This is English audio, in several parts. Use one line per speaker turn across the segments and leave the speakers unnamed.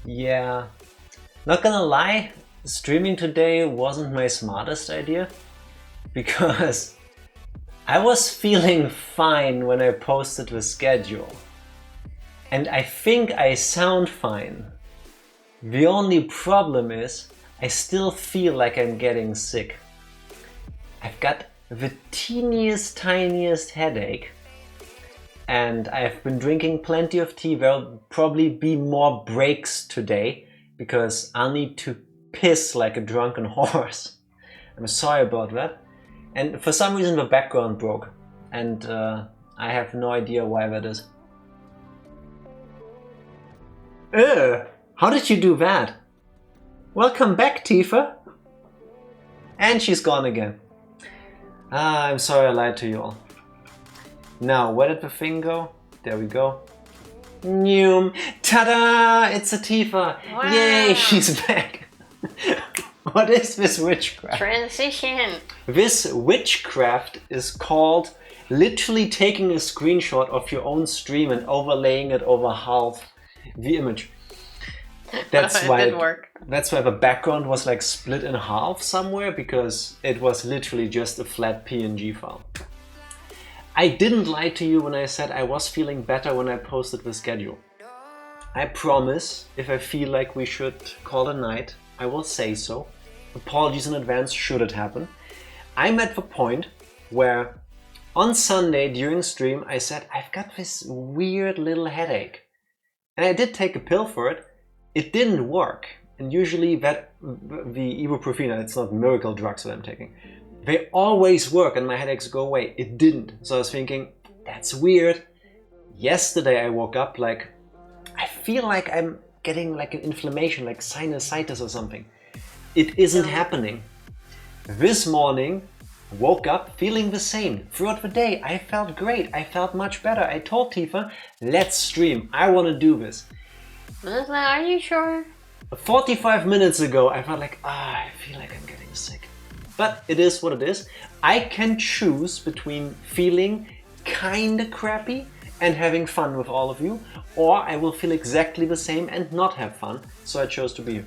Yeah, not gonna lie, streaming today wasn't my smartest idea because I was feeling fine when I posted the schedule. And I think I sound fine. The only problem is I still feel like I'm getting sick. I've got the teeniest, tiniest headache. And I've been drinking plenty of tea. There'll probably be more breaks today because I'll need to piss like a drunken horse. I'm sorry about that. And for some reason the background broke. And I have no idea why that is. How did you do that? Welcome back, Tifa. And she's gone again. I'm sorry I lied to you all. Now, where did the thing go? There we go. Noom. Ta-da! It's a Tifa.
Wow.
Yay, she's back. What is this witchcraft?
Transition.
This witchcraft is called literally taking a screenshot of your own stream and overlaying it over half the image. That's why
it didn't work.
That's why the background was like split in half somewhere, because it was literally just a flat PNG file. I didn't lie to you when I said I was feeling better when I posted the schedule. I promise, if I feel like we should call a night, I will say so. Apologies in advance should it happen. I'm at the point where on Sunday during stream I said I've got this weird little headache. And I did take a pill for it. It didn't work. And usually the ibuprofen, it's not miracle drugs that I'm taking. They always work and my headaches go away. It didn't. So I was thinking, that's weird. Yesterday I woke up like, I feel like I'm getting like an inflammation, like sinusitis or something. It isn't happening. This morning, woke up feeling the same. Throughout the day, I felt great. I felt much better. I told Tifa, let's stream. I want to do this.
Are you sure?
45 minutes ago, I felt like, I feel like I'm getting sick. But it is what it is. I can choose between feeling kinda crappy and having fun with all of you, or I will feel exactly the same and not have fun. So I chose to be here.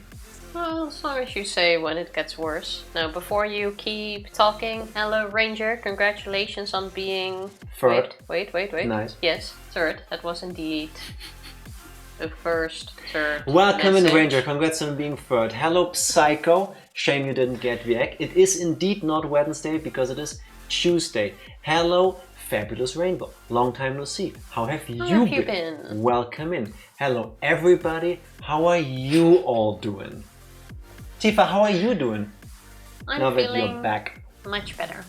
Well, as long as you say when it gets worse. Now, before you keep talking, hello Ranger, congratulations on being...
Third.
Wait.
Nice.
Yes, third. That was indeed the first, third
Welcome
message.
in, Ranger. Congrats on being third. Hello, Psycho. Shame you didn't get the egg. It is indeed not Wednesday because it is Tuesday. Hello, Fabulous Rainbow. Long time no see. How have you been? Welcome in. Hello, everybody. How are you all doing? Tifa, how are you doing?
I'm
now that
feeling
you're back.
much better.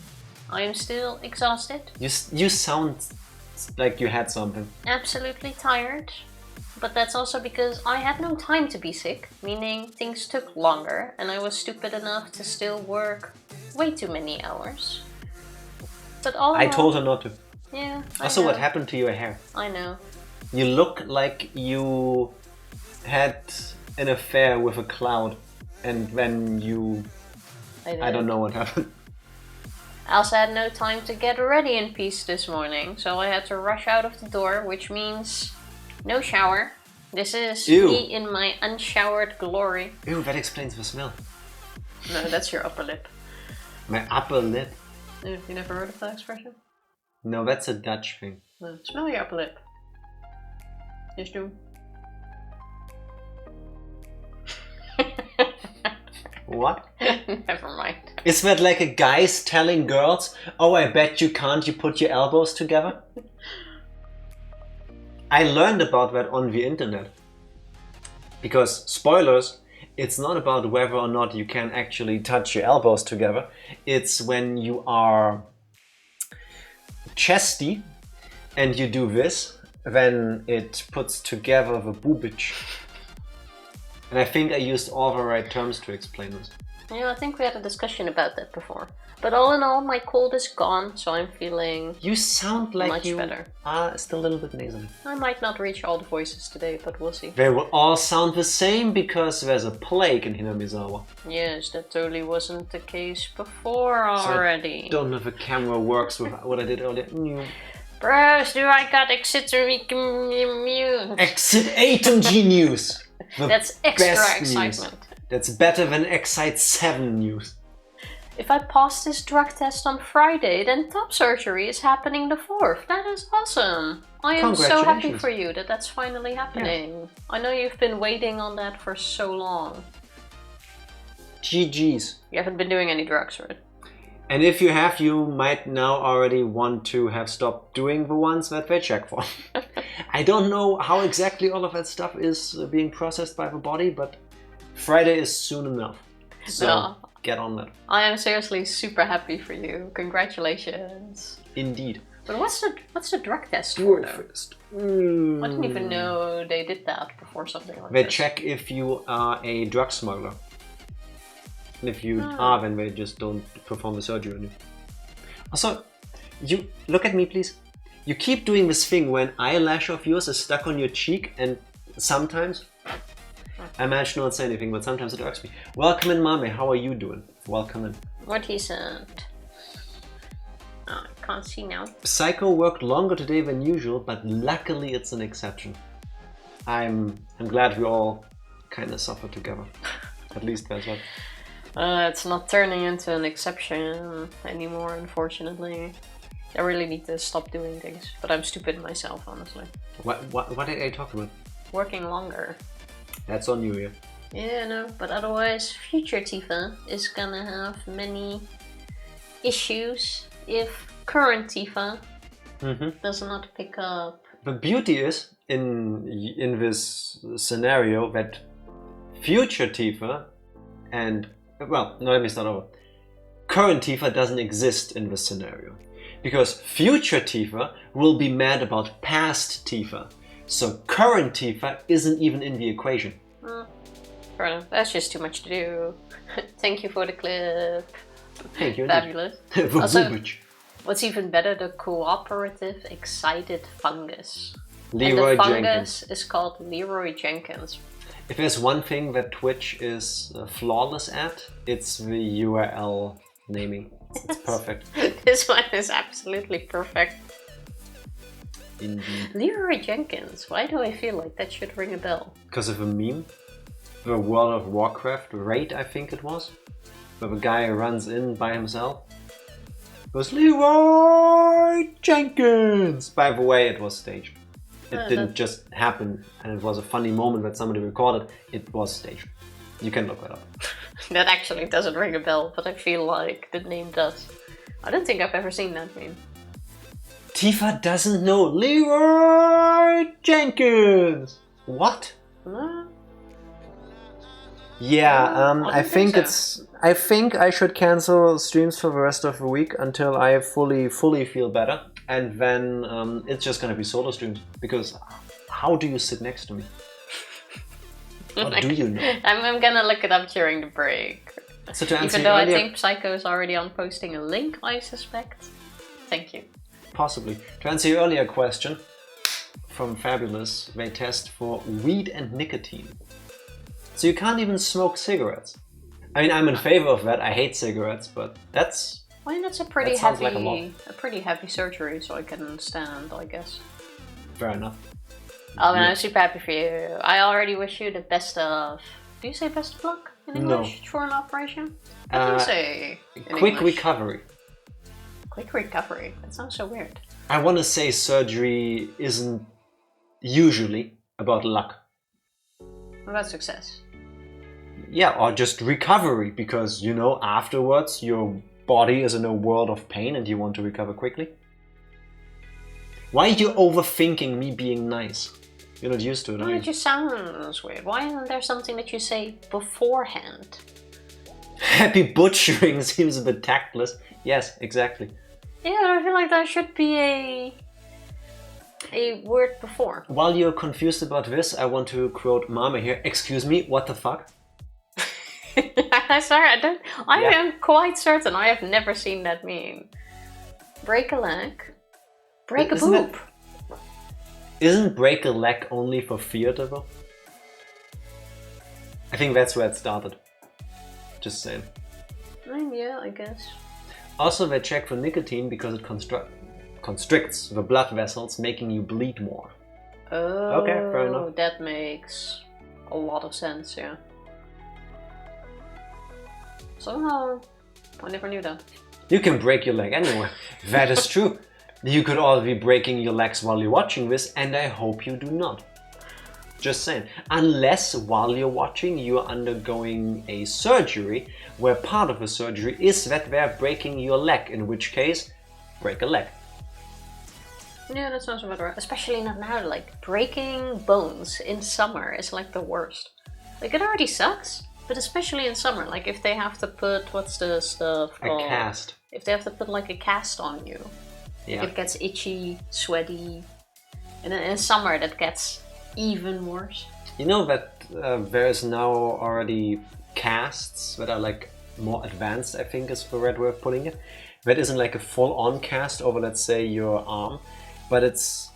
I am still exhausted.
You sound like you had something.
Absolutely tired. But that's also because I had no time to be sick, meaning things took longer and I was stupid enough to still work way too many hours. But all
I told her not to.
Yeah.
Also, what happened to your hair?
I know.
You look like you had an affair with a cloud and then you... I don't know what happened.
I also had no time to get ready in peace this morning, so I had to rush out of the door, which means no shower. This is me in my unshowered glory.
Ew, that explains the smell.
No, that's your upper lip.
My upper lip?
You never heard of that expression?
No, that's a Dutch thing.
No, smell your upper lip. Just do.
What?
Never mind.
Is that like a guy's telling girls, oh, I bet you can't, you put your elbows together? I learned about that on the internet. Because, spoilers, it's not about whether or not you can actually touch your elbows together. It's when you are chesty and you do this, then it puts together the boobage. And I think I used all the right terms to explain this.
Yeah, I think we had a discussion about that before. But all in all, my cold is gone, so I'm feeling
You sound like
much
you
better.
are still a little bit nasally.
I might not reach all the voices today, but we'll see.
They will all sound the same because there's a plague in Hinamizawa.
Yes, that totally wasn't the case before already.
I don't know if the camera works with what I did earlier.
Bros, do I got exit to mute?
Exit 8 on G News!
That's extra
best
excitement.
News. That's better than Excite 7 news.
If I pass this drug test on Friday, then top surgery is happening the 4th. That is awesome. I am so happy for you that that's finally happening. Yeah. I know you've been waiting on that for so long.
GG's.
You haven't been doing any drugs, right?
And if you have, you might now already want to have stopped doing the ones that they check for. I don't know how exactly all of that stuff is being processed by the body, but Friday is soon enough. So get on that.
I am seriously super happy for you. Congratulations.
Indeed.
But what's the drug test for though? I didn't even
Mm.
know they did that before something like
They
this.
check if you are a drug smuggler. And if you are, then they just don't perform the surgery on you. Also, you look at me, please. You keep doing this thing when eyelash of yours is stuck on your cheek, and sometimes I manage to not say anything, but sometimes it irks me. Welcome in, Mame. How are you doing? Welcome in.
What he said. Oh, I can't see now.
Psycho worked longer today than usual, but luckily it's an exception. I'm glad we all kind of suffer together. At least that's what.
It's not turning into an exception anymore, unfortunately. I really need to stop doing things, but I'm stupid myself, honestly.
What did I talk about?
Working longer.
That's on you here.
Yeah, no, but otherwise, future Tifa is gonna have many issues if current Tifa does not pick up.
The beauty is, in this scenario, that future Tifa and... Well, no, let me start over. Current Tifa doesn't exist in this scenario. Because future Tifa will be mad about past Tifa. So current Tifa isn't even in the equation.
Fair enough. That's just too much to do. Thank you for the clip.
Thank you.
Fabulous. Also, what's even better, the cooperative excited fungus.
Leroy
and the fungus
Jenkins
is called Leroy Jenkins.
If there's one thing that Twitch is flawless at, it's the URL naming. It's perfect.
This one is absolutely perfect.
Indeed.
Leroy Jenkins, why do I feel like that should ring a bell?
Because of a meme. The World of Warcraft raid, I think it was. Where the guy runs in by himself. Goes, Leroy Jenkins! By the way, it was staged. It didn't just happen, and it was a funny moment that somebody recorded. It was staged. You can look that up.
That actually doesn't ring a bell, but I feel like the name does. I don't think I've ever seen that meme.
Tifa doesn't know Leroy Jenkins! What?
No.
Yeah, I think I should cancel streams for the rest of the week until I fully feel better. And then it's just gonna be solo streams, because how do you sit next to me? What do you know?
I'm gonna look it up during the break.
So to answer
Even though
earlier,
I think Psycho is already on posting a link, I suspect. Thank you.
Possibly. To answer your earlier question, from Fabulous, they test for weed and nicotine. So you can't even smoke cigarettes. I mean, I'm in favor of that. I hate cigarettes, but that's...
Well, that's a pretty
that sounds
heavy,
like
a pretty heavy surgery, so I can understand, I guess.
Fair enough.
Oh, and I'm super happy for you. I already wish you the best of... Do you say best of luck in English for an operation? I think say
quick recovery.
Quick recovery. That sounds so weird.
I want to say surgery isn't usually about luck.
What about success?
Yeah, or just recovery, because, you know, afterwards your body is in a world of pain and you want to recover quickly. Why are you overthinking me being nice? You're not used to it, are you?
It just sounds weird. Why isn't there something that you say beforehand?
Happy butchering seems a bit tactless. Yes, exactly.
Yeah, I feel like there should be a word before.
While you're confused about this, I want to quote Mama here. Excuse me, what the fuck?
Sorry, I am quite certain I have never seen that meme. Break a leg. Break a boob.
Isn't break a leg only for theater though? I think that's where it started. Just saying.
Yeah, I guess.
Also, they check for nicotine because it constricts the blood vessels, making you bleed more.
Oh,
okay, fair enough.
That makes a lot of sense, yeah. Somehow, I never knew that.
You can break your leg anywhere. That is true. You could all be breaking your legs while you're watching this, and I hope you do not. Just saying. Unless while you're watching, you're undergoing a surgery, where part of the surgery is that they're breaking your leg, in which case, break a leg.
Yeah, that sounds about right. Especially not now, like, breaking bones in summer is like the worst. Like, it already sucks, but especially in summer, like if they have to put, what's the stuff called?
A cast.
If they have to put like a cast on you.
Yeah.
It gets itchy, sweaty, and then in summer that gets even worse.
You know that there is now already casts that are like more advanced, I think is the right way of putting it. That isn't like a full-on cast over, let's say, your arm, but it's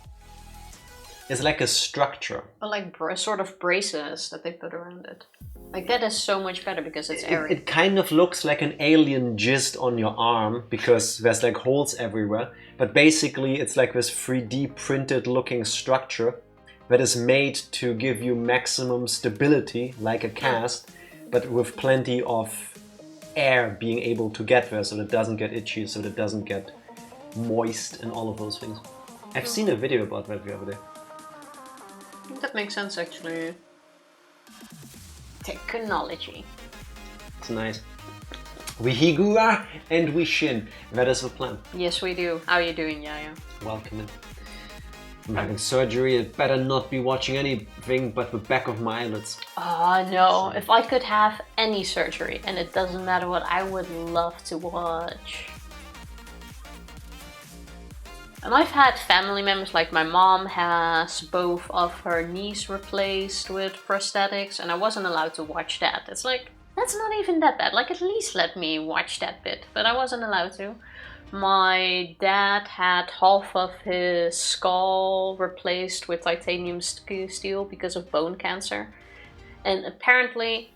like a structure.
Or like sort of braces that they put around it. Like that is so much better because it's airy.
It kind of looks like an alien gist on your arm because there's like holes everywhere. But basically it's like this 3D printed looking structure that is made to give you maximum stability, like a cast, but with plenty of air being able to get there so that it doesn't get itchy, so that it doesn't get moist and all of those things. I've seen a video about that the other day.
That makes sense actually. Technology.
It's nice. We Higura and we Shin. That is the plan.
Yes, we do. How are you doing, Yaya?
Welcome in. I'm having surgery. It better not be watching anything but the back of my eyelids.
Oh no, if I could have any surgery, and it doesn't matter what, I would love to watch. And I've had family members, like my mom has both of her knees replaced with prosthetics, and I wasn't allowed to watch that. It's like, that's not even that bad. Like, at least let me watch that bit, but I wasn't allowed to. My dad had half of his skull replaced with titanium steel because of bone cancer. And apparently,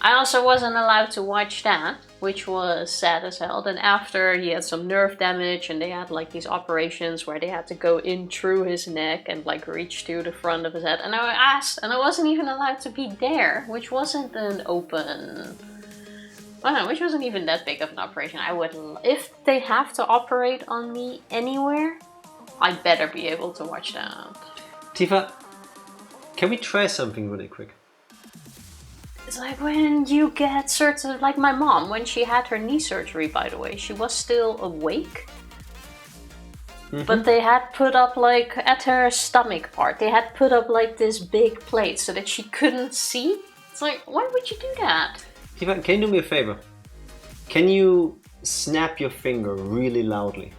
I also wasn't allowed to watch that, which was sad as hell. Then after, he had some nerve damage and they had like these operations where they had to go in through his neck and like reach to the front of his head. And I asked, and I wasn't even allowed to be there, which wasn't an open... which wasn't even that big of an operation. I would, if they have to operate on me anywhere, I better be able to watch that.
Tifa, can we try something really quick?
It's like when you get certain, like my mom, when she had her knee surgery, by the way, she was still awake. But they had put up, like, at her stomach part, they had put up like this big plate so that she couldn't see. It's like, why would you do that?
Tifa, can you do me a favor? Can you snap your finger really loudly?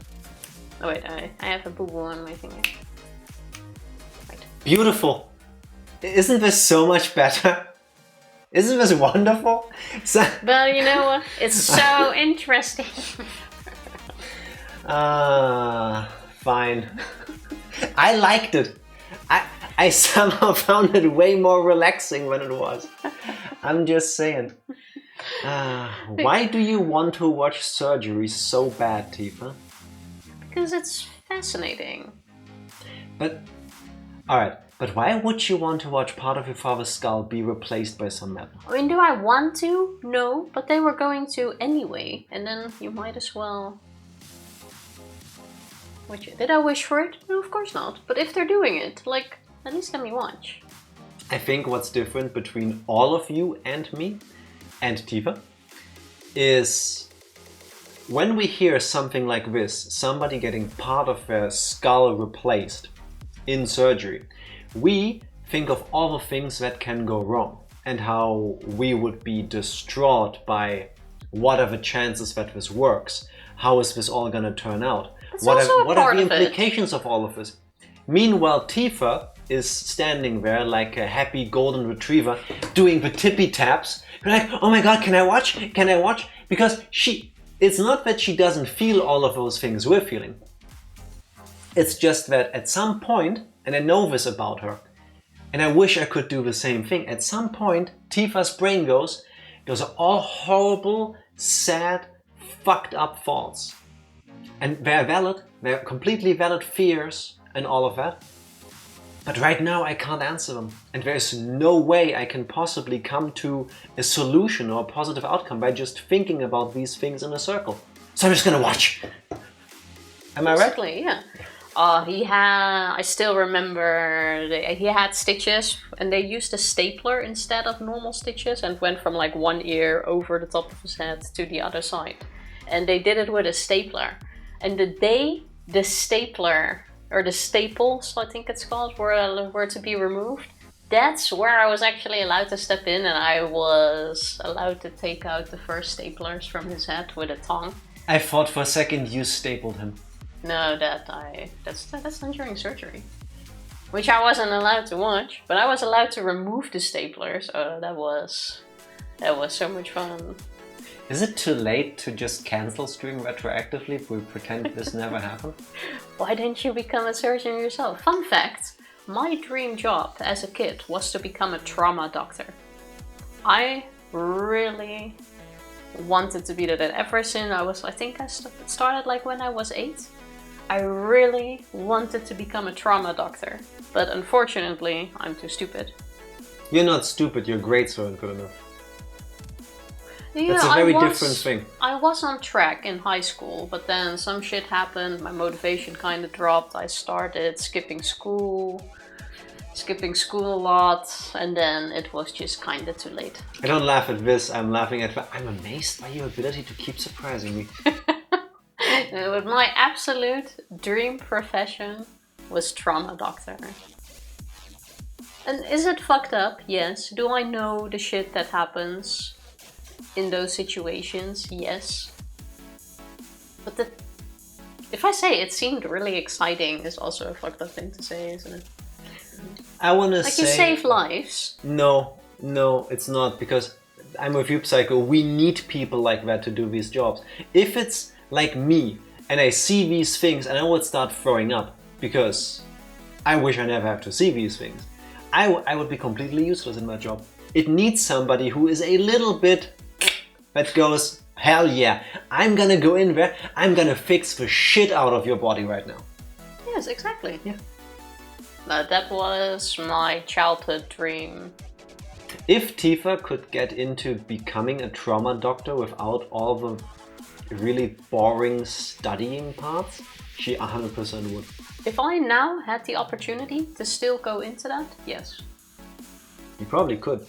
Oh wait, I have a boo-boo on my finger. Right.
Beautiful! Isn't this so much better? Isn't this wonderful?
But you know what? It's so interesting.
Fine. I liked it. I somehow found it way more relaxing than it was. I'm just saying. Why do you want to watch surgery so bad, Tifa?
Because it's fascinating.
But, alright, but why would you want to watch part of your father's skull be replaced by some metal?
I mean, do I want to? No, but they were going to anyway. And then you might as well... Did I wish for it? No, of course not. But if they're doing it, like, at least let me watch.
I think what's different between all of you and me and Tifa is when we hear something like this, somebody getting part of their skull replaced in surgery, we think of all the things that can go wrong and how we would be distraught by what are the chances that this works? How is this all gonna turn out? What are the implications of all of this? Meanwhile, Tifa is standing there like a happy golden retriever doing the tippy taps. You're like, oh my god, can I watch? Can I watch? Because it's not that she doesn't feel all of those things we're feeling. It's just that at some point, and I know this about her, and I wish I could do the same thing, at some point Tifa's brain goes, those are all horrible, sad, fucked up thoughts. And they're valid, they're completely valid fears and all of that. But right now I can't answer them. And there's no way I can possibly come to a solution or a positive outcome by just thinking about these things in a circle. So I'm just gonna watch. Am I right?
Basically, yeah. I still remember, he had stitches and they used a stapler instead of normal stitches and went from like one ear over the top of his head to the other side. And they did it with a stapler. And the day the stapler, or the staples, I think it's called, were to be removed, that's where I was actually allowed to step in and I was allowed to take out the first staplers from his head with a tongue.
I thought for a second you stapled him.
No, that's done during surgery. Which I wasn't allowed to watch, but I was allowed to remove the staplers. Oh, that was so much fun.
Is it too late to just cancel stream retroactively if we pretend this never happened?
Why didn't you become a surgeon yourself? Fun fact, my dream job as a kid was to become a trauma doctor. I really wanted to be that ever since I think I started like when I was 8. I really wanted to become a trauma doctor, but unfortunately I'm too stupid.
You're not stupid, your grades weren't good enough.
Yeah,
that's a very different thing.
I was on track in high school, but then some shit happened, my motivation kind of dropped, I started skipping school a lot, and then it was just kind of too late.
I don't laugh at this, I'm laughing at I'm amazed by your ability to keep surprising me.
But my absolute dream profession was trauma doctor. And is it fucked up? Yes. Do I know the shit that happens in those situations? Yes. But if I say it seemed really exciting is also a fucked up thing to say, isn't it?
I wanna
like
say...
you save lives.
No, it's not, because I'm with you, Psycho. We need people like that to do these jobs. If it's like me, and I see these things and I would start throwing up, because I wish I never have to see these things, I would be completely useless in my job. It needs somebody who is a little bit that goes, hell yeah, I'm gonna go in there, I'm gonna fix the shit out of your body right now.
Yes, exactly.
Yeah.
That was my childhood dream.
If Tifa could get into becoming a trauma doctor without all the really boring studying parts, she 100% would.
If I now had the opportunity to still go into that, yes.
You probably could.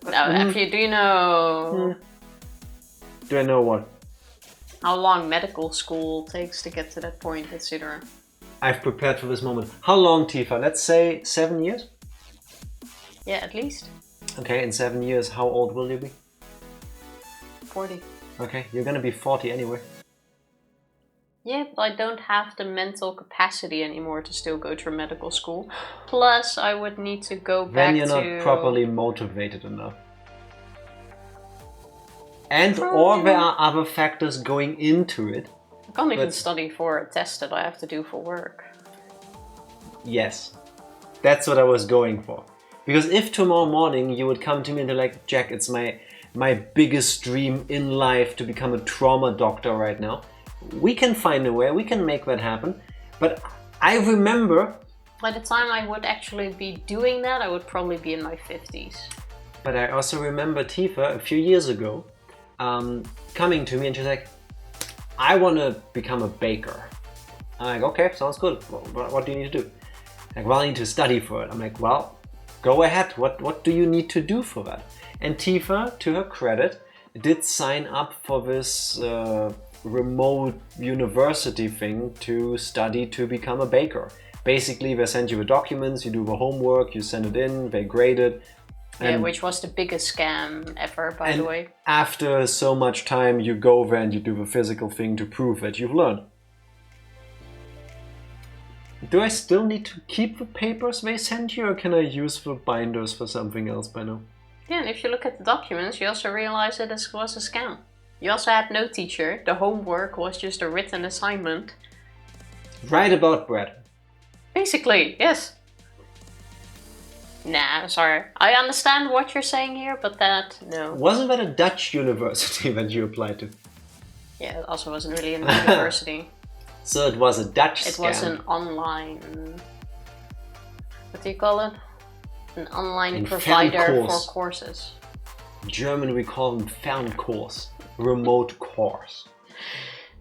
Now, actually, do you know...
Do I know what?
How long medical school takes to get to that point, etc.
I've prepared for this moment. How long, Tifa? Let's say 7 years?
Yeah, at least.
Okay, in 7 years, how old will you be?
40.
Okay, you're gonna be 40 anyway.
Yeah, but I don't have the mental capacity anymore to still go through medical school. Plus, I would need to go back to...
Then you're not properly motivated enough. And
Probably
or there
not.
are other factors going into it.
I can't even study for a test that I have to do for work.
Yes, that's what I was going for. Because if tomorrow morning you would come to me and be like, Jack, it's my biggest dream in life to become a trauma doctor right now. We can find a way, we can make that happen. But I remember...
By the time I would actually be doing that, I would probably be in my 50s.
But I also remember Tifa a few years ago coming to me and she's like, I want to become a baker. I'm like, okay, sounds good. What do you need to do? Like, well, I need to study for it. I'm like, well, go ahead. What do you need to do for that? And Tifa, to her credit, did sign up for this remote university thing to study to become a baker. Basically, they send you the documents, you do the homework, you send it in, they grade it.
Yeah, which was the biggest scam ever, by the way.
After so much time, you go there and you do the physical thing to prove that you've learned. Do I still need to keep the papers they sent you, or can I use the binders for something else by now?
Yeah, and if you look at the documents, you also realize that this was a scam. You also had no teacher, the homework was just a written assignment.
Right about Brad.
Basically, yes. Nah, sorry. I understand what you're saying here, but no.
Wasn't that a Dutch university that you applied to?
Yeah, it also wasn't really a university.
So it was a Dutch scam.
It was an online what do you call it? An online
In
provider for
Ferncourse.
courses.
In German we call them Ferncourse. Remote course.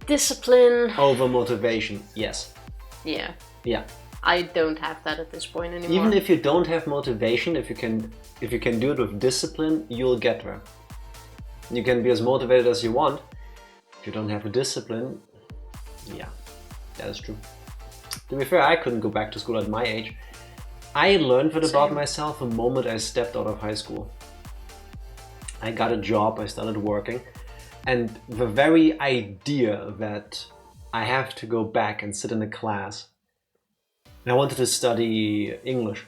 Discipline.
Over motivation, yes.
Yeah.
Yeah.
I don't have that at this point anymore.
Even if you don't have motivation, if you can do it with discipline, you'll get there. You can be as motivated as you want. If you don't have a discipline, yeah, that is true. To be fair, I couldn't go back to school at my age. I learned that about myself the moment I stepped out of high school. I got a job, I started working, and the very idea that I have to go back and sit in a class. And I wanted to study English,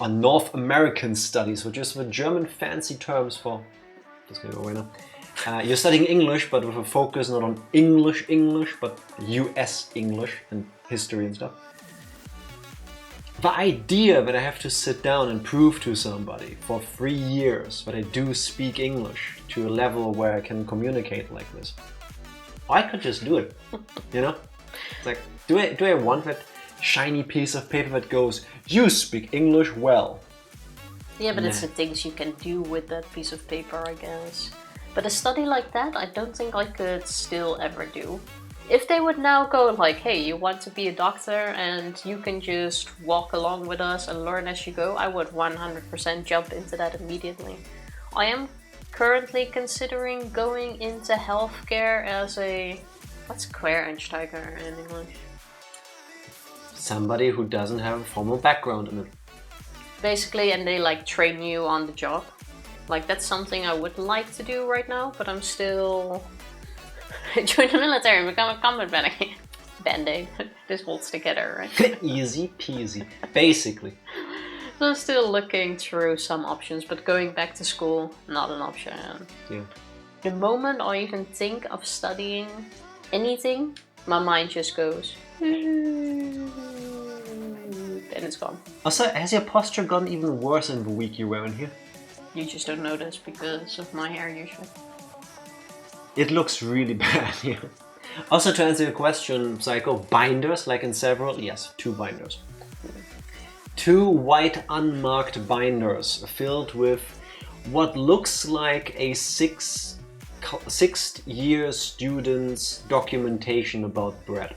or North American studies, which is the German fancy terms for. Just gonna go away now. You're studying English, but with a focus not on English, but US English and history and stuff. The idea that I have to sit down and prove to somebody for 3 years that I do speak English to a level where I can communicate like this. I could just do it, you know? It's like, do I want that shiny piece of paper that goes, you speak English well?
Yeah, but it's the things you can do with that piece of paper, I guess. But a study like that, I don't think I could still ever do. If they would now go like, hey, you want to be a doctor and you can just walk along with us and learn as you go, I would 100% jump into that immediately. I am currently considering going into healthcare as a... What's quereinsteiger in English?
Somebody who doesn't have a formal background in it.
Basically, and they like train you on the job. Like, that's something I would like to do right now, but I'm still... Join the military and become a combat medic. Band-aid. This holds together, right?
Easy peasy. Basically.
So I'm still looking through some options, but going back to school, not an option.
Yeah.
The moment I even think of studying anything, my mind just goes... and it's gone.
Also, has your posture gotten even worse in the week you were in here?
You just don't notice because of my hair usually.
It looks really bad here. Also, to answer your question, Psycho, binders, like in several? Yes, 2 binders. 2 white unmarked binders filled with what looks like a sixth year student's documentation about bread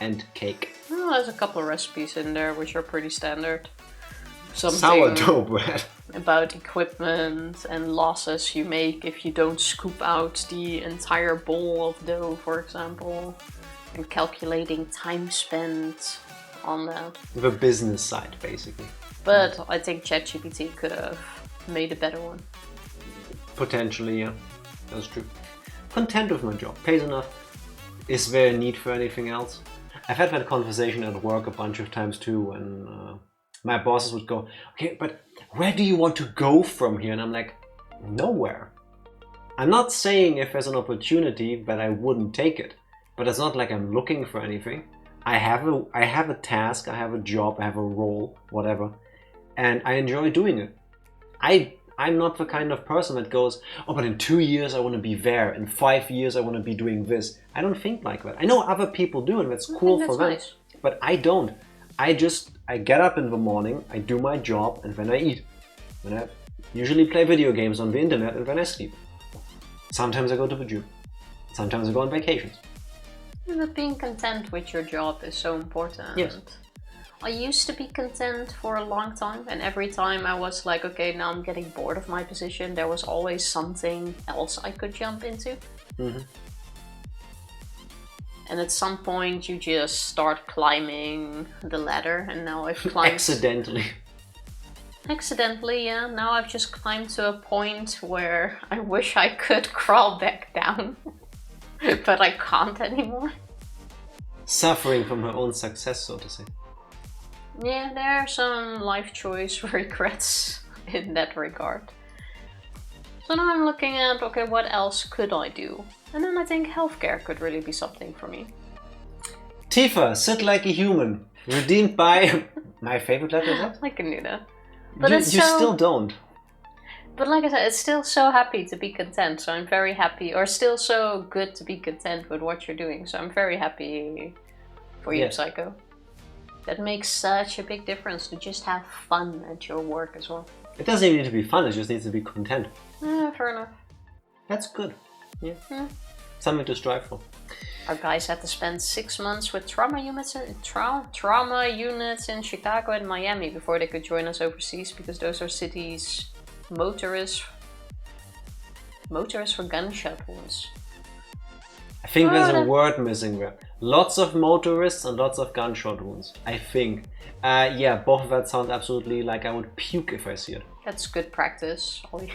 and cake.
Well, there's a couple of recipes in there which are pretty standard. Something
Sourdough bread.
About equipment and losses you make if you don't scoop out the entire bowl of dough, for example, and calculating time spent on that.
The business side, basically.
But I think ChatGPT could have made a better one.
Potentially, yeah. That's true. Content with my job. Pays enough. Is there a need for anything else? I've had that conversation at work a bunch of times too, when my bosses would go, okay, but where do you want to go from here? And I'm like, nowhere. I'm not saying if there's an opportunity that I wouldn't take it, but it's not like I'm looking for anything. I have a task, I have a job, I have a role, whatever, and I enjoy doing it. I'm not the kind of person that goes, oh, but in 2 years I want to be there, in 5 years I want to be doing this. I don't think like that. I know other people do, and that's cool for them,
nice.
But I don't. I get up in the morning, I do my job, and then I eat. And I usually play video games on the internet, and then I sleep. Sometimes I go to the gym. Sometimes I go on vacations.
But being content with your job is so important.
Yes.
I used to be content for a long time, and every time I was like, okay, now I'm getting bored of my position, there was always something else I could jump into.
Mm-hmm.
And at some point you just start climbing the ladder, and now I've climbed... Accidentally, yeah. Now I've just climbed to a point where I wish I could crawl back down. But I can't anymore.
Suffering from her own success, so to say.
Yeah, there are some life choice regrets in that regard. So now I'm looking at, okay, what else could I do? And then I think healthcare could really be something for me.
Tifa, sit like a human. Redeemed by my favorite letter, is that?
I can do that. But
you still don't.
But like I said, it's still so happy to be content. So I'm very happy, or still so good to be content with what you're doing. So I'm very happy for you,
Yeah.
Psycho. That makes such a big difference, to just have fun at your work as well.
It doesn't even need to be fun, it just needs to be content.
Fair enough.
That's good. Yeah. Something to strive for.
Our guys had to spend 6 months with trauma units in Chicago and Miami before they could join us overseas, because those are cities motorists for gunshot wounds.
I think there's a word missing there. Lots of motorists and lots of gunshot wounds, I think. Yeah, both of that sound absolutely like I would puke if I see it.
That's good practice, I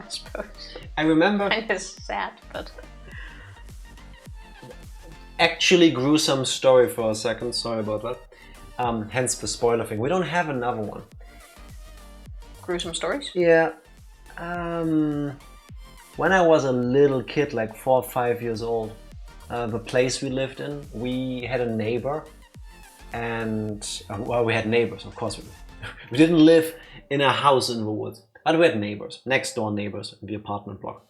suppose.
I remember...
Kind of sad, but...
Actually gruesome story for a second, sorry about that. Hence the spoiler thing. We don't have another one.
Gruesome stories?
Yeah. When I was a little kid, like 4 or 5 years old, the place we lived in, we had a neighbor, and well, we had neighbors, of course. We didn't live in a house in the woods, but we had neighbors, next door neighbors in the apartment block.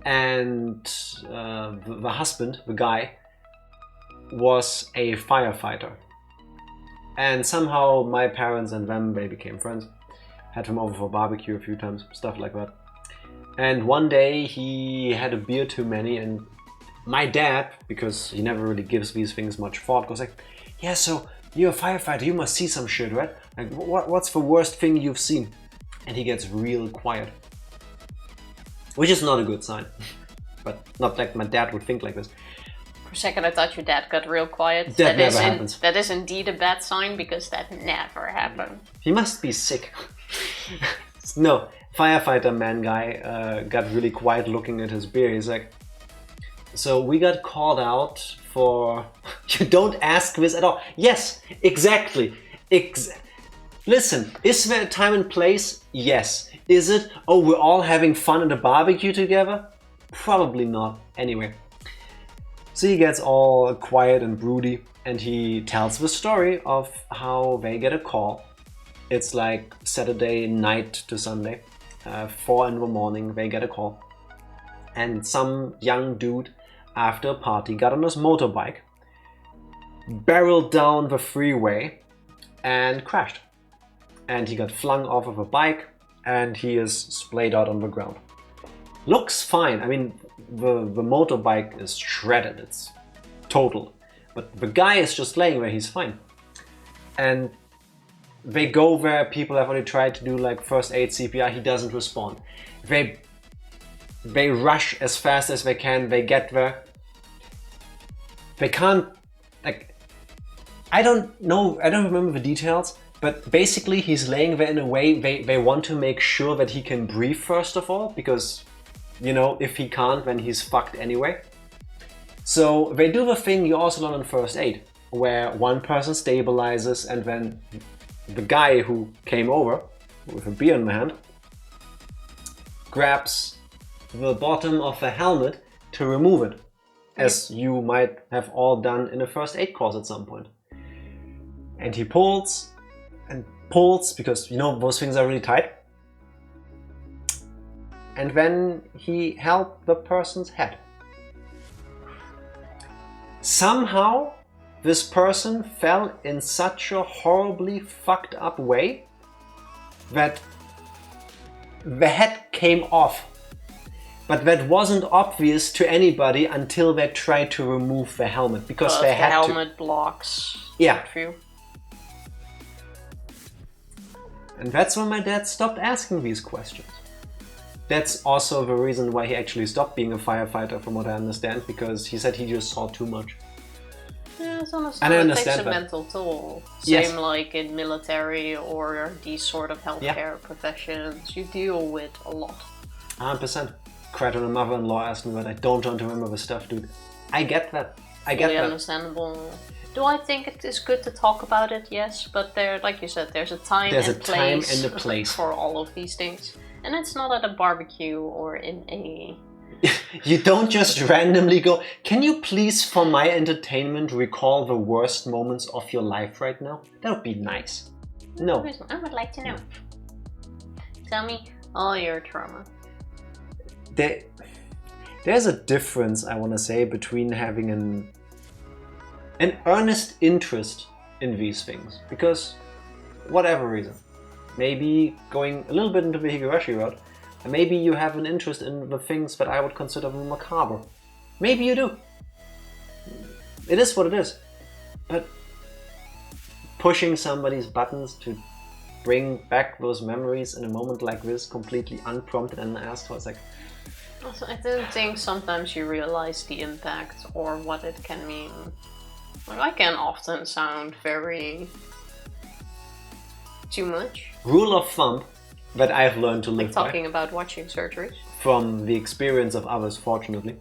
And the husband, the guy, was a firefighter. And somehow my parents and them, they became friends. Had him over for barbecue a few times, stuff like that. And one day he had a beer too many, and my dad, because he never really gives these things much thought, goes like, yeah, so you're a firefighter, you must see some shit, right? Like, what's the worst thing you've seen? And he gets real quiet. Which is not a good sign. But not like my dad would think like this.
For a second I thought your dad got real quiet.
That never happens.
That is indeed a bad sign, because that never happened.
He must be sick. No, firefighter man guy got really quiet looking at his beer. He's like, so we got called out for... You don't ask this at all. Yes, exactly. Listen, is there a time and place? Yes. Is it, oh, we're all having fun at a barbecue together? Probably not. Anyway. So he gets all quiet and broody, and he tells the story of how they get a call. It's like Saturday night to Sunday, 4 in the morning, they get a call. And some young dude after a party got on his motorbike, barreled down the freeway and crashed. And he got flung off of a bike, and he is splayed out on the ground. Looks fine. I mean, the motorbike is shredded, it's total. But the guy is just laying there, he's fine. And they go where people have already tried to do like first aid CPR, he doesn't respond. They rush as fast as they can, they get there. They can't, like, I don't know, I don't remember the details, but basically he's laying there in a way they want to make sure that he can breathe first of all, because, you know, if he can't, then he's fucked anyway. So they do the thing you also learn in first aid, where one person stabilizes and then the guy who came over with a beer in the hand grabs the bottom of the helmet to remove it, as you might have all done in a first aid course at some point. And he pulls and pulls, because, you know, those things are really tight. And then he held the person's head. Somehow, this person fell in such a horribly fucked up way that the head came off. But that wasn't obvious to anybody until they tried to remove the helmet, because they had
the helmet blocks.
Yeah.
View.
And that's when my dad stopped asking these questions. That's also the reason why he actually stopped being a firefighter, from what I understand, because he said he just saw too much.
Yeah, it's honestly,
and I
it
understand
takes a
that.
mental toll.
Yes.
Same like in military or these sort of healthcare professions. You deal with a lot.
100%. Cried when a mother-in-law asked me that I don't want to remember the stuff, dude. I get that. I get
Fully
that.
Understandable. Do I think it is good to talk about it? Yes, but there, like you said, there's a time
There's
and
a time
place
and a place
for all of these things. And it's not at a barbecue or in a...
You don't just randomly go, can you please, for my entertainment, recall the worst moments of your life right now? That would be nice. No.
I would like to know. Tell me all your trauma.
There's a difference, I want to say, between having an earnest interest in these things. Because, whatever reason. Maybe going a little bit into the Higurashi route, maybe you have an interest in the things that I would consider macabre. Maybe you do. It is what it is. But pushing somebody's buttons to bring back those memories in a moment like this, completely unprompted and unasked for, it's like...
Also, I don't think sometimes you realize the impact or what it can mean. Like, I can often sound very... too much.
Rule of thumb that I've learned to live
like talking about watching surgeries.
From the experience of others, fortunately.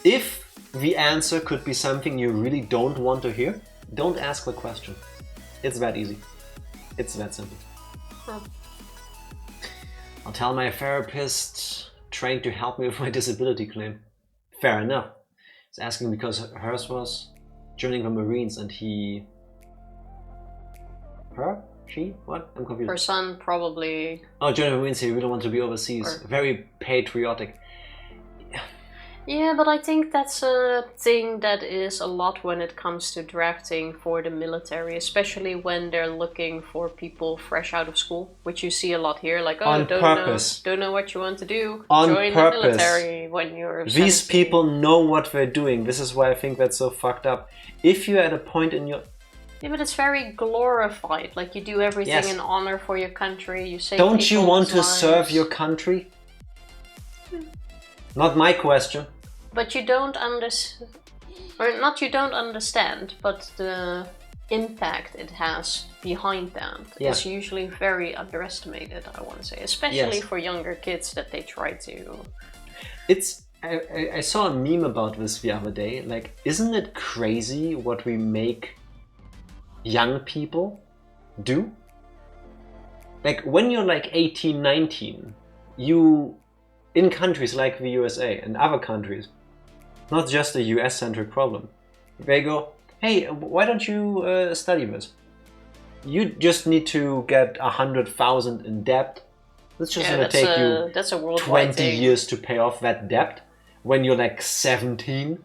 If the answer could be something you really don't want to hear, don't ask the question. It's that easy. It's that simple.
Oh.
I'll tell my therapist trying to help me with my disability claim. Fair enough. He's asking because hers was joining the Marines and he... Her? She? What? I'm confused.
Her son probably...
Oh, joining the Marines, he really want to be overseas.
Or...
Very patriotic.
Yeah, but I think that's a thing that is a lot when it comes to drafting for the military, especially when they're looking for people fresh out of school, which you see a lot here, like, oh, don't know what you want to do, join the military when you're 17.
These people know what they're doing. This is why I think that's so fucked up. If you're at a point in your...
Yeah, but it's very glorified, like you do everything in honor for your country, you save
Don't you want to
lives.
serve your country? Not my question.
But you don't understand, or not you don't understand, but the impact it has behind that is usually very underestimated, I want to say. Especially for younger kids that they try to...
I saw a meme about this the other day, like, isn't it crazy what we make young people do? Like, when you're like 18, 19, you, in countries like the USA and other countries, not just a US-centric problem. They go, hey, why don't you study this? You just need to get 100,000 in debt. It's just gonna take you
that's a
20 years to pay off that debt when you're like 17.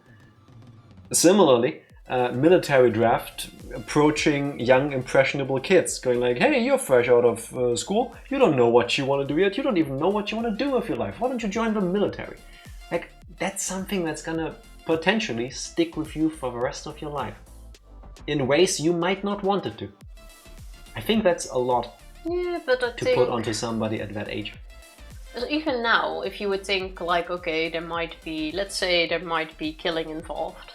Similarly, military draft approaching young impressionable kids, going like, hey, you're fresh out of school, you don't know what you want to do yet, you don't even know what you want to do with your life, why don't you join the military? Like, that's something that's gonna potentially stick with you for the rest of your life in ways you might not want it to. I think that's a lot to put onto somebody at that age.
Even now, if you would think like, okay, there might be, let's say there might be killing involved,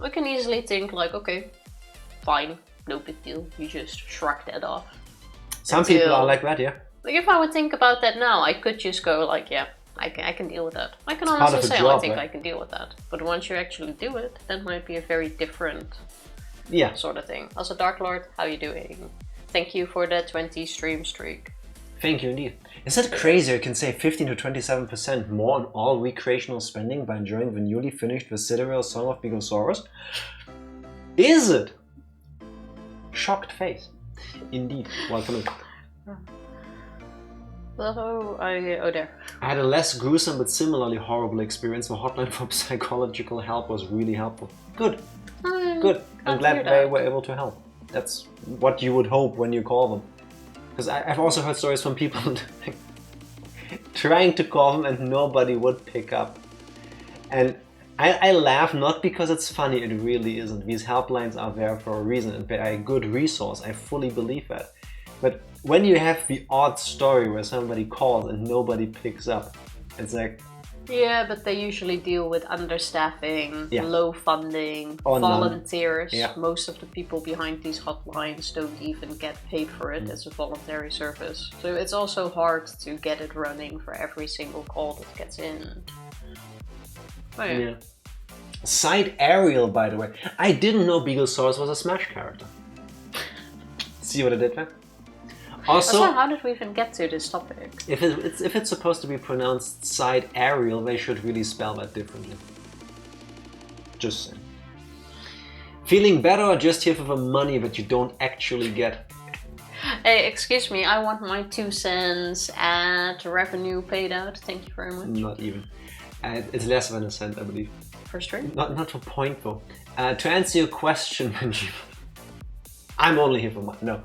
I can easily think like, okay, fine, no big deal, you just shrug that off.
Some people are like that, yeah.
Like, if I would think about that now, I could just go like, yeah, I can deal with that. I can honestly say I think I can deal with that. But once you actually do it, that might be a very different sort of thing. Also, Dark Lord, how you doing? Thank you for the 20 stream streak.
Thank you indeed. Is that crazy? I can save 15 to 27% more on all recreational spending by enjoying the newly finished Visceral Song of Bigosaurus? Is it? Shocked face. Indeed. Welcome in.
Oh, there.
I had a less gruesome but similarly horrible experience. The hotline for psychological help was really helpful. Good. Good. I'm glad they were able to help. That's what you would hope when you call them. Because I've also heard stories from people trying to call them and nobody would pick up. And I laugh not because it's funny, it really isn't. These helplines are there for a reason and they're a good resource. I fully believe that. But when you have the odd story where somebody calls and nobody picks up, it's like...
Yeah, but they usually deal with understaffing, low funding, volunteers. Most of the people behind these hotlines don't even get paid for it as a voluntary service. So it's also hard to get it running for every single call that gets in. Oh, yeah.
Side Ariel, by the way. I didn't know Beaglesaurus was a Smash character. See what I did there? Also,
how did we even get to this topic?
If it's supposed to be pronounced Side Ariel, they should really spell that differently. Just saying. Feeling better or just here for the money that you don't actually get?
Hey, excuse me, I want my 2 cents at revenue paid out. Thank you very much.
Not even. It's less than a cent, I believe.
For stream?
Not for point though. To answer your question, Benji. I'm only here for money. No.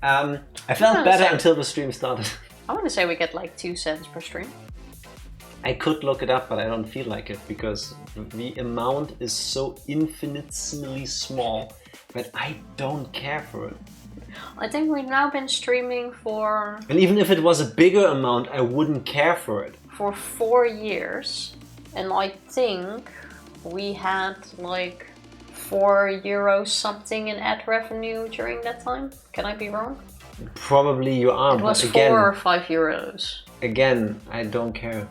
I felt better until the stream started.
I want to say we get like 2 cents per stream.
I could look it up, but I don't feel like it because the amount is so infinitesimally small that I don't care for it.
I think we've now been streaming for...
And even if it was a bigger amount, I wouldn't care for it.
For 4 years. And I think we had like €4 something in ad revenue during that time. Can I be wrong?
Probably you are.
It was
again,
4 or 5 euros.
Again, I don't care.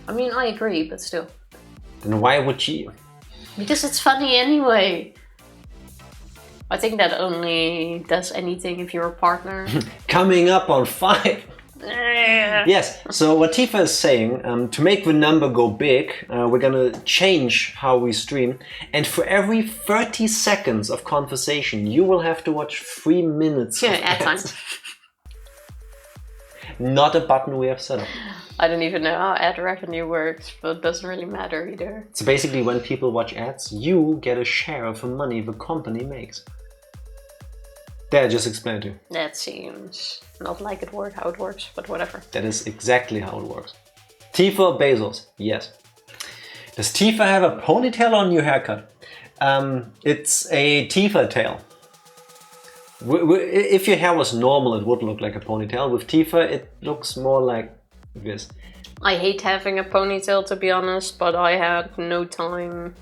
I mean, I agree, but still.
Then why would you?
Because it's funny anyway. I think that only does anything if you're a partner.
Coming up on 5. Yes, so what Tifa is saying, to make the number go big, we're gonna change how we stream. And for every 30 seconds of conversation, you will have to watch 3 minutes of ads. Not a button we have set up.
I don't even know how ad revenue works, but it doesn't really matter either.
So basically when people watch ads, you get a share of the money the company makes. There, I just explained to you.
That seems not like how it works, but whatever.
That is exactly how it works. Tifa or Bezos? Yes. Does Tifa have a ponytail or a new haircut? It's a Tifa tail. If your hair was normal, it would look like a ponytail. With Tifa, it looks more like this.
I hate having a ponytail, to be honest, but I had no time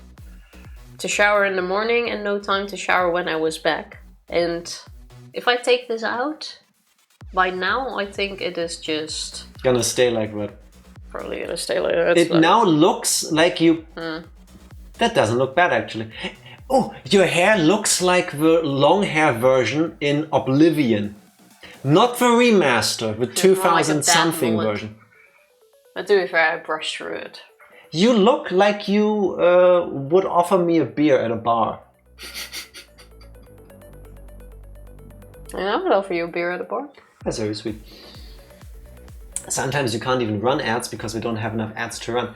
to shower in the morning and no time to shower when I was back. And if I take this out, by now I think it is just...
Gonna stay like that.
Probably gonna stay like that.
It now looks like you... That doesn't look bad, actually. Oh, your hair looks like the long hair version in Oblivion. Not the remaster, the 2000-something version.
But to be fair, I brushed through it.
You look like you would offer me a beer at a bar.
And I would offer you a beer at a bar.
That's very sweet. Sometimes you can't even run ads because we don't have enough ads to run.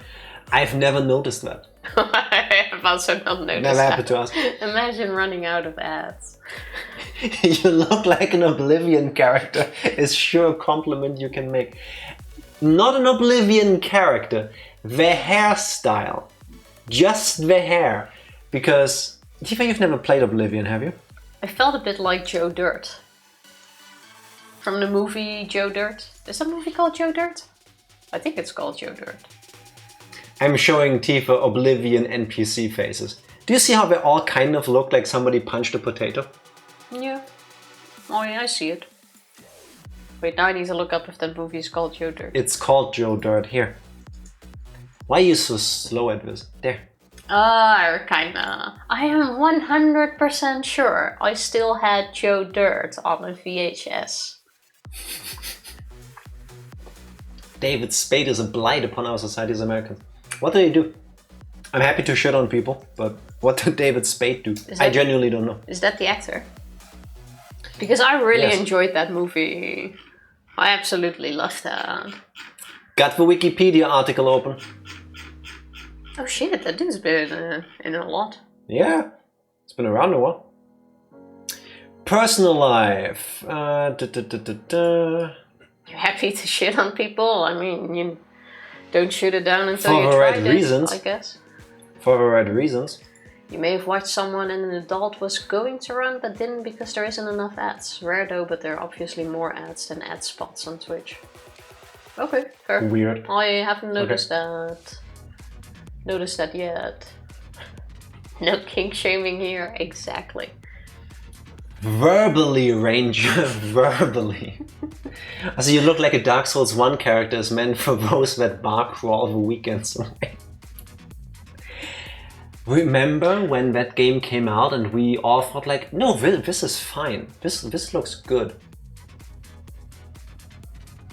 I've never noticed that.
I have also not noticed
Never
that.
happened to us.
Imagine running out of ads.
You look like an Oblivion character. Is sure a compliment you can make. Not an Oblivion character. The hairstyle. Just the hair. Because, Tifa, you've never played Oblivion, have you?
I felt a bit like Joe Dirt. From the movie Joe Dirt. Is that movie called Joe Dirt? I think it's called Joe Dirt.
I'm showing Tifa Oblivion NPC faces. Do you see how they all kind of look like somebody punched a potato?
Yeah. Oh yeah, I see it. Wait, now I need to look up if that movie is called Joe Dirt.
It's called Joe Dirt, here. Why are you so slow at this? There.
Kinda. I am 100% sure I still had Joe Dirt on a VHS.
David Spade is a blight upon our society as Americans. What do they do? I'm happy to shit on people, but what did David Spade do? I genuinely don't know.
Is that the actor? Because I really enjoyed that movie. I absolutely loved that.
Got the Wikipedia article open.
Oh shit, that dude's been in a lot.
Yeah, it's been around a while. Personal life.
You're happy to shit on people? I mean, you don't shoot it down until you
tried
tried
it, reasons.
I guess.
For the right reasons.
You may have watched someone and an adult was going to run, but didn't because there isn't enough ads. Rare though, but there are obviously more ads than ad spots on Twitch. Okay, fair.
Weird.
I haven't noticed that. Noticed that yet. No kink shaming here, exactly.
Verbally, Ranger, verbally. Also, you look like a Dark Souls 1 character is meant for those that bar crawl the weekends away. Remember when that game came out and we all thought like, no, this is fine. This looks good.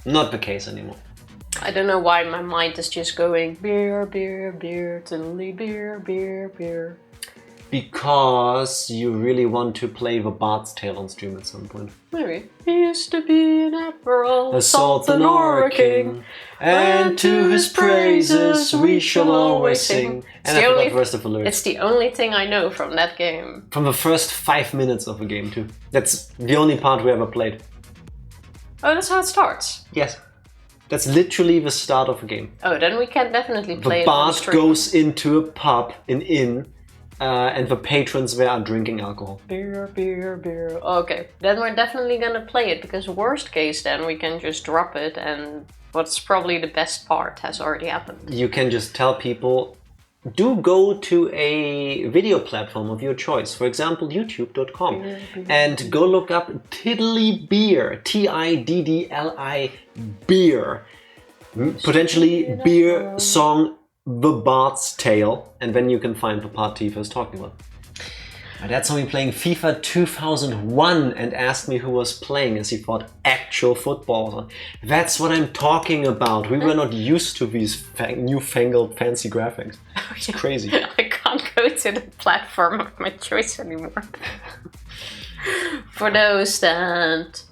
Not the case anymore.
I don't know why my mind is just going beer, beer, beer, totally beer, beer, beer.
Because you really want to play the Bard's Tale on stream at some point.
Maybe. He used to be an admiral,
A salt and Aura king, and to his praises we shall always sing. And I forgot the rest of the lyrics.
It's the only thing I know from that game.
From the first 5 minutes of the game too. That's the only part we ever played.
Oh, that's how it starts?
Yes. That's literally the start of the game.
Oh, then we can definitely play
it. The Bard goes into a pub, an inn, and the patrons there are drinking alcohol.
Beer, beer, beer. Okay, then we're definitely gonna play it, because worst case then we can just drop it and what's probably the best part has already happened.
You can just tell people, do go to a video platform of your choice, for example youtube.com, and go look up Tiddly Beer, Tiddli beer, potentially beer song The Bard's Tale, and then you can find the part Tifa is talking about. My dad saw me playing FIFA 2001 and asked me who was playing, as he thought actual football. That's what I'm talking about. We were not used to these newfangled fancy graphics. It's crazy.
I can't go to the platform of my choice anymore. For those that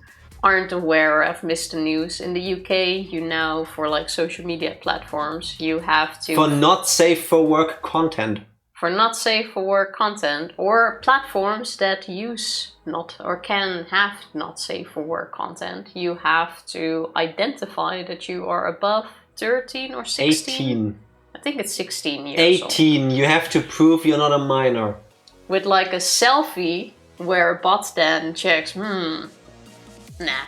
aren't aware, I've missed the news. In the UK, you now, for like social media platforms, you have to...
For not safe for work content.
For not safe for work content, or platforms that use not or can have not safe for work content, you have to identify that you are above 13 or 16.
18.
I think it's 16 years
18.
old.
You have to prove you're not a minor.
With like a selfie where a bot then checks, nah,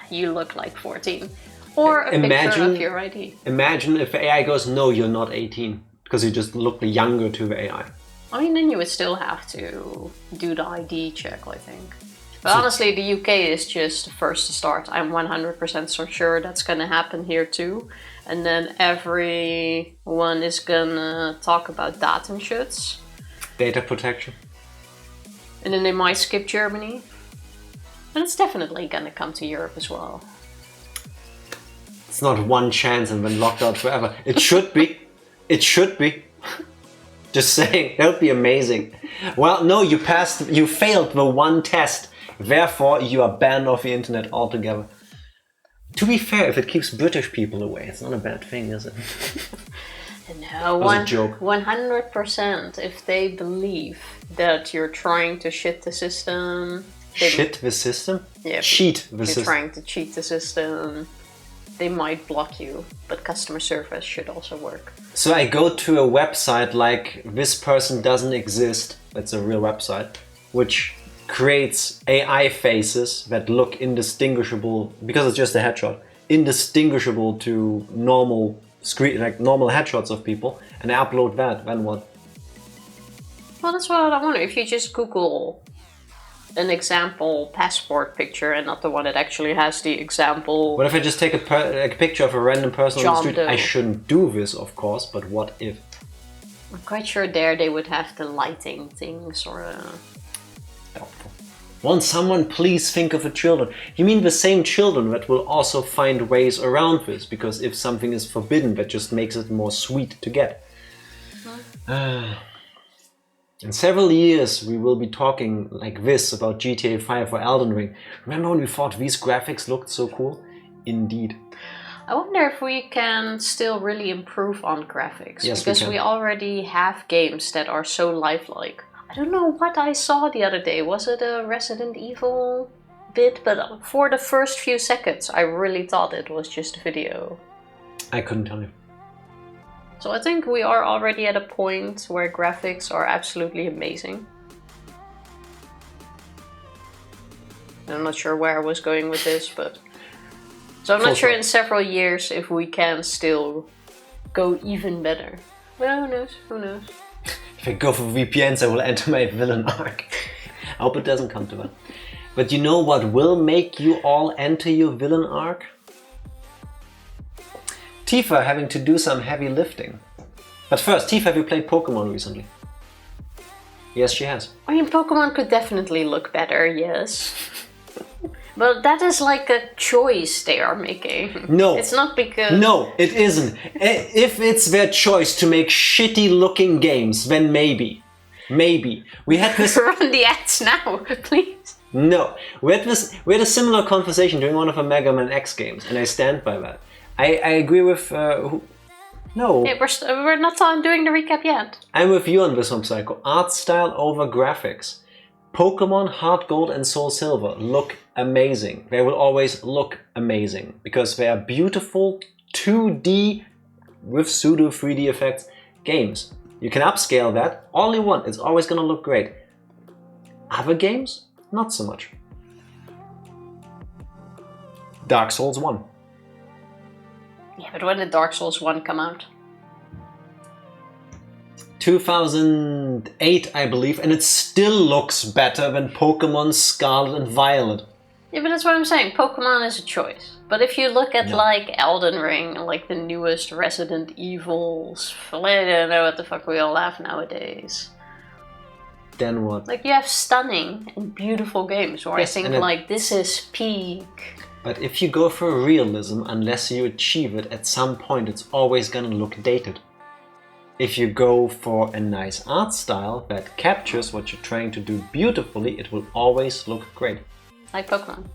you look like 14. Or a picture of your ID.
Imagine if the AI goes, no, you're not 18. Because you just look younger to the AI.
I mean, then you would still have to do the ID check, I think. But honestly, the UK is just the first to start. I'm 100% so sure that's gonna happen here too. And then everyone is gonna talk about datenschutz.
Data protection.
And then they might skip Germany. And it's definitely gonna come to Europe as well.
It's not one chance and then locked out forever. It should be. It should be. Just saying, that would be amazing. Well, no, you failed the one test. Therefore, you are banned off the internet altogether. To be fair, if it keeps British people away, it's not a bad thing, is it?
No, 100%. If they believe that you're trying to shit the system...
Shit the system?
Yeah.
Cheat the system.
You're trying to cheat the system. They might block you, but customer service should also work.
So I go to a website like This Person Doesn't Exist, that's a real website, which creates AI faces that look indistinguishable, because it's just a headshot, indistinguishable to normal screen, like normal headshots of people, and I upload that, then what?
Well, that's what I wonder. If you just Google an example passport picture and not the one that actually has the example.
What if I just take a picture of a random person on the street? I shouldn't do this, of course, but what if?
I'm quite sure there they would have the lighting things or...
Helpful. Won't someone please think of the children? You mean the same children that will also find ways around this, because if something is forbidden, that just makes it more sweet to get. In several years, we will be talking like this about GTA 5 or Elden Ring. Remember when we thought these graphics looked so cool? Indeed.
I wonder if we can still really improve on graphics.
Yes,
because we already have games that are so lifelike. I don't know what I saw the other day. Was it a Resident Evil bit? But for the first few seconds, I really thought it was just a video.
I couldn't tell you.
So I think we are already at a point where graphics are absolutely amazing. I'm not sure where I was going with this, but... So I'm not sure in several years if we can still go even better. Well, who knows? Who knows?
If I go for VPNs, I will enter my villain arc. I hope it doesn't come to that. But you know what will make you all enter your villain arc? Tifa having to do some heavy lifting. But first, Tifa, have you played Pokemon recently? Yes, she has.
I mean, Pokemon could definitely look better, yes. But that is like a choice they are making.
No.
It's not because...
No, it isn't. If it's their choice to make shitty looking games, then maybe. Maybe. We had this...
Run the ads now, please.
No. We had a similar conversation during one of the Mega Man X games, and I stand by that. I agree with... No.
Yeah, we're not doing the recap yet.
I'm with you on this one, Psycho. Art style over graphics. Pokemon Heart Gold and Soul Silver look amazing. They will always look amazing because they are beautiful 2D with pseudo 3D effects games. You can upscale that all you want. It's always gonna look great. Other games, not so much. Dark Souls 1.
Yeah, but when did Dark Souls 1 come out?
2008, I believe, and it still looks better than Pokemon Scarlet and Violet.
Yeah, but that's what I'm saying. Pokemon is a choice. But if you look at like Elden Ring, like the newest Resident Evils, I don't know what the fuck we all have nowadays.
Then what?
Like you have stunning and beautiful games where I think like this is peak.
But if you go for realism, unless you achieve it, at some point it's always gonna look dated. If you go for a nice art style that captures what you're trying to do beautifully, it will always look great.
Like Pokemon.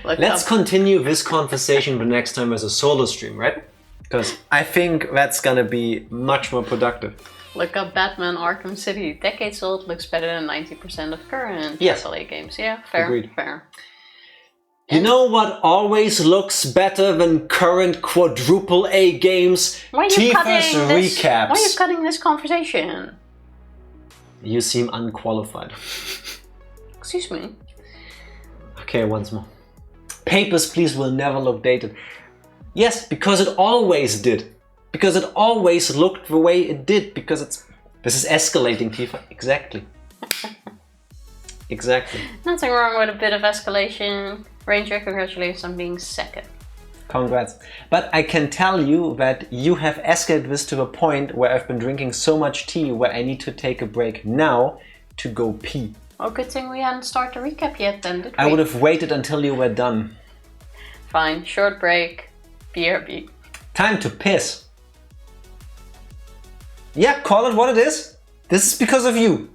Let's continue this conversation the next time as a solo stream, right? Because I think that's gonna be much more productive.
Look up Batman Arkham City. Decades old, looks better than 90% of current AAA games. Yeah, fair.
Agreed.
Fair.
You know what always looks better than current quadruple A games? Tifa's recaps.
Why are you cutting this conversation?
You seem unqualified.
Excuse me.
Okay, once more. Papers, Please will never look dated. Yes, because it always did. Because it always looked the way it did. Because it's... This is escalating, Tifa. Exactly. Exactly.
Nothing wrong with a bit of escalation. Ranger, congratulations on being second.
Congrats. But I can tell you that you have escalated this to the point where I've been drinking so much tea where I need to take a break now to go pee.
Oh, good thing we hadn't started the recap yet then, did we?
I would have waited until you were done.
Fine, short break. BRB.
Time to piss. Yeah, call it what it is. This is because of you.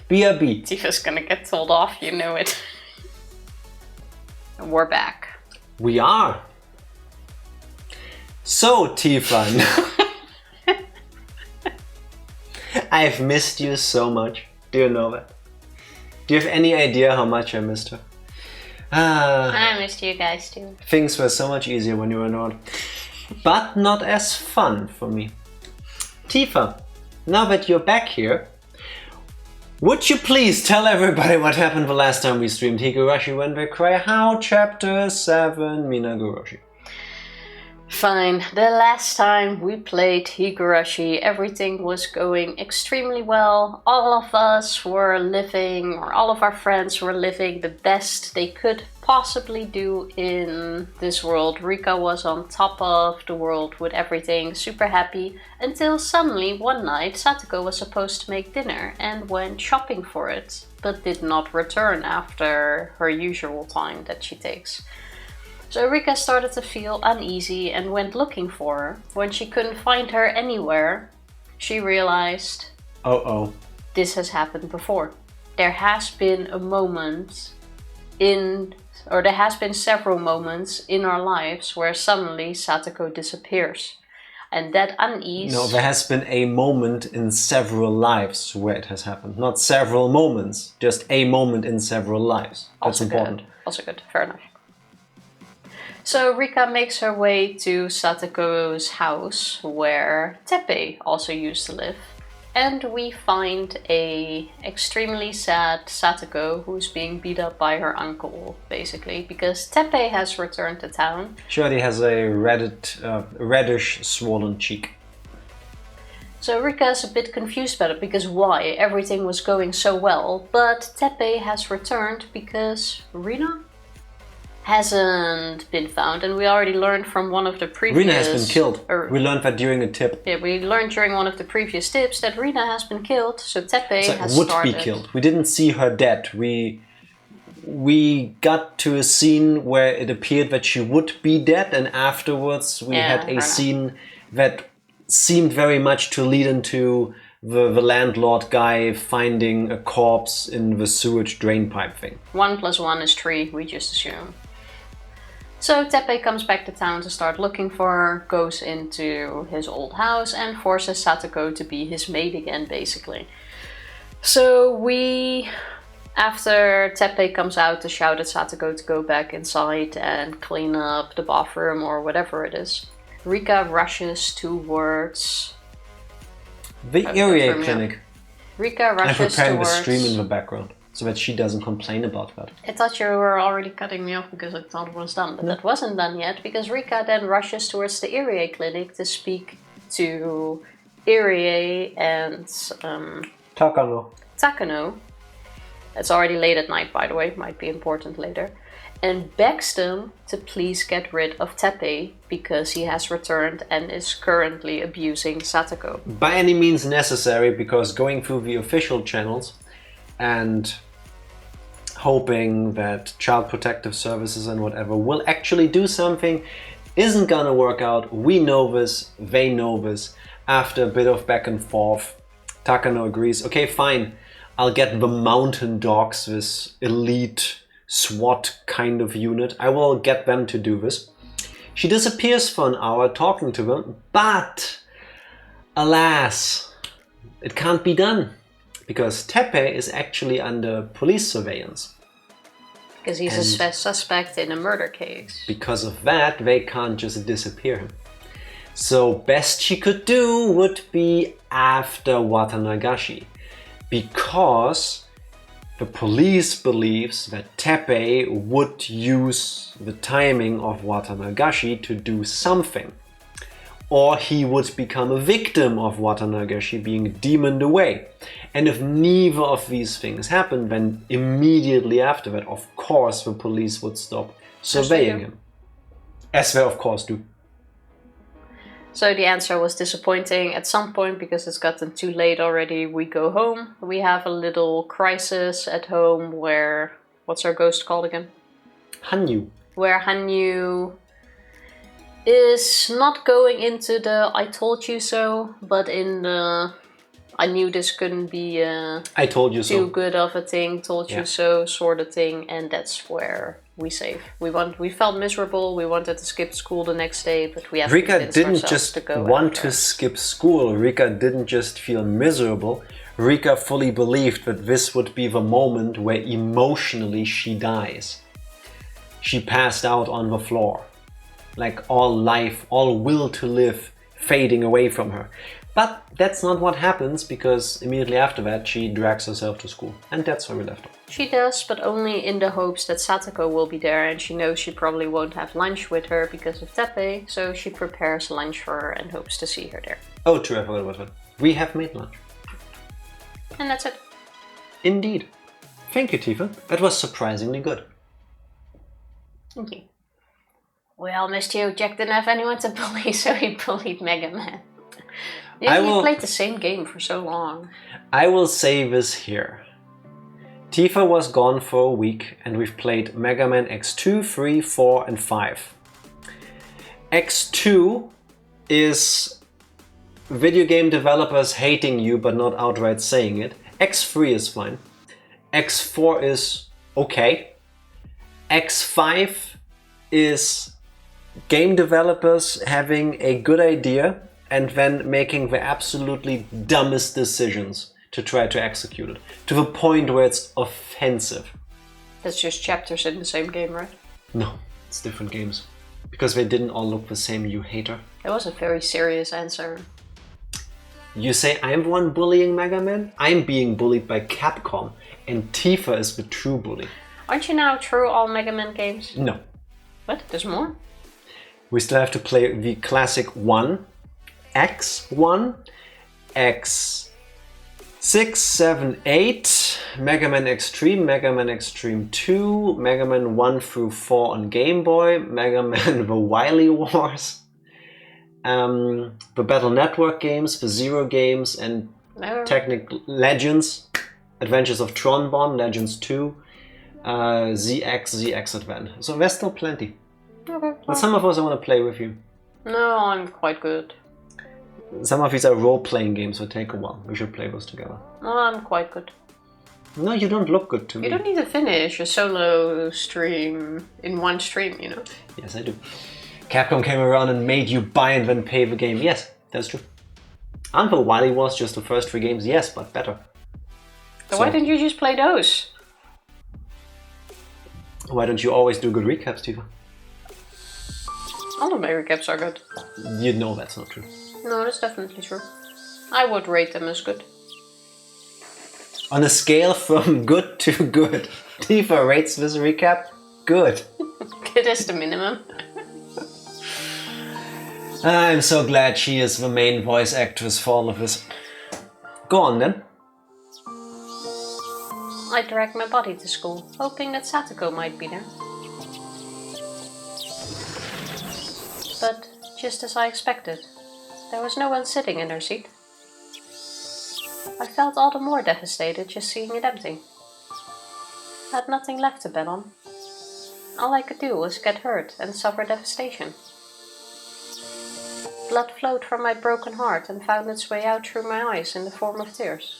BRB.
Tifa's gonna get told off, you know it. And we're back.
We are. So, Tifa, I've missed you so much. Do you know that? Do you have any idea how much I missed her?
I missed you guys too.
Things were so much easier when you were not. But not as fun for me. Tifa, now that you're back here, would you please tell everybody what happened the last time we streamed Higurashi When They Cry How, Chapter 7, Minagoroshi?
Fine. The last time we played Higurashi, everything was going extremely well. All of us were living, or all of our friends were living the best they could possibly do in this world. Rika was on top of the world with everything, super happy, until suddenly one night Satoko was supposed to make dinner and went shopping for it, but did not return after her usual time that she takes. So Rika started to feel uneasy and went looking for her. When she couldn't find her anywhere, she realized, this has happened before. There has been a moment there has been several moments in our lives where suddenly Satoko disappears. And that unease...
No, there has been a moment in several lives where it has happened. Not several moments, just a moment in several lives. That's
also
important.
Good. Also good, fair enough. So Rika makes her way to Satoko's house, where Teppei also used to live. And we find a extremely sad Satoko who's being beat up by her uncle, basically, because Teppei has returned to town.
Sure, he has a reddish swollen cheek.
So Rika is a bit confused about it, because why? Everything was going so well, but Teppei has returned because Rina hasn't been found, and we already learned from one of the previous...
Rina has been killed. We learned that during a tip.
Yeah, we learned during one of the previous tips that Rina has been killed, so Teppei has
would
started...
be killed. We didn't see her dead. We got to a scene where it appeared that she would be dead, and afterwards we had a scene that seemed very much to lead into the landlord guy finding a corpse in the sewage drain pipe thing.
1 + 1 is 3, we just assume. So Teppei comes back to town to start looking for her, goes into his old house and forces Satoko to be his maid again, basically. So after Teppei comes out to shout at Satoko to go back inside and clean up the bathroom or whatever it is, Rika rushes towards
the area clinic.
Rika rushes towards...
I'm preparing the stream in the background so that she doesn't complain about that.
I thought you were already cutting me off because I thought it was done, but that wasn't done yet, because Rika then rushes towards the Irie clinic to speak to Irie and Takano. It's already late at night, by the way, might be important later. And begs them to please get rid of Teppei because he has returned and is currently abusing Satoko.
By any means necessary, because going through the official channels and hoping that Child Protective Services and whatever will actually do something isn't gonna work out. We know this, they know this. After a bit of back and forth, Takano agrees, okay, fine, I'll get the mountain dogs, this elite SWAT kind of unit. I will get them to do this. She disappears for an hour talking to them, but alas, it can't be done because Teppei is actually under police surveillance.
Because he's a suspect in a murder case.
Because of that, they can't just disappear him. So best she could do would be after Watanagashi, because the police believes that Teppei would use the timing of Watanagashi to do something. Or he would become a victim of Watanagashi being demoned away. And if neither of these things happen, then immediately after that, of course, the police would stop surveying him. As they of course do.
So the answer was disappointing at some point because it's gotten too late already. We go home. We have a little crisis at home where... What's our ghost called again?
Hanyu.
Where Hanyu is not going into the I told you so, but in the I knew this couldn't be
I told you
too good of a thing, told you so sort of thing, and that's where we save. We felt miserable, we wanted to skip school the next day, but we have
Rika
to
didn't just want to skip school, Rika didn't just feel miserable, Rika fully believed that this would be the moment where emotionally she dies. She passed out on the floor. Like all life, all will to live fading away from her. But that's not what happens, because immediately after that she drags herself to school. And that's where we left off.
She does, but only in the hopes that Satoko will be there, and she knows she probably won't have lunch with her because of Teppei, so she prepares lunch for her and hopes to see her there.
Oh true, I forgot about that. We have made lunch.
And that's it.
Indeed. Thank you, Tifa. That was surprisingly good.
Thank you. Well, Mr. Jack didn't have anyone to bully, so he bullied Mega Man. You played the same game for so long.
I will say this here. Tifa was gone for a week and we've played Mega Man X2, 3, 4 and 5. X2 is video game developers hating you but not outright saying it. X3 is fine. X4 is okay. X5 is game developers having a good idea and then making the absolutely dumbest decisions to try to execute it, to the point where it's offensive.
That's just chapters in the same game, right?
No, it's different games. Because they didn't all look the same, you hater.
That was a very serious answer.
You say I'm the one bullying Mega Man? I'm being bullied by Capcom, and Tifa is the true bully.
Aren't you now through all Mega Man games?
No.
What? There's more?
We still have to play the classic 1, X1, X6, 7, 8, Mega Man X3, Mega Man Extreme 2, Mega Man 1 through 4 on Game Boy, Mega Man The Wily Wars, the Battle Network games, the Zero games, and Legends, Adventures of Tron-Bonne, Legends 2, ZX Advent. So there's still plenty.
Okay.
But some of us I want to play with you.
No, I'm quite good.
Some of these are role-playing games, so take a while. We should play those together.
Well, I'm quite good.
No, you don't look good to me.
You don't need to finish a solo stream in one stream, you know?
Yes, I do. Capcom came around and made you buy and then pay the game. Yes, that's true. Until Wily Wars, just the first 3 games, yes, but better.
So why didn't you just play those?
Why don't you always do good recaps, Tifa?
All of my recaps are good.
You know that's not true.
No, that's definitely true. I would rate them as good.
On a scale from good to good, Tifa rates this recap good.
Good is the minimum.
I'm so glad she is the main voice actress for all of this. Go on then.
I dragged my body to school, hoping that Satoko might be there. But, just as I expected, there was no one sitting in her seat. I felt all the more devastated just seeing it empty. I had nothing left to bet on. All I could do was get hurt and suffer devastation. Blood flowed from my broken heart and found its way out through my eyes in the form of tears.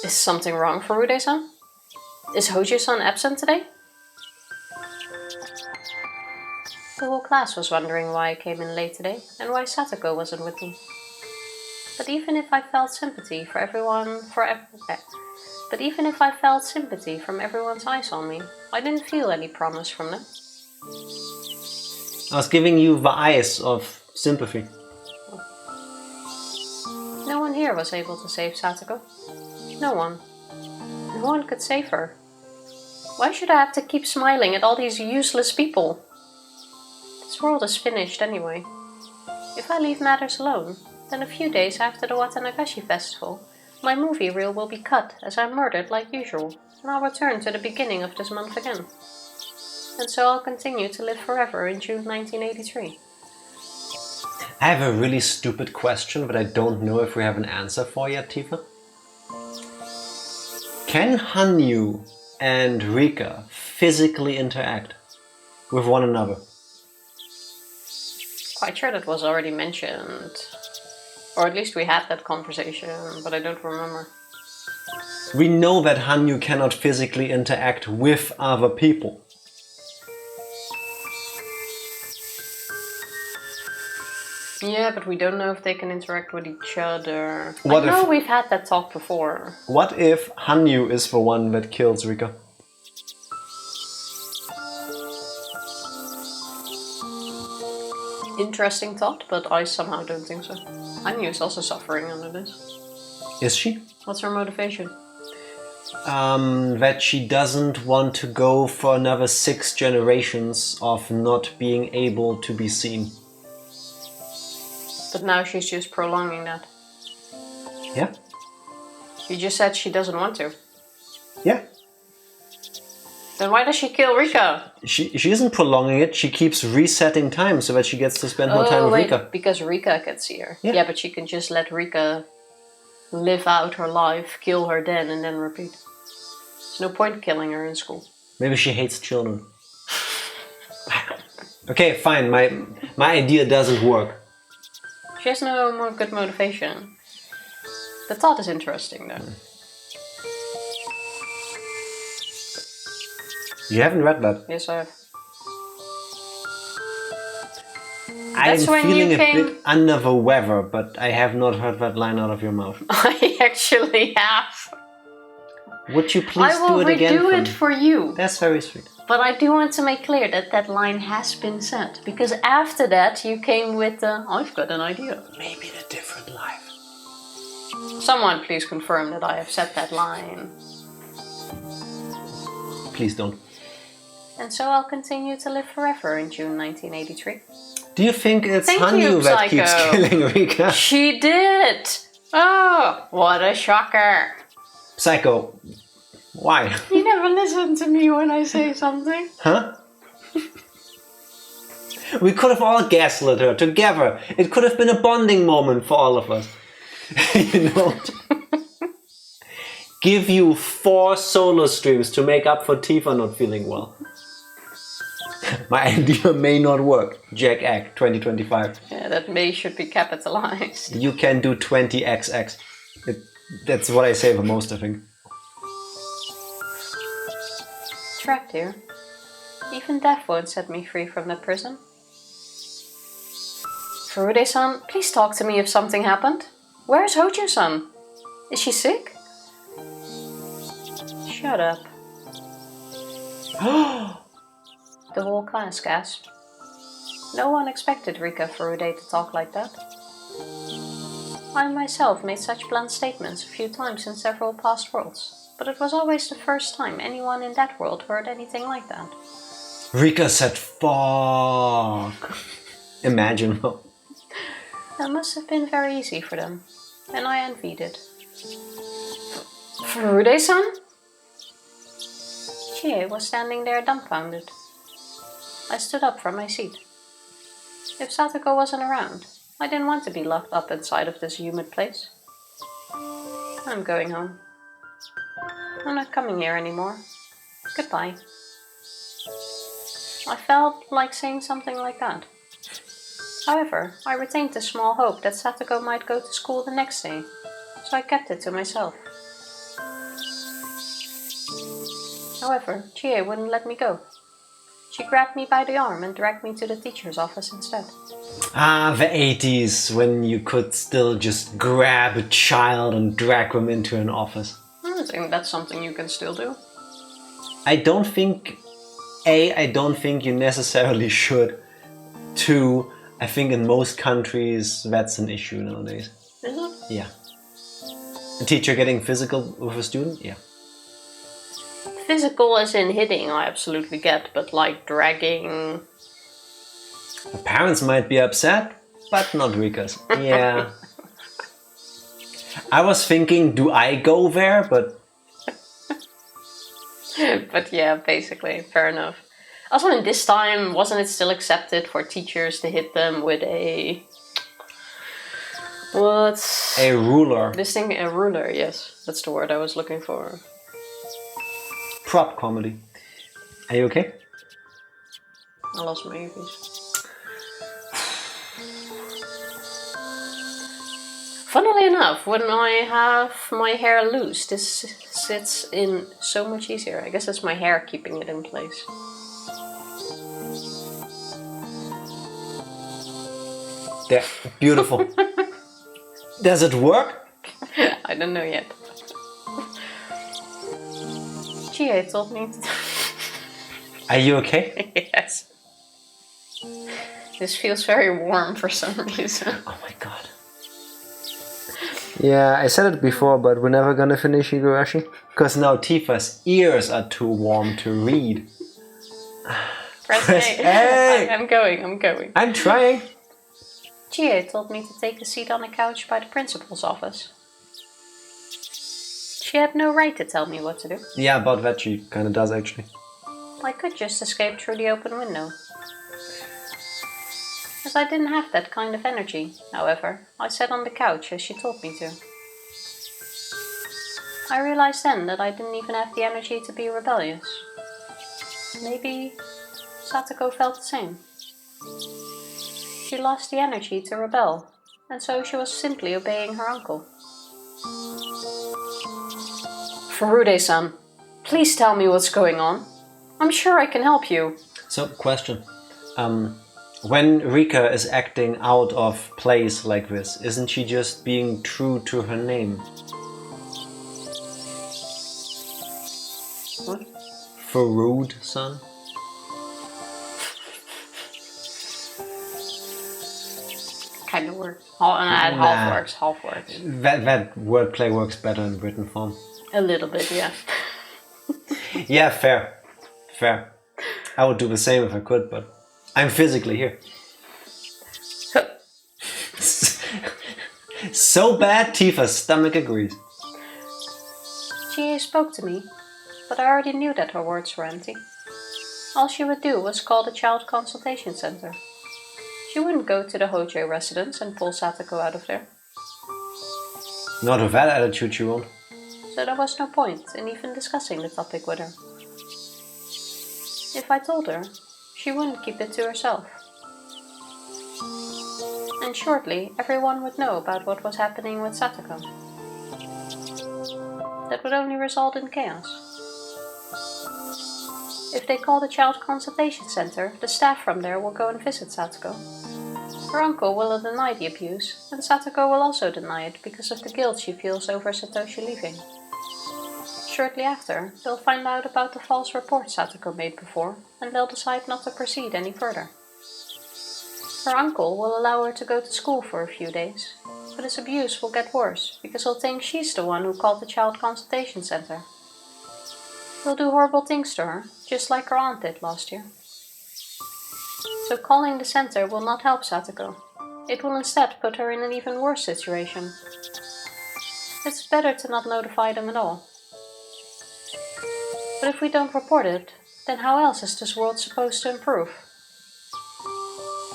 Is something wrong for Rude-san? Is Hojo-san absent today? The whole class was wondering why I came in late today and why Satoko wasn't with me. But even if I felt sympathy for everyone's eyes on me, I didn't feel any promise from them.
I was giving you the eyes of sympathy.
No one here was able to save Satoko. No one. No one could save her. Why should I have to keep smiling at all these useless people? This world is finished anyway. If I leave matters alone, then a few days after the Watanagashi festival, my movie reel will be cut as I'm murdered like usual, and I'll return to the beginning of this month again. And so I'll continue to live forever in June 1983.
I have a really stupid question, but I don't know if we have an answer for yet, Tifa. Can Hanyu and Rika physically interact with one another?
Quite sure that was already mentioned. Or at least we had that conversation, but I don't remember.
We know that Hanyu cannot physically interact with other people.
Yeah, but we don't know if they can interact with each other.
What
I know
if-
we've had that talk before.
What if Hanyu is the one that kills Rika?
Interesting thought, but I somehow don't think so. Hanyu is also suffering under this.
Is she?
What's her motivation?
That she doesn't want to go for another 6 generations of not being able to be seen.
But now she's just prolonging that.
Yeah?
You just said she doesn't want to.
Yeah.
Then why does she kill Rika?
She isn't prolonging it, she keeps resetting time so that she gets to spend more time with Rika.
Because Rika can see her.
Yeah.
Yeah, but she can just let Rika live out her life, kill her then, and then repeat. There's no point killing her in school.
Maybe she hates children. Okay, fine, my idea doesn't work.
She has no more good motivation. The thought is interesting though.
You haven't read that.
Yes, I have.
I'm
That's when
feeling
you
a
came-
bit under the weather, but I have not heard that line out of your mouth.
I actually have.
Would you please
I will
do it again?
redo
for
it
me?
for you.
That's very sweet.
But I do want to make clear that that line has been said. Because after that you came with the, I've got an idea.
Maybe in a different life.
Someone please confirm that I have said that line.
Please don't.
And so I'll continue to live forever in June 1983.
Do you think it's
Thank
Hanyu
you,
that keeps
Psycho.
killing Rika?
She did! Oh, what a shocker.
Psycho, why?
You never listen to me when I say something.
Huh? We could have all gaslit her together. It could have been a bonding moment for all of us. You know? Give you 4 solo streams to make up for Tifa not feeling well. My idea may not work. Jack Egg 2025.
Yeah, that may should be capitalized.
You can do 20XX. That's what I say for most, I think.
Trapped here. Even death won't set me free from that prison. Furude-san, please talk to me if something happened. Where's Hojo-san? Is she sick? Shut up. The whole class gasped. No one expected Rika Furude to talk like that. I myself made such blunt statements a few times in several past worlds, but it was always the first time anyone in that world heard anything like that.
Rika said fuck. Imagine.
That must have been very easy for them, and I envied it. Furude-san? Chie was standing there dumbfounded. I stood up from my seat. If Satoko wasn't around, I didn't want to be locked up inside of this humid place. I'm going home. I'm not coming here anymore. Goodbye. I felt like saying something like that. However, I retained a small hope that Satoko might go to school the next day, so I kept it to myself. However, Chie wouldn't let me go. She grabbed me by the arm and dragged me to the teacher's office instead.
Ah, the 80s, when you could still just grab a child and drag them into an office.
I think that's something you can still do.
I don't think you necessarily should. 2, I think in most countries that's an issue nowadays.
Is it?
Yeah. A teacher getting physical with a student? Yeah.
Physical as in hitting, I absolutely get, but like dragging...
The parents might be upset, but not Rika's. Yeah. I was thinking, do I go there? But
But yeah, basically, fair enough. Also, in this time, wasn't it still accepted for teachers to hit them with a... What?
a ruler.
This thing, a ruler, yes. That's the word I was looking for.
Prop comedy. Are you okay?
I lost my earpiece. Funnily enough, when I have my hair loose, this sits in so much easier. I guess it's my hair keeping it in place.
There. Beautiful. Does it work?
I don't know yet. Chie told me to...
Are you okay?
Yes. This feels very warm for some reason.
Oh my god. Yeah, I said it before, but we're never gonna finish Higurashi. Because now Tifa's ears are too warm to read.
Press
A.
A. I'm going.
I'm trying.
Chie told me to take a seat on a couch by the principal's office. She had no right to tell me what to do.
Yeah, about that she kinda does actually.
I could just escape through the open window. As I didn't have that kind of energy, however, I sat on the couch as she told me to. I realized then that I didn't even have the energy to be rebellious. Maybe Satoko felt the same. She lost the energy to rebel, and so she was simply obeying her uncle. Furude-san, please tell me what's going on. I'm sure I can help you.
So, question. When Rika is acting out of place like this, isn't she just being true to her name?
What?
Furude-san?
Kind of works. Half works.
That wordplay works better in written form.
A little bit, yeah.
Yeah, fair. I would do the same if I could, but I'm physically here. So bad, Tifa's stomach agrees.
She spoke to me, but I already knew that her words were empty. All she would do was call the child consultation center. She wouldn't go to the Hojo residence and pull Satoko out of there.
Not with that attitude, she won't.
So there was no point in even discussing the topic with her. If I told her, she wouldn't keep it to herself. And shortly, everyone would know about what was happening with Satoko. That would only result in chaos. If they call the Child Consultation Center, the staff from there will go and visit Satoko. Her uncle will deny the abuse, and Satoko will also deny it because of the guilt she feels over Satoshi leaving. Shortly after, they'll find out about the false report Satoko made before, and they'll decide not to proceed any further. Her uncle will allow her to go to school for a few days, but his abuse will get worse because he'll think she's the one who called the Child Consultation Center. He'll do horrible things to her, just like her aunt did last year. So calling the center will not help Satoko. It will instead put her in an even worse situation. It's better to not notify them at all. But if we don't report it, then how else is this world supposed to improve?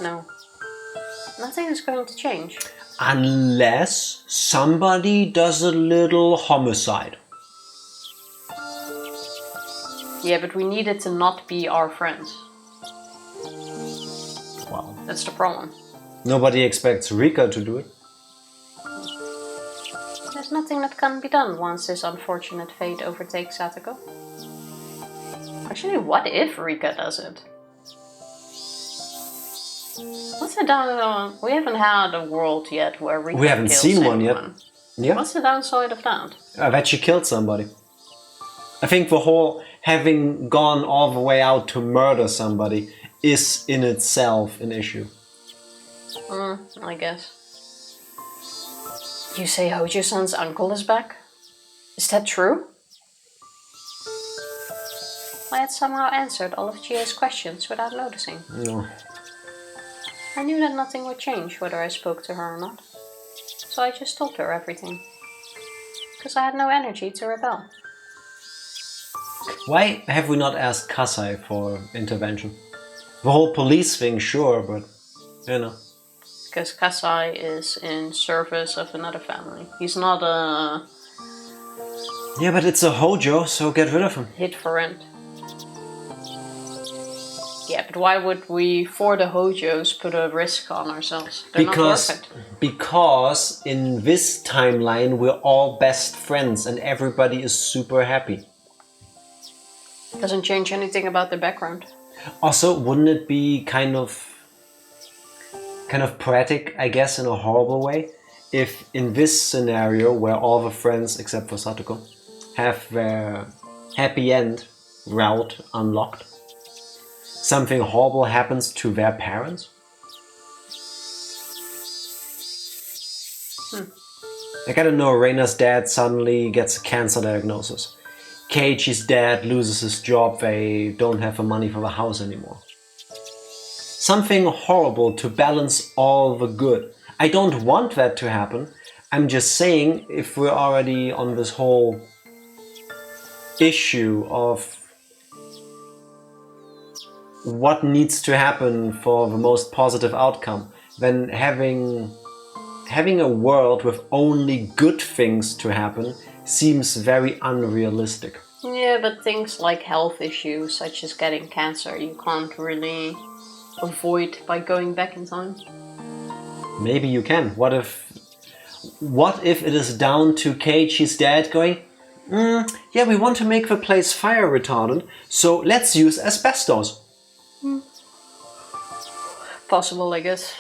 No. Nothing is going to change.
Unless somebody does a little homicide.
Yeah, but we need it to not be our friends.
Well,
that's the problem.
Nobody expects Rika to do it.
There's nothing that can be done once this unfortunate fate overtakes Satoko. Actually, what if Rika does it? What's the down? We haven't had a world yet where Rika
We haven't
kills
seen one
anyone.
yet. Yeah.
What's the downside of that?
I bet she killed somebody. I think the whole having gone all the way out to murder somebody is in itself an issue.
I guess. You say Hojo-san's uncle is back? Is that true? I had somehow answered all of Chie's questions without noticing.
No.
I knew that nothing would change whether I spoke to her or not. So I just told her everything. Because I had no energy to rebel.
Why have we not asked Kasai for intervention? The whole police thing, sure, but you know.
Because Kasai is in service of another family. He's not a...
Yeah, but it's a Hojo, so get rid of him.
hit for rent. Yeah, but why would we, for the Hojos, put a risk on ourselves? They're not worth it.
Because in this timeline we're all best friends and everybody is super happy.
Doesn't change anything about their background.
Also, wouldn't it be kind of poetic, I guess, in a horrible way, if in this scenario where all the friends except for Satoko have their happy end route unlocked, something horrible happens to their parents? Like, I don't know, Reina's dad suddenly gets a cancer diagnosis. Keiichi's dad loses his job, they don't have the money for the house anymore. Something horrible to balance all the good. I don't want that to happen. I'm just saying, if we're already on this whole issue of what needs to happen for the most positive outcome, then having a world with only good things to happen seems very unrealistic.
Yeah, but things like health issues, such as getting cancer, you can't really avoid by going back in time.
Maybe you can. What if it is down to Keiichi's dad going, yeah, we want to make the place fire retardant, so let's use asbestos.
Possible, I guess.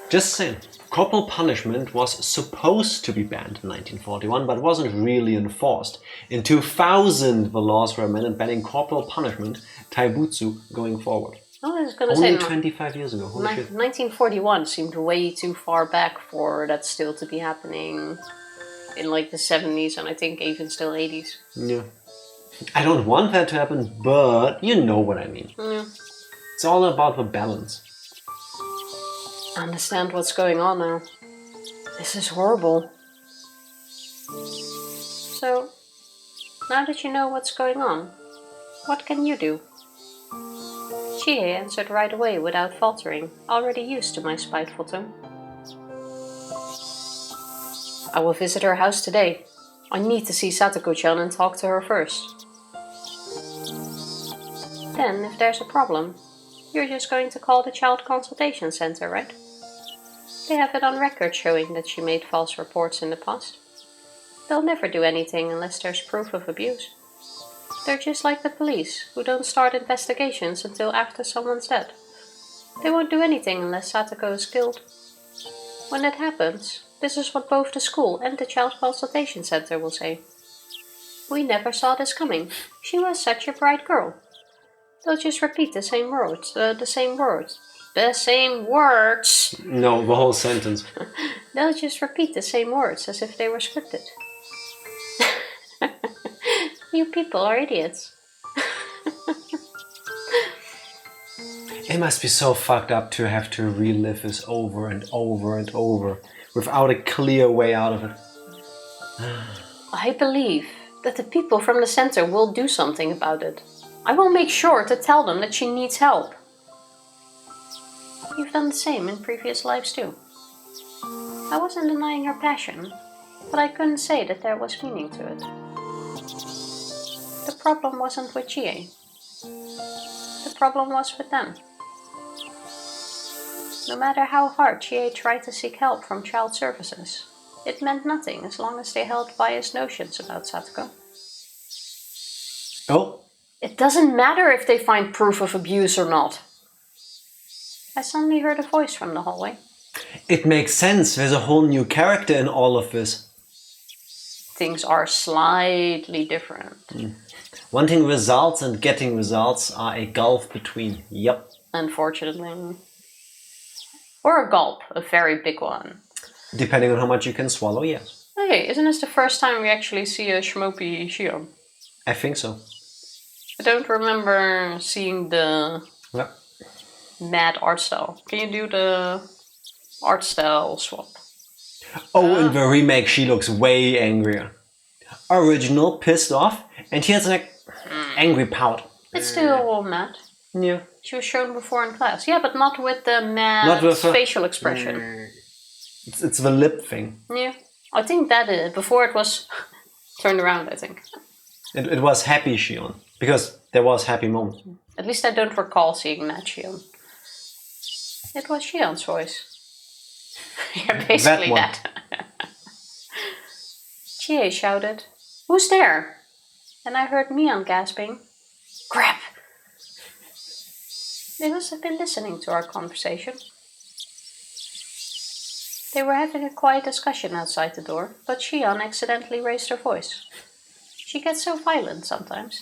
Just saying. Corporal punishment was supposed to be banned in 1941, but wasn't really enforced. In 2000, the laws were amended banning corporal punishment, taibutsu, going forward.
I was going to
Only
say
25 years ago. Holy shit.
1941 seemed way too far back for that still to be happening in like the 70s and I think even still 80s.
Yeah. I don't want that to happen, but you know what I mean.
Yeah.
It's all about the balance.
I understand what's going on now. This is horrible. So, now that you know what's going on, what can you do? Chie answered right away without faltering, already used to my spiteful tone. I will visit her house today. I need to see Satoko-chan and talk to her first. Then, if there's a problem, You're just going to call the Child Consultation Center, right? They have it on record showing that she made false reports in the past. They'll never do anything unless there's proof of abuse. They're just like the police, who don't start investigations until after someone's dead. They won't do anything unless Satoko is killed. When that happens, this is what both the school and the Child Consultation Center will say. We never saw this coming. She was such a bright girl. They'll just repeat the same words. The same words.
No, the whole sentence.
They'll just repeat the same words as if they were scripted. You people are idiots.
It must be so fucked up to have to relive this over and over and over without a clear way out of it.
I believe that the people from the center will do something about it. I will make sure to tell them that she needs help. You've done the same in previous lives too. I wasn't denying her passion, but I couldn't say that there was meaning to it. The problem wasn't with Chie. The problem was with them. No matter how hard Chie tried to seek help from child services, it meant nothing as long as they held biased notions about Satoko.
Oh?
It doesn't matter if they find proof of abuse or not. I suddenly heard a voice from the hallway.
It makes sense. There's a whole new character in all of this.
Things are slightly different.
Wanting results and getting results are a gulf between. Yep.
Unfortunately. Or a gulp, a very big one.
Depending on how much you can swallow, yes.
Hey, isn't this the first time we actually see a schmopy Shion?
I think so.
I don't remember seeing the mad art style. Can you do the art style swap?
Oh, in the remake she looks way angrier. Original, pissed off, and here's an angry pout.
It's still mad.
Yeah.
She was shown before in class. Yeah, but not with the mad facial expression.
It's the lip thing.
Yeah. I think that is, before it was turned around, I think.
It was happy Shion, because there was happy moments.
At least I don't recall seeing mad Shion. It was Shion's voice. Yeah, basically that. Chie shouted, "Who's there?" And I heard Mion gasping, "Crap!" They must have been listening to our conversation. They were having a quiet discussion outside the door, but Shion accidentally raised her voice. She gets so violent sometimes.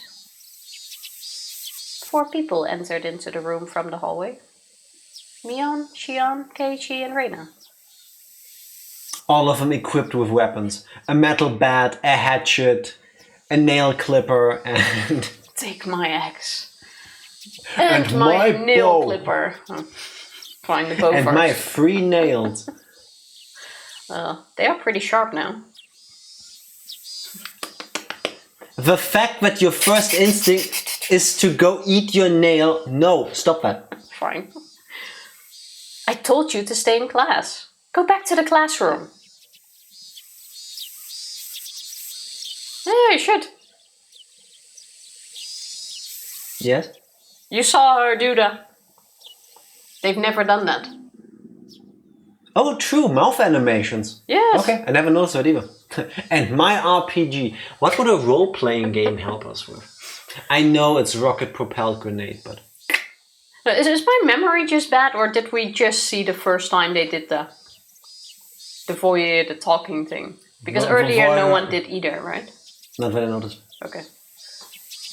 4 people entered into the room from the hallway. Mion, Shion, Keiichi, and Reina.
All of them equipped with weapons. A metal bat, a hatchet, a nail clipper, and...
Take my axe. And my nail
bow.
Clipper. Find the bow
and
first.
my 3 nails.
They are pretty sharp now.
The fact that your first instinct is to go eat your nail... No, stop that.
Fine. I told you to stay in class. Go back to the classroom. Yeah, you should.
Yes?
You saw her do that. They've never done that.
Oh, true, mouth animations.
Yes.
Okay, I never noticed that either. And my RPG. What would a role-playing game help us with? I know it's rocket-propelled grenade, but...
Is my memory just bad, or did we just see the first time they did the voyeur, the talking thing? Because earlier no one did either, right?
Not that I noticed.
Okay.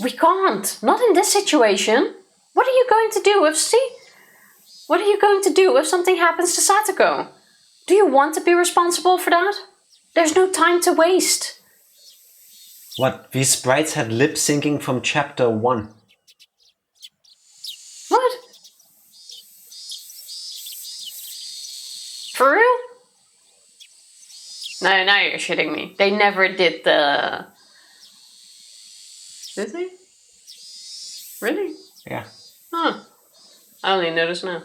We can't! Not in this situation! What are you going to do What are you going to do if something happens to Satoko? Do you want to be responsible for that? There's no time to waste.
What? These sprites had lip syncing from chapter 1.
What? For real? No, now you're shitting me. They never did the... Did they? Really?
Yeah.
Huh. I only noticed now.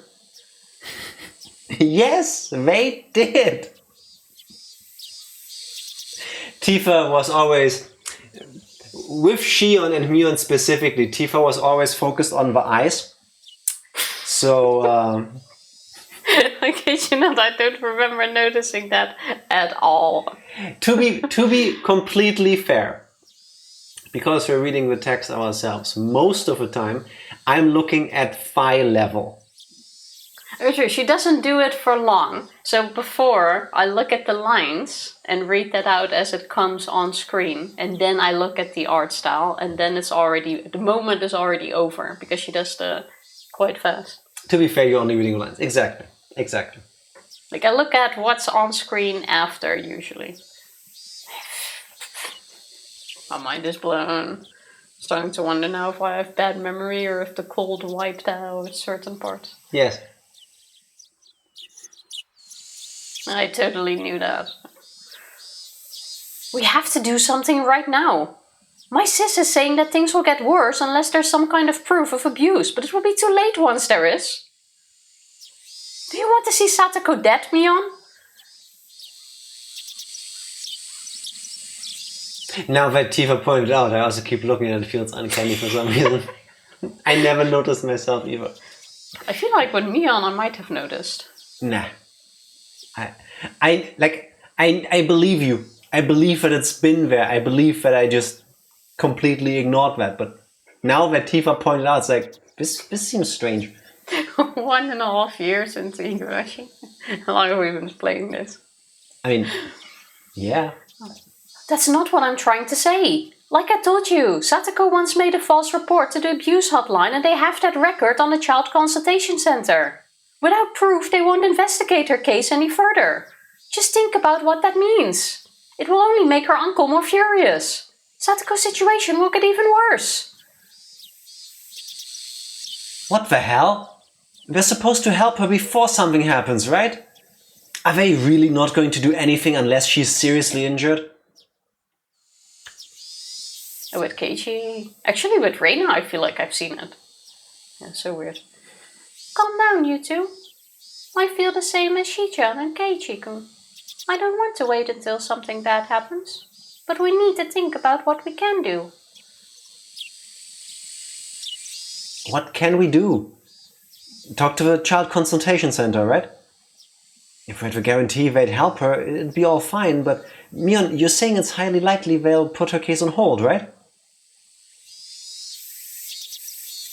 Yes, they did. Tifa was always, with Shion and Mion specifically, Tifa was always focused on the eyes. So,
Okay, I don't remember noticing that at all.
to be completely fair, because we're reading the text ourselves, most of the time I'm looking at thigh level.
True, she doesn't do it for long. So before, I look at the lines and read that out as it comes on screen. And then I look at the art style, and then the moment is already over, because she does the quite fast.
To be fair, you're only reading the lines. Exactly.
Like, I look at what's on screen after, usually. My mind is blown. Starting to wonder now if I have bad memory or if the cold wiped out certain parts.
Yes.
I totally knew that. We have to do something right now. My sis is saying that things will get worse unless there's some kind of proof of abuse, but it will be too late once there is. Do you want to see Satoko dead, Mion?
Now that Tifa pointed out, I also keep looking and it feels uncanny for some reason. I never noticed myself either.
I feel like with Mion I might have noticed.
Nah. I believe you. I believe that it's been there. I believe that I just completely ignored that. But now that Tifa pointed out, it's like, this seems strange.
1.5 years into Higurashi. How long have we been playing this?
I mean, yeah.
That's not what I'm trying to say. Like I told you, Satoko once made a false report to the abuse hotline and they have that record on the Child Consultation Center. Without proof, they won't investigate her case any further. Just think about what that means. It will only make her uncle more furious. Satoko's situation will get even worse.
What the hell? They're supposed to help her before something happens, right? Are they really not going to do anything unless she's seriously injured?
With Keiichi... Actually, with Reina, I feel like I've seen it. Yeah, so weird. Calm down, you two. I feel the same as Shichan and Keiichi-kun. I don't want to wait until something bad happens. But we need to think about what we can do.
What can we do? Talk to the Child Consultation Center, right? If we had a guarantee they'd help her, it'd be all fine, but Mion, you're saying it's highly likely they'll put her case on hold, right?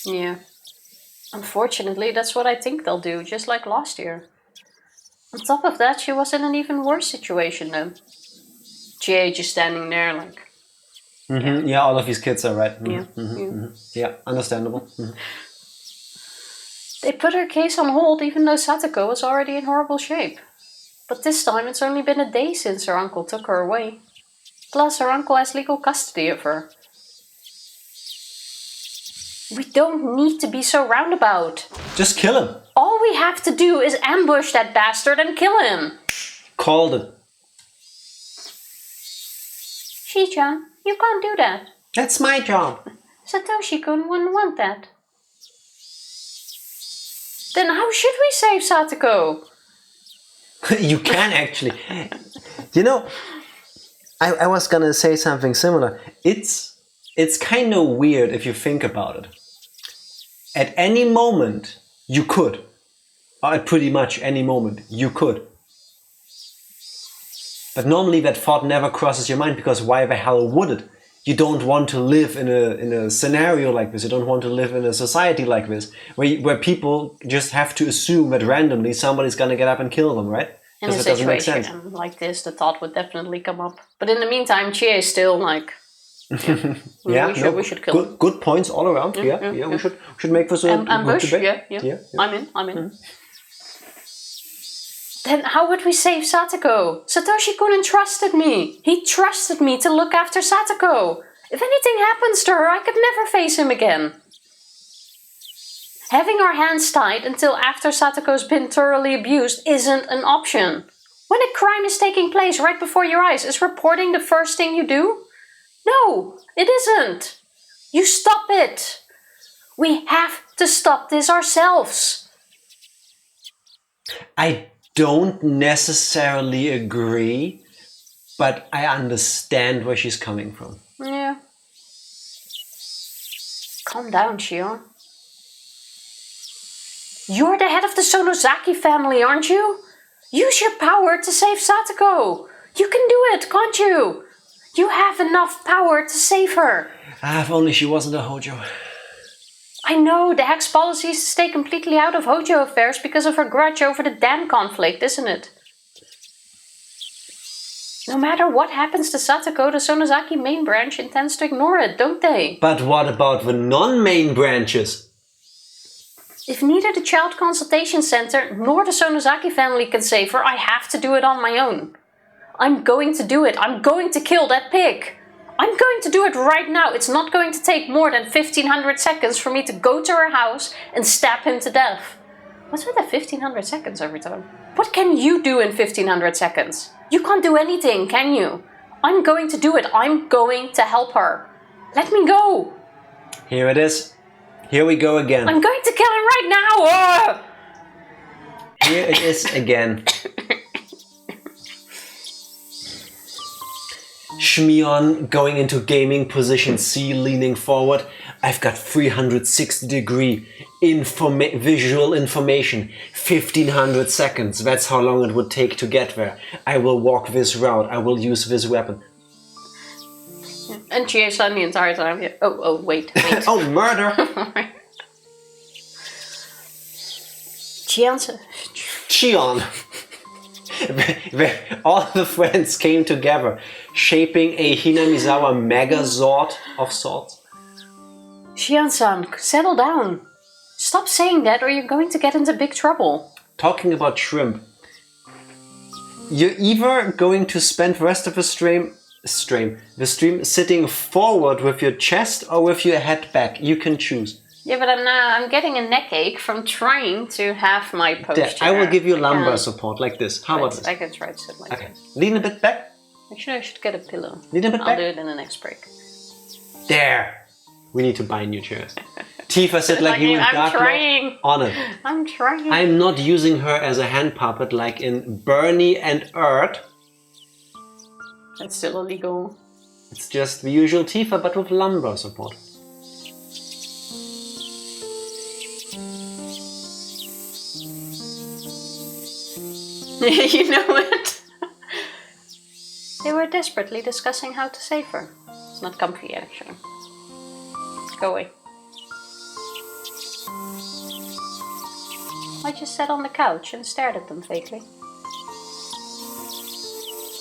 Yeah. Unfortunately, that's what I think they'll do, just like last year. On top of that, she was in an even worse situation then. GH is standing there like...
Yeah, all of these kids are right.
Yeah.
Understandable.
They put her case on hold even though Satoko was already in horrible shape. But this time it's only been a day since her uncle took her away. Plus her uncle has legal custody of her. We don't need to be so roundabout.
Just kill him.
All we have to do is ambush that bastard and kill him.
Called it.
Shichan, you can't do that.
That's my job.
Satoshi-kun wouldn't want that. Then how should we save Satoko?
You can actually. You know, I was gonna say something similar. It's kind of weird if you think about it. At any moment, you could. Or at pretty much any moment, you could. But normally that thought never crosses your mind, because why the hell would it? You don't want to live in a scenario like this. You don't want to live in a society like this, where people just have to assume that randomly somebody's gonna get up and kill them, right?
In a situation like this, the thought would definitely come up. But in the meantime, Chie is still like... Yeah, we should kill him.
Good points all around. Yeah. We should make this a
ambush.
Good debate.
Yeah. I'm in. Then how would we save Satoko? Satoshi-kun entrusted me. He trusted me to look after Satoko. If anything happens to her, I could never face him again. Having our hands tied until after Satoko's been thoroughly abused isn't an option. When a crime is taking place right before your eyes, is reporting the first thing you do? No, it isn't. You stop it. We have to stop this ourselves.
I don't necessarily agree, but I understand where she's coming from.
Yeah. Calm down, Shion. You're the head of the Sonozaki family, aren't you? Use your power to save Satoko. You can do it, can't you? You have enough power to save her.
If only she wasn't a Hojo.
I know, the Hex policy is to stay completely out of Hojo affairs because of her grudge over the Dan conflict, isn't it? No matter what happens to Satoko, the Sonozaki main branch intends to ignore it, don't they?
But what about the non-main branches?
If neither the Child Consultation Center nor the Sonozaki family can save her, I have to do it on my own. I'm going to do it. I'm going to kill that pig. I'm going to do it right now. It's not going to take more than 1500 seconds for me to go to her house and stab him to death. What's with the 1500 seconds every time? What can you do in 1500 seconds? You can't do anything, can you? I'm going to do it. I'm going to help her. Let me go.
Here it is. Here we go again.
I'm going to kill him right now.
Here it is again. Shmion going into gaming position C, leaning forward. I've got 360-degree visual information. 1500 seconds. That's how long it would take to get there. I will walk this route. I will use this weapon.
And Chie-san the entire time. Yeah. Oh, wait.
Oh, murder! Chion. All the friends came together, shaping a Hinamizawa megazord of sorts.
Shion-san, settle down. Stop saying that or you're going to get into big trouble.
Talking about shrimp. You're either going to spend the rest of the stream sitting forward with your chest or with your head back. You can choose.
Yeah, but I'm getting a neck ache from trying to have my posture.
I will give you lumbar support like this. How about this?
I can try to sit like this.
Lean a bit back.
Actually, I should get a pillow.
Lean a bit back.
I'll do it in the next break.
There. We need to buy new chairs. Tifa said like you and Dark Lord on it.
I'm trying.
I'm not using her as a hand puppet like in Bernie and Ert.
That's still illegal.
It's just the usual Tifa but with lumbar support.
You know it. They were desperately discussing how to save her. It's not comfy actually. Go away. I just sat on the couch and stared at them vaguely.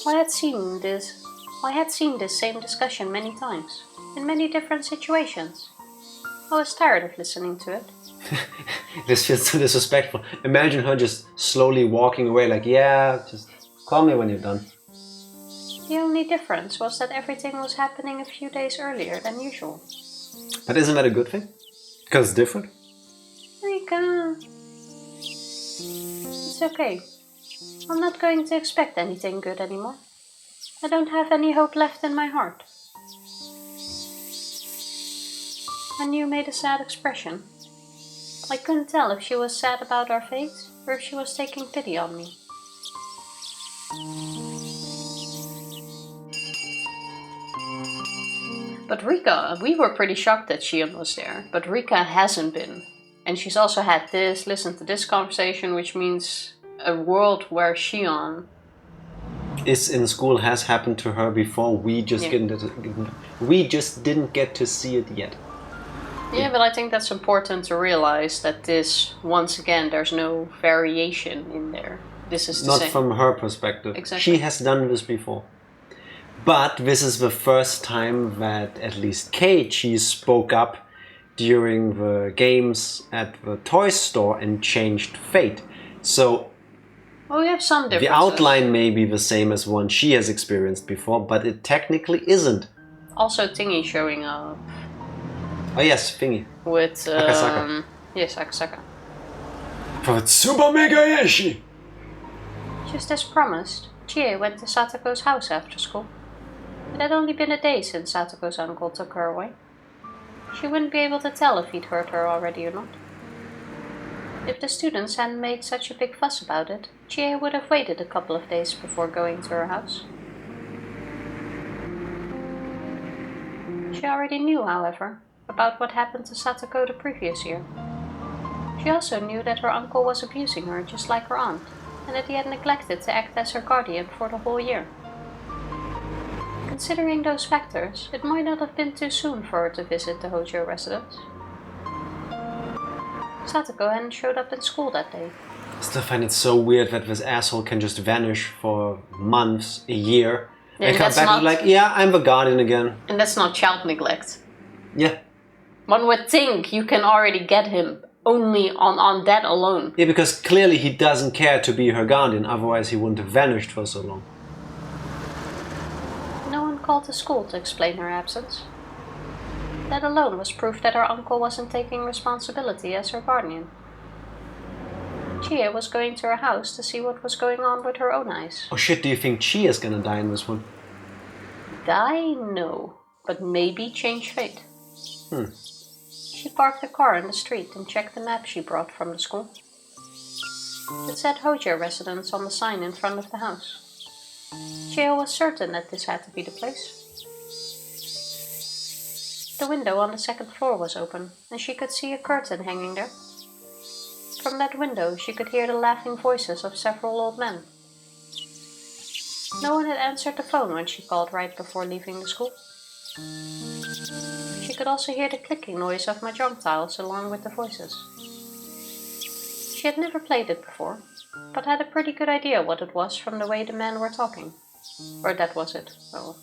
I had seen this same discussion many times, in many different situations. I was tired of listening to it.
This feels so disrespectful. Imagine her just slowly walking away like, yeah, just call me when you're done.
The only difference was that everything was happening a few days earlier than usual.
But isn't that a good thing? Because it's different?
It's okay. I'm not going to expect anything good anymore. I don't have any hope left in my heart. And you made a sad expression. I couldn't tell if she was sad about our fate or if she was taking pity on me. But Rika, we were pretty shocked that Shion was there, but Rika hasn't been. And she's also had listened to this conversation, which means a world where Shion
is in school has happened to her before. We just didn't get to see it yet.
Yeah, but I think that's important to realize that this, once again, there's no variation in there. This is the same.
Not from her perspective.
Exactly.
She has done this before. But this is the first time that at least Keiichi spoke up during the games at the toy store and changed fate. So
well, we have some differences.
The outline may be the same as one she has experienced before, but it technically isn't.
Also Tingy showing up.
Oh yes, Thingy.
With
Akasaka.
Yes, Akasaka.
For Tsuba Megaeshi!
Just as promised, Chie went to Satoko's house after school. It had only been a day since Satoko's uncle took her away. She wouldn't be able to tell if he'd hurt her already or not. If the students hadn't made such a big fuss about it, Chie would have waited a couple of days before going to her house. She already knew, however, about what happened to Satoko the previous year. She also knew that her uncle was abusing her just like her aunt, and that he had neglected to act as her guardian for the whole year. Considering those factors, it might not have been too soon for her to visit the Hojo residence. Satoko hadn't showed up in school that day.
I still find it so weird that this asshole can just vanish for months, a year, and come back and be like, yeah, I'm the guardian again.
And that's not child neglect.
Yeah.
One would think you can already get him only on that alone.
Yeah, because clearly he doesn't care to be her guardian, otherwise he wouldn't have vanished for so long.
No one called the school to explain her absence. That alone was proof that her uncle wasn't taking responsibility as her guardian. Chie was going to her house to see what was going on with her own eyes.
Oh shit, do you think Chie is gonna die in this one? Die?
No, but maybe change fate.
Hmm.
She parked the car in the street and checked the map she brought from the school. It said Hojo residence on the sign in front of the house. Chie was certain that this had to be the place. The window on the second floor was open, and she could see a curtain hanging there. From that window she could hear the laughing voices of several old men. No one had answered the phone when she called right before leaving the school. She could also hear the clicking noise of mahjong tiles along with the voices. She had never played it before, but had a pretty good idea what it was from the way the men were talking. Or that was it. Well,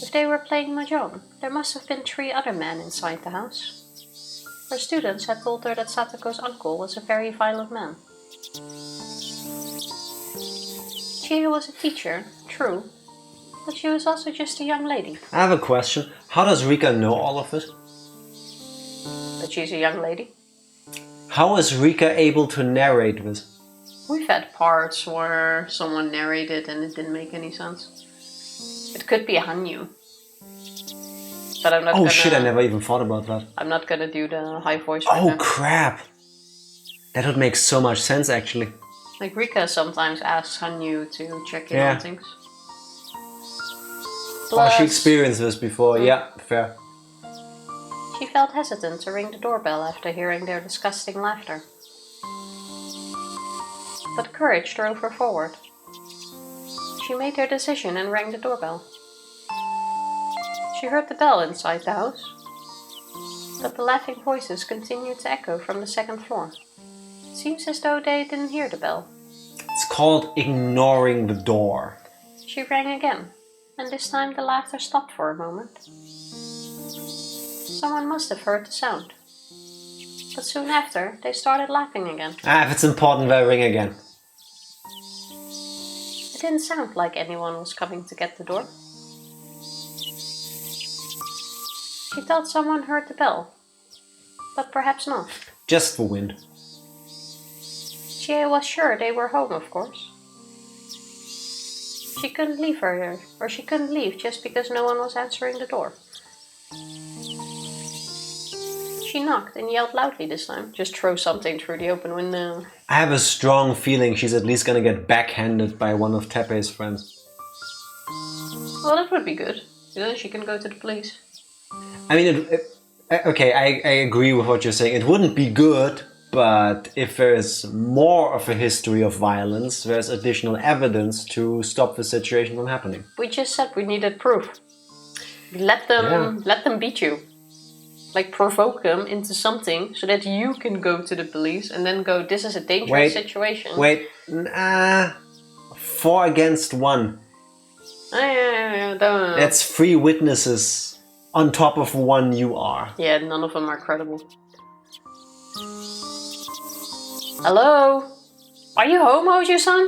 if they were playing mahjong, there must have been 3 other men inside the house. Her students had told her that Satoko's uncle was a very violent man. Chie was a teacher, true, but she was also just a young lady.
I have a question. How does Rika know all of this?
That she's a young lady?
How is Rika able to narrate this?
We've had parts where someone narrated and it didn't make any sense. It could be Hanyu. But I'm not
Oh shit, I never even thought about that.
I'm not gonna do the high voice right now.
Oh crap! That would make so much sense actually.
Like Rika sometimes asks Hanyu to check in on things.
Plus, she experienced this before, yeah, fair.
She felt hesitant to ring the doorbell after hearing their disgusting laughter. But courage drove her forward. She made her decision and rang the doorbell. She heard the bell inside the house, but the laughing voices continued to echo from the second floor. It seems as though they didn't hear the bell.
It's called ignoring the door.
She rang again, and this time the laughter stopped for a moment. Someone must have heard the sound. But soon after, they started laughing again.
If it's important, I ring again.
It didn't sound like anyone was coming to get the door. She thought someone heard the bell, but perhaps not.
Just the wind.
Chie was sure they were home, of course. She couldn't leave her, or she couldn't leave just because no one was answering the door. She knocked and yelled loudly this time. Just throw something through the open window.
I have a strong feeling she's at least gonna get backhanded by one of Teppei's friends.
Well, that would be good. Then she can go to the police.
I mean, okay, I agree with what you're saying. It wouldn't be good, but if there's more of a history of violence, there's additional evidence to stop the situation from happening.
We just said we needed proof. Let them beat you. Like, provoke them into something so that you can go to the police and then go, this is a dangerous situation.
Wait, 4 against 1. That's 3 witnesses on top of 1 you are.
Yeah, none of them are credible. Hello? Are you home, Hojo-san?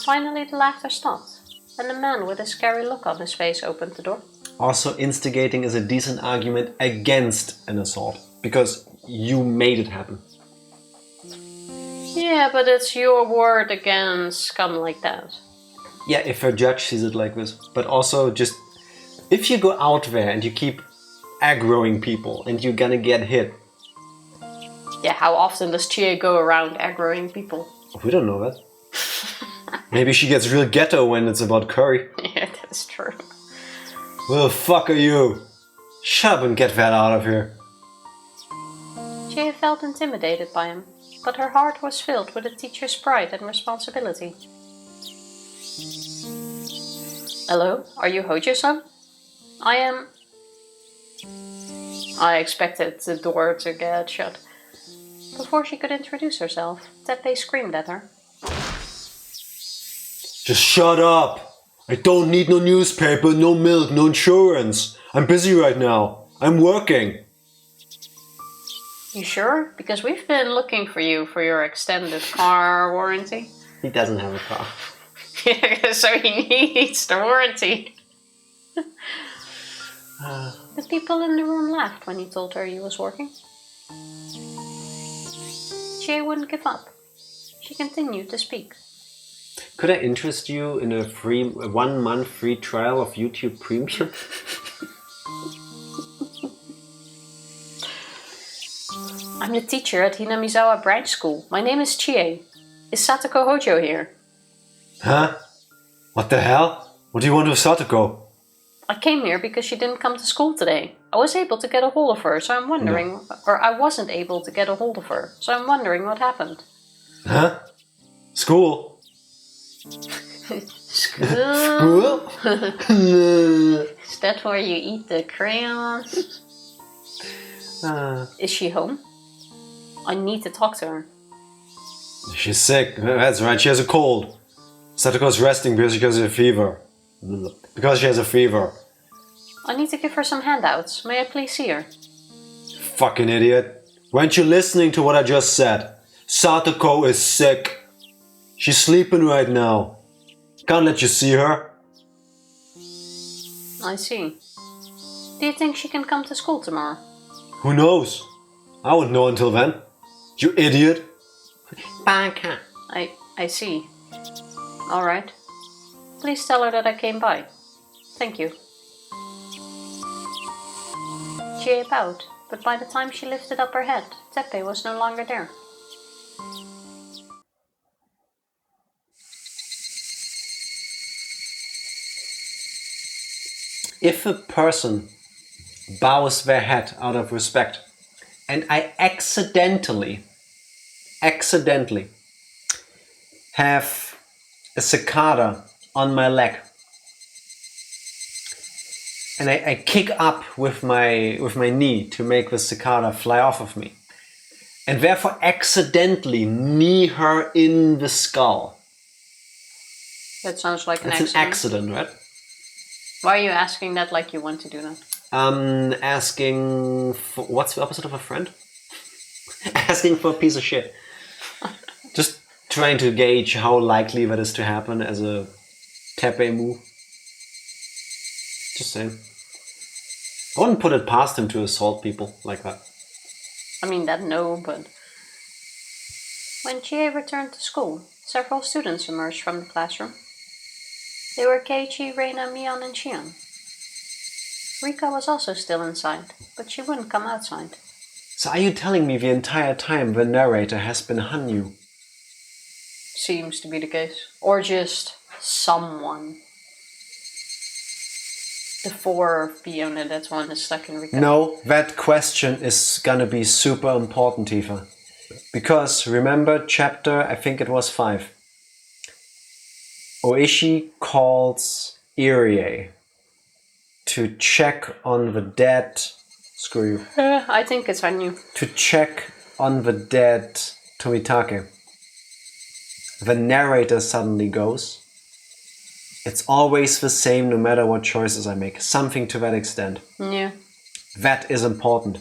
Finally the laughter stopped, and the man with a scary look on his face opened the door.
Also, instigating is a decent argument against an assault, because you made it happen.
Yeah, but it's your word against scum like that.
Yeah, if a judge sees it like this. But also, just, if you go out there and you keep aggroing people and you're gonna get hit.
Yeah, how often does Chie go around aggroing people?
We don't know that. Maybe she gets real ghetto when it's about curry.
Yeah, that's true.
Who the fuck are you? Shut up and get that out of here.
Chie felt intimidated by him, but her heart was filled with a teacher's pride and responsibility. Hello, are you Hojo-san? I am... I expected the door to get shut. Before she could introduce herself, Teppei screamed at her.
Just shut up! I don't need no newspaper, no milk, no insurance. I'm busy right now. I'm working.
You sure? Because we've been looking for you for your extended car warranty.
He doesn't have a car.
So he needs the warranty. The people in the room laughed when he told her he was working. Chie wouldn't give up. She continued to speak.
Could I interest you in a 1 month free trial of YouTube Premium?
I'm the teacher at Hinamizawa Branch School. My name is Chie. Is Satoko Hojo here?
Huh? What the hell? What do you want with Satoko?
I came here because she didn't come to school today. I was able to get a hold of her, so I'm wondering...
No.
Or I wasn't able to get a hold of her, so I'm wondering what happened.
Huh? School?
School? Is that where you eat the crayons? Is she home? I need to talk to her.
She's sick. That's right, she has a cold. Satoko's resting because she has a fever. Because she has a fever.
I need to give her some handouts. May I please see her?
Fucking idiot. Weren't you listening to what I just said? Satoko is sick. She's sleeping right now. Can't let you see her.
I see. Do you think she can come to school tomorrow?
Who knows? I won't know until then. You idiot. Banka.
I see. Alright. Please tell her that I came by. Thank you. Chie bowed, but by the time she lifted up her head, Teppei was no longer there.
If a person bows their head out of respect, and I accidentally have a cicada on my leg, and I kick up with my knee to make the cicada fly off of me, and therefore accidentally knee her in the skull.
That sounds like an
That's
accident.
an accident, right?
Why are you asking that like you want to do that?
Asking for... What's the opposite of a friend? Asking for a piece of shit. Just trying to gauge how likely that is to happen as a Teppei move. Just saying. I wouldn't put it past him to assault people like that.
I mean, that no, but... When Chie returned to school, several students emerged from the classroom. They were Keiichi, Reina, Mion, and Shion. Rika was also still inside, but she wouldn't come outside.
So are you telling me the entire time the narrator has been Hanyu?
Seems to be the case. Or just someone. The 4 unit, that's one is stuck in Rika.
No, that question is gonna be super important, Tifa. Because remember chapter, I think it was 5. Oishi calls Irie to check on the dead... Screw you.
I think it's on you.
To check on the dead Tomitake. The narrator suddenly goes, it's always the same no matter what choices I make. Something to that extent.
Yeah.
That is important.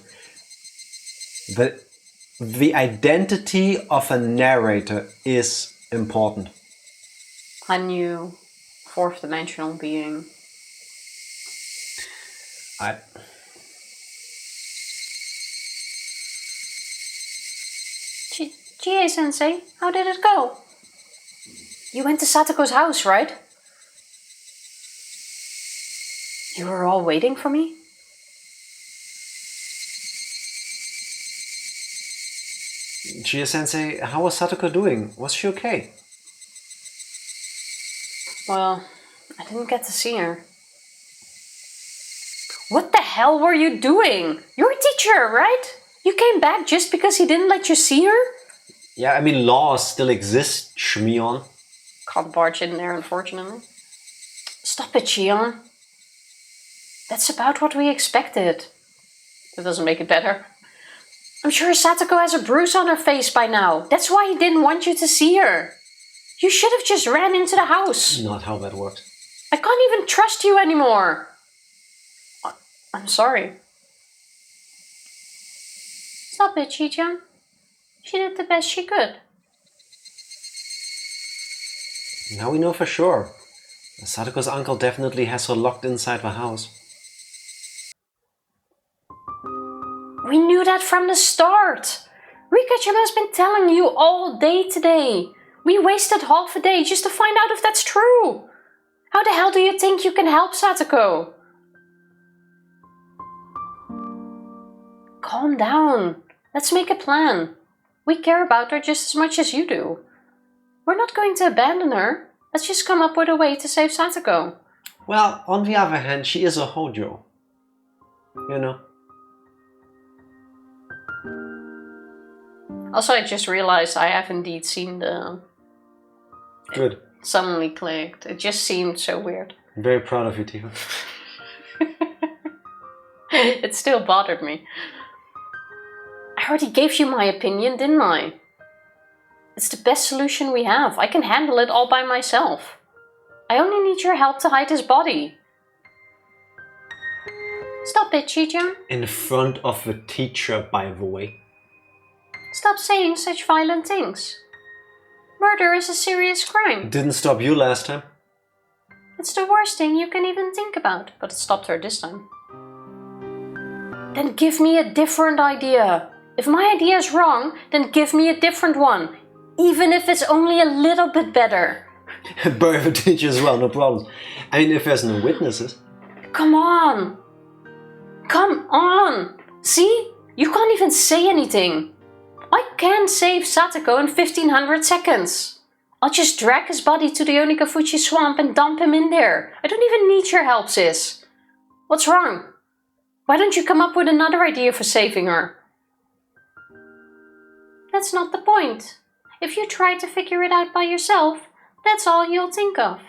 The identity of a narrator is important.
Hanyu, 4th dimensional being. Chie-sensei, how did it go? You went to Satoko's house, right? You were all waiting for me?
Chie-sensei, how was Satoko doing? Was she okay?
Well, I didn't get to see her. What the hell were you doing? You're a teacher, right? You came back just because he didn't let you see her?
Yeah, I mean, laws still exist, Shmion.
Can't barge in there, unfortunately. Stop it, Shion. That's about what we expected. That doesn't make it better. I'm sure Satoko has a bruise on her face by now. That's why he didn't want you to see her. You should have just ran into the house.
Not how that worked.
I can't even trust you anymore. I'm sorry. Stop it, Chi-chan. She did the best she could.
Now we know for sure. Satoko's uncle definitely has her locked inside the house.
We knew that from the start. Rika-chan has been telling you all day today. We wasted half a day just to find out if that's true. How the hell do you think you can help Satoko? Calm down. Let's make a plan. We care about her just as much as you do. We're not going to abandon her. Let's just come up with a way to save Satoko.
Well, on the other hand, she is a Hojo. You know.
Also, I just realized I have indeed seen the...
Good.
Suddenly clicked. It just seemed so weird.
I'm very proud of you, Tifa.
It still bothered me. I already gave you my opinion, didn't I? It's the best solution we have. I can handle it all by myself. I only need your help to hide his body. Stop it, Chi-chan.
In front of the teacher, by the way.
Stop saying such violent things. Murder is a serious crime.
It didn't stop you last time.
It's the worst thing you can even think about, but it stopped her this time. Then give me a different idea. If my idea is wrong, then give me a different one. Even if it's only a little bit better.
Bury the teacher as well, no problem. I mean, if there's no witnesses.
Come on. Come on. See? You can't even say anything. I can save Satoko in 1500 seconds. I'll just drag his body to the Onikafuchi swamp and dump him in there. I don't even need your help, sis. What's wrong? Why don't you come up with another idea for saving her? That's not the point. If you try to figure it out by yourself, that's all you'll think of.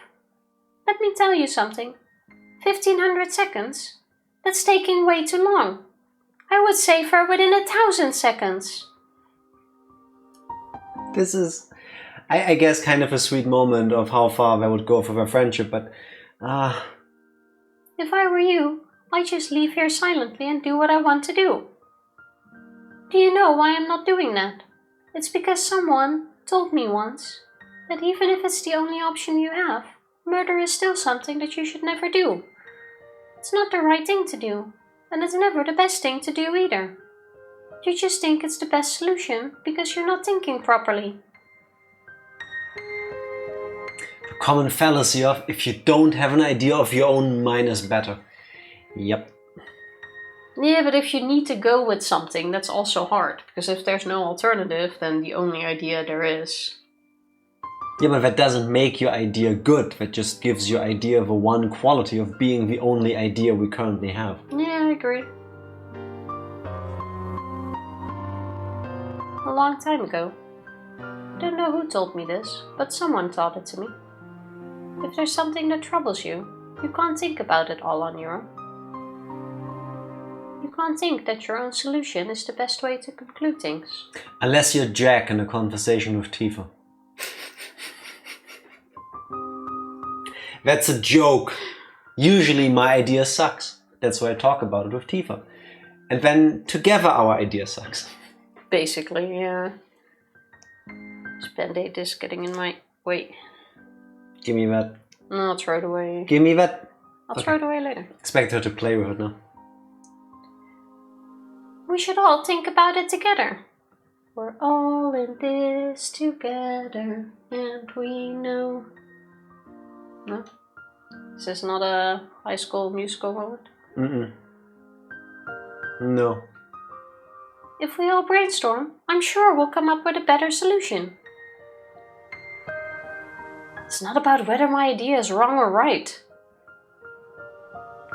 Let me tell you something. 1500 seconds? That's taking way too long. I would save her within 1000 seconds.
This is, I guess, kind of a sweet moment of how far they would go for their friendship, but...
If I were you, I'd just leave here silently and do what I want to do. Do you know why I'm not doing that? It's because someone told me once that even if it's the only option you have, murder is still something that you should never do. It's not the right thing to do, and it's never the best thing to do either. You just think it's the best solution because you're not thinking properly.
The common fallacy of if you don't have an idea of your own, mine is better. Yep.
Yeah, but if you need to go with something, that's also hard. Because if there's no alternative, then the only idea there is.
Yeah, but that doesn't make your idea good. That just gives your idea the one quality of being the only idea we currently have.
Yeah, I agree. A long time ago. I don't know who told me this, but someone taught it to me. If there's something that troubles you, you can't think about it all on your own. You can't think that your own solution is the best way to conclude things.
Unless you're Jack in a conversation with Tifa. That's a joke. Usually my idea sucks. That's why I talk about it with Tifa. And then together our idea sucks.
Basically, yeah. This band-aid is getting in my way.
Give me that.
No, I'll throw it away.
Give me that.
I'll throw it away later.
Expect her to play with it now.
We should all think about it together. We're all in this together, and we know. No? Is this not a High School Musical moment?
No.
If we all brainstorm, I'm sure we'll come up with a better solution. It's not about whether my idea is wrong or right.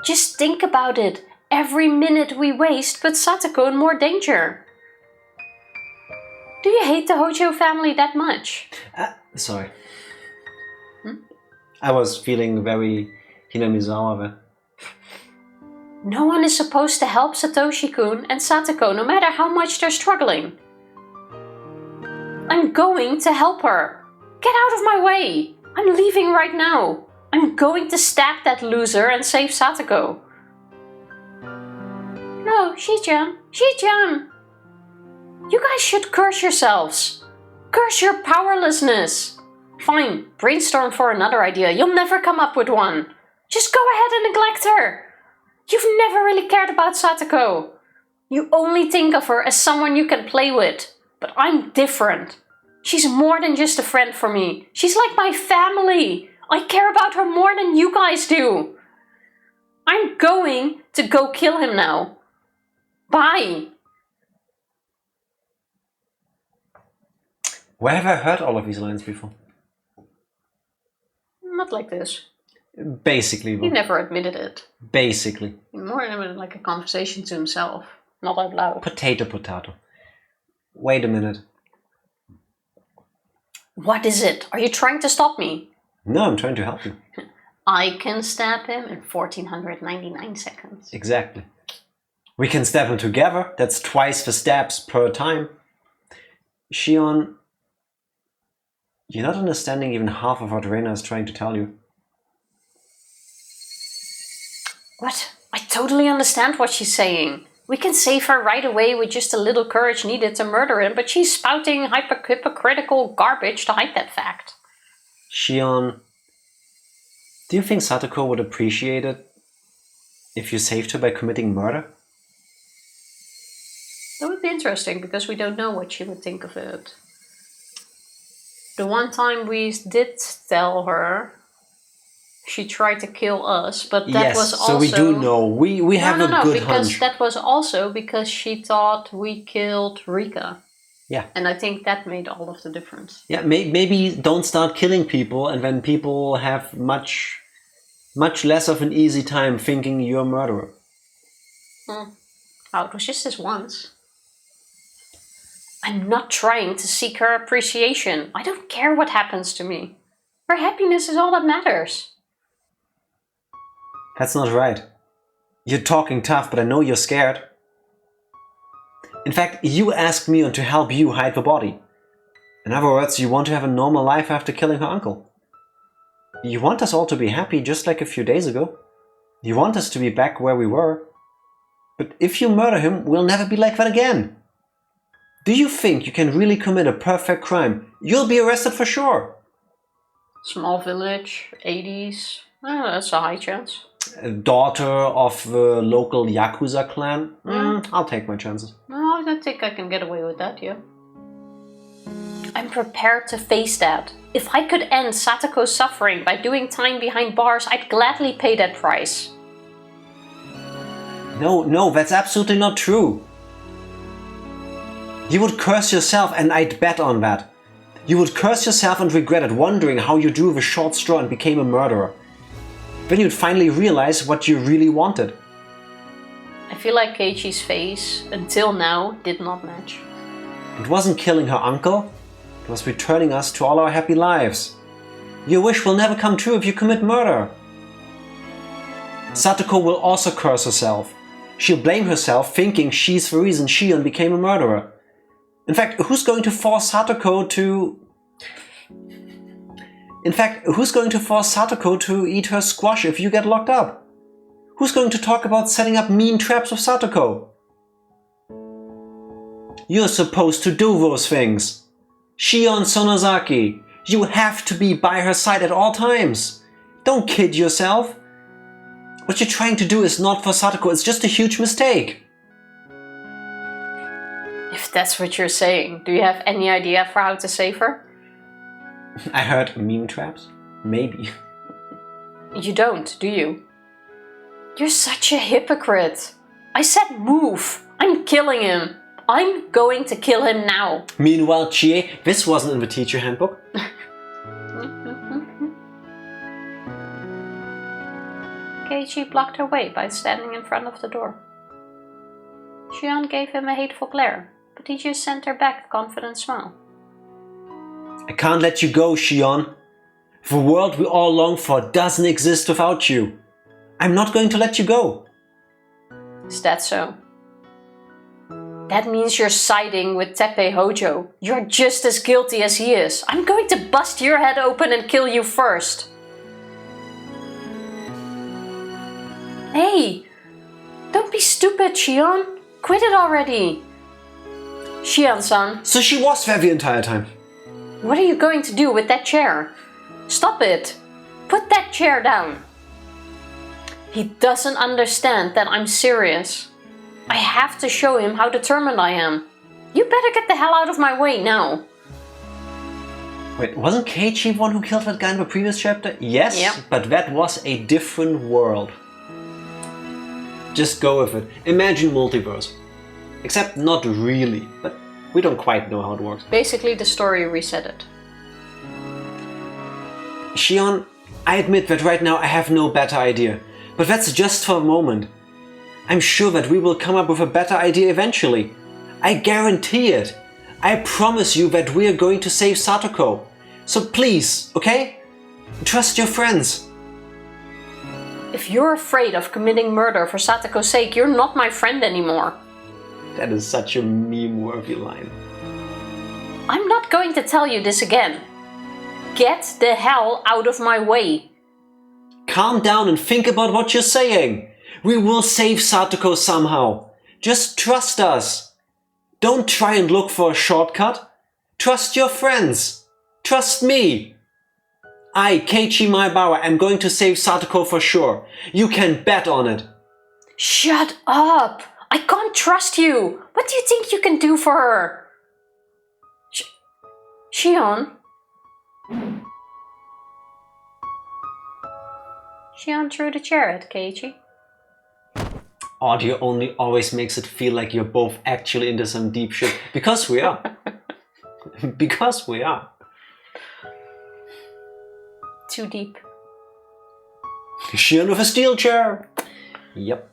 Just think about it. Every minute we waste puts Satoko in more danger. Do you hate the Hojo family that much?
Sorry. I was feeling very Hinamizawa there.
No one is supposed to help Satoshi-kun and Satoko no matter how much they're struggling. I'm going to help her. Get out of my way. I'm leaving right now. I'm going to stab that loser and save Satoko. No, Shi-chan. Shi-chan. You guys should curse yourselves. Curse your powerlessness. Fine, brainstorm for another idea. You'll never come up with one. Just go ahead and neglect her. You've never really cared about Satoko. You only think of her as someone you can play with. But I'm different. She's more than just a friend for me. She's like my family. I care about her more than you guys do. I'm going to go kill him now. Bye.
Where have I heard all of these lines before?
Not like this.
Basically.
He never admitted it.
Basically.
More like a conversation to himself, not out loud.
Potato, potato. Wait a minute.
What is it? Are you trying to stop me?
No, I'm trying to help you.
I can stab him in 1499 seconds.
Exactly. We can stab him together. That's twice the stabs per time. Shion, you're not understanding even half of what Reina is trying to tell you.
What? I totally understand what she's saying. We can save her right away with just a little courage needed to murder him, but she's spouting hypocritical garbage to hide that fact.
Shion, do you think Satoko would appreciate it if you saved her by committing murder?
That would be interesting, because we don't know what she would think of it. The one time we did tell her, she tried to kill us, but that was also...
so we do know. We have a good hunch.
That was also because she thought we killed Rika.
Yeah.
And I think that made all of the difference.
Yeah, maybe don't start killing people, and then people have much less of an easy time thinking you're a murderer.
Oh, it was just this once. I'm not trying to seek her appreciation. I don't care what happens to me. Her happiness is all that matters.
That's not right. You're talking tough, but I know you're scared. In fact, you asked me to help you hide the body. In other words, you want to have a normal life after killing her uncle. You want us all to be happy just like a few days ago. You want us to be back where we were. But if you murder him, we'll never be like that again. Do you think you can really commit a perfect crime? You'll be arrested for sure.
Small village, 80s. Oh, that's a high chance.
A daughter of the local Yakuza clan? I'll take my chances.
No, I don't think I can get away with that, yeah. I'm prepared to face that. If I could end Satoko's suffering by doing time behind bars, I'd gladly pay that price.
No, that's absolutely not true. You would curse yourself, and I'd bet on that. You would curse yourself and regret it, wondering how you drew the short straw and became a murderer. Then you'd finally realize what you really wanted.
I feel like Keiichi's face, until now, did not match.
It wasn't killing her uncle. It was returning us to all our happy lives. Your wish will never come true if you commit murder. Satoko will also curse herself. She'll blame herself, thinking she's the reason Shion became a murderer. In fact, who's going to force Satoko to eat her squash if you get locked up? Who's going to talk about setting up mean traps with Satoko? You're supposed to do those things. Shion Sonozaki, you have to be by her side at all times. Don't kid yourself. What you're trying to do is not for Satoko, it's just a huge mistake.
If that's what you're saying, do you have any idea for how to save her?
I heard meme traps? Maybe.
You don't, do you? You're such a hypocrite. I said move. I'm killing him. I'm going to kill him now.
Meanwhile, Chie, this wasn't in the teacher handbook.
Keiichi blocked her way by standing in front of the door. Shion gave him a hateful glare. But he just sent her back a confident smile.
I can't let you go, Shion. The world we all long for doesn't exist without you. I'm not going to let you go.
Is that so? That means you're siding with Teppei Hojo. You're just as guilty as he is. I'm going to bust your head open and kill you first. Hey! Don't be stupid, Shion. Quit it already. Shion-san.
So she was there the entire time.
What are you going to do with that chair? Stop it. Put that chair down. He doesn't understand that I'm serious. I have to show him how determined I am. You better get the hell out of my way now.
Wait, wasn't Keiichi the one who killed that guy in the previous chapter? Yes,
yep.
But that was a different world. Just go with it. Imagine multiverse. Except not really, but we don't quite know how it works.
Basically, the story reset it.
Shion, I admit that right now I have no better idea. But that's just for a moment. I'm sure that we will come up with a better idea eventually. I guarantee it. I promise you that we are going to save Satoko. So please, okay? Trust your friends.
If you're afraid of committing murder for Satoko's sake, you're not my friend anymore.
That is such a meme-worthy line.
I'm not going to tell you this again. Get the hell out of my way.
Calm down and think about what you're saying. We will save Satoko somehow. Just trust us. Don't try and look for a shortcut. Trust your friends. Trust me. I, Keiichi Maebara, am going to save Satoko for sure. You can bet on it.
Shut up! I can't trust you! What do you think you can do for her? Shion? Shion threw the chair at Keiichi.
Audio only always makes it feel like you're both actually into some deep shit. Because we are. Because we are.
Too deep.
Shion with a steel chair. Yep.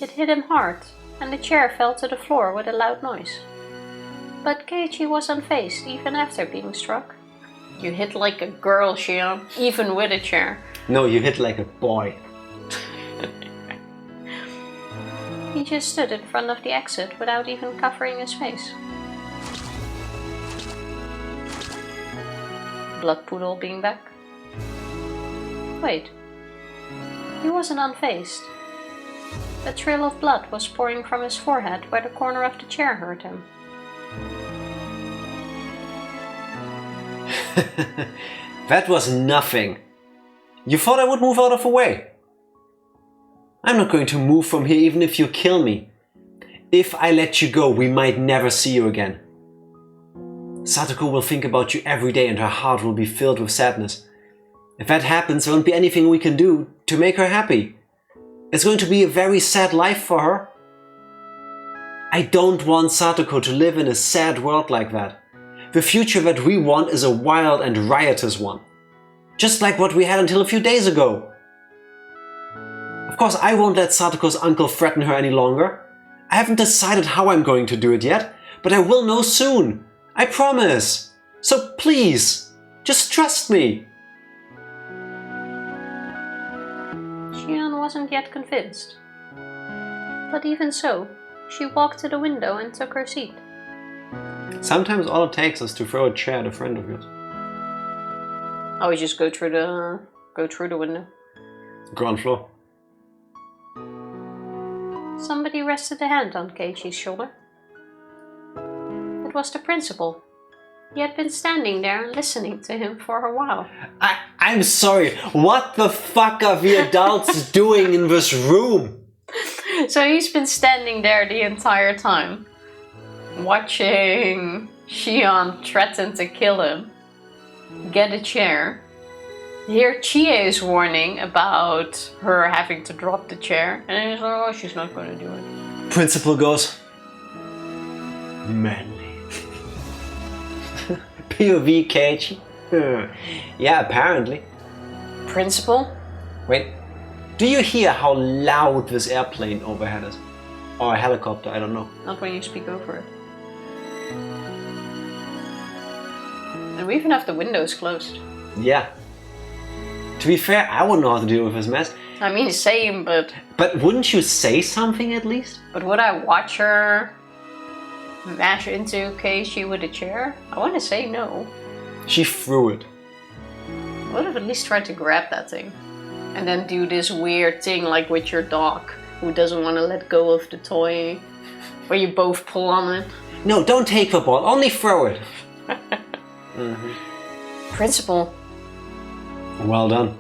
It hit him hard, and the chair fell to the floor with a loud noise. But Keiichi was unfazed even after being struck. You hit like a girl, Shion, even with a chair.
No, you hit like a boy.
He just stood in front of the exit without even covering his face. Blood poodle being back. Wait. He wasn't unfazed. A trail of blood was pouring from his forehead where the corner of the chair hurt him.
That was nothing. You thought I would move out of the way. I'm not going to move from here even if you kill me. If I let you go, we might never see you again. Satoko will think about you every day and her heart will be filled with sadness. If that happens, there won't be anything we can do to make her happy. It's going to be a very sad life for her. I don't want Satoko to live in a sad world like that. The future that we want is a wild and riotous one. Just like what we had until a few days ago. Of course, I won't let Satoko's uncle threaten her any longer. I haven't decided how I'm going to do it yet, but I will know soon. I promise. So please, just trust me.
Shion wasn't yet convinced. But even so, she walked to the window and took her seat.
Sometimes all it takes is to throw a chair at a friend of yours.
Oh, you just go through the window.
Ground floor.
Somebody rested a hand on Keiichi's shoulder. It was the principal. He had been standing there listening to him for a while.
I'm sorry, what the fuck are the adults doing in this room?
So he's been standing there the entire time, watching Shion threaten to kill him, get a chair, hear Chie's warning about her having to drop the chair, and he's like, oh, she's not going to do it.
Principal goes, manly. POV Keiichi. Yeah, apparently.
Principal?
Wait, do you hear how loud this airplane overhead is? Or a helicopter, I don't know.
Not when you speak over it. And we even have the windows closed.
Yeah. To be fair, I wouldn't know how to deal with this mess.
I mean, same, but...
But wouldn't you say something at least?
But would I watch her mash into Keiichi with a chair? I want to say no.
She threw it.
I would have at least tried to grab that thing. And then do this weird thing like with your dog, who doesn't want to let go of the toy, where you both pull on it.
No, don't take the ball, only throw it.
Principal.
Well done.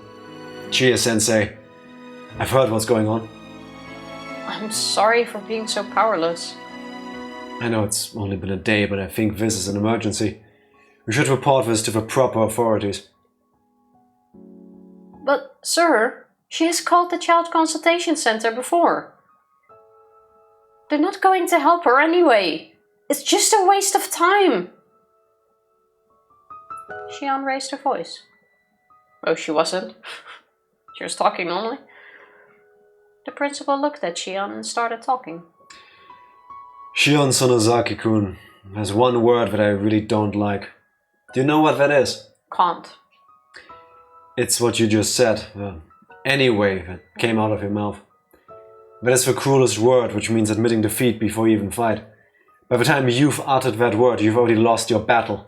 Cheers, Sensei. I've heard what's going on.
I'm sorry for being so powerless.
I know it's only been a day, but I think this is an emergency. We should report this to the proper authorities.
But, sir, she has called the Child Consultation Center before. They're not going to help her anyway. It's just a waste of time. Shion raised her voice. Oh, she wasn't. She was talking normally. The principal looked at Shion and started talking.
Shion Sonozaki-kun, there's one word that I really don't like. Do you know what that is?
Can't.
It's what you just said. Anyway, that came out of your mouth. That is the cruelest word, which means admitting defeat before you even fight. By the time you've uttered that word, you've already lost your battle.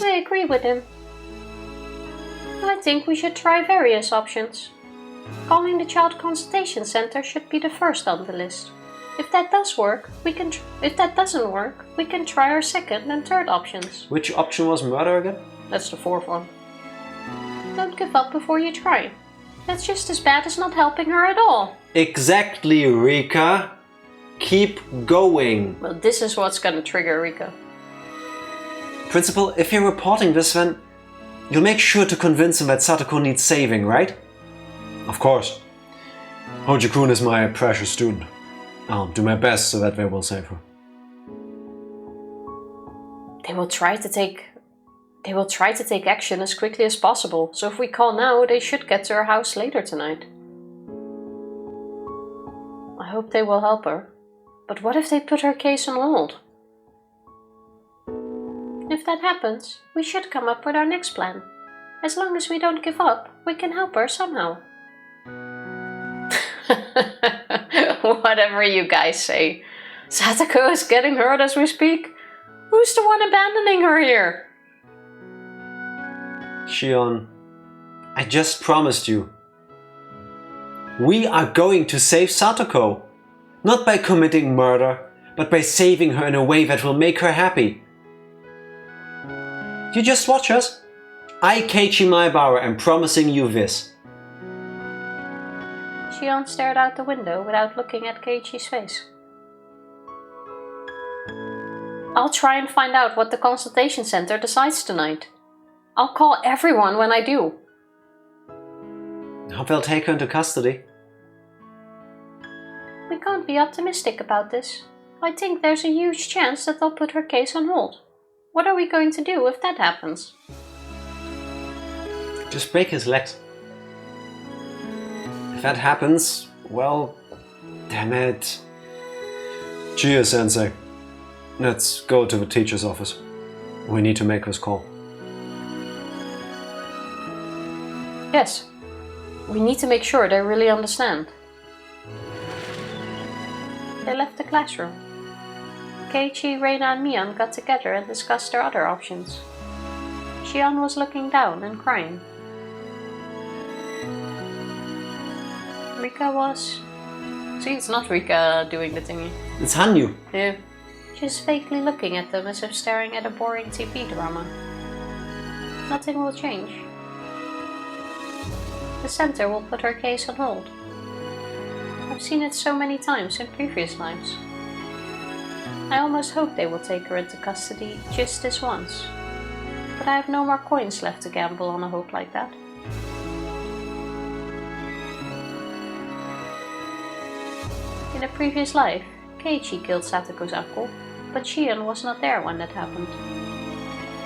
I agree with him. I think we should try various options. Calling the Child Consultation Center should be the first on the list. If that does work, if that doesn't work, we can try our second and third options.
Which option was murder again?
That's the fourth one. Don't give up before you try. That's just as bad as not helping her at all.
Exactly, Rika. Keep going.
Well, this is what's gonna trigger Rika.
Principal, if you're reporting this, then you'll make sure to convince him that Satoko needs saving, right? Of course. Hojo-kun is my precious student. I'll do my best so that they will save her.
They will try to take action as quickly as possible, so if we call now, they should get to her house later tonight. I hope they will help her. But what if they put her case on hold? If that happens, we should come up with our next plan. As long as we don't give up, we can help her somehow. Whatever you guys say. Satoko is getting hurt as we speak. Who's the one abandoning her here?
Shion, I just promised you. We are going to save Satoko. Not by committing murder, but by saving her in a way that will make her happy. You just watch us. I, Keiichi Maebara, am promising you this.
Shion stared out the window without looking at Keiichi's face. I'll try and find out what the consultation center decides tonight. I'll call everyone when I do.
Hope they'll take her into custody.
We can't be optimistic about this. I think there's a huge chance that they'll put her case on hold. What are we going to do if that happens?
Just break his legs. If that happens, well, damn it. Cheers, Sensei. Let's go to the teacher's office. We need to make this call.
Yes. We need to make sure they really understand. They left the classroom. Keiichi, Reina and Mian got together and discussed their other options. Shion was looking down and crying. Rika was... See, it's not Rika doing the thingy.
It's Hanyu.
Yeah. Just vaguely looking at them as if staring at a boring TV drama. Nothing will change. The center will put her case on hold. I've seen it so many times in previous lives. I almost hope they will take her into custody just this once. But I have no more coins left to gamble on a hope like that. In a previous life, Keiichi killed Satoko's uncle, but Shion was not there when that happened.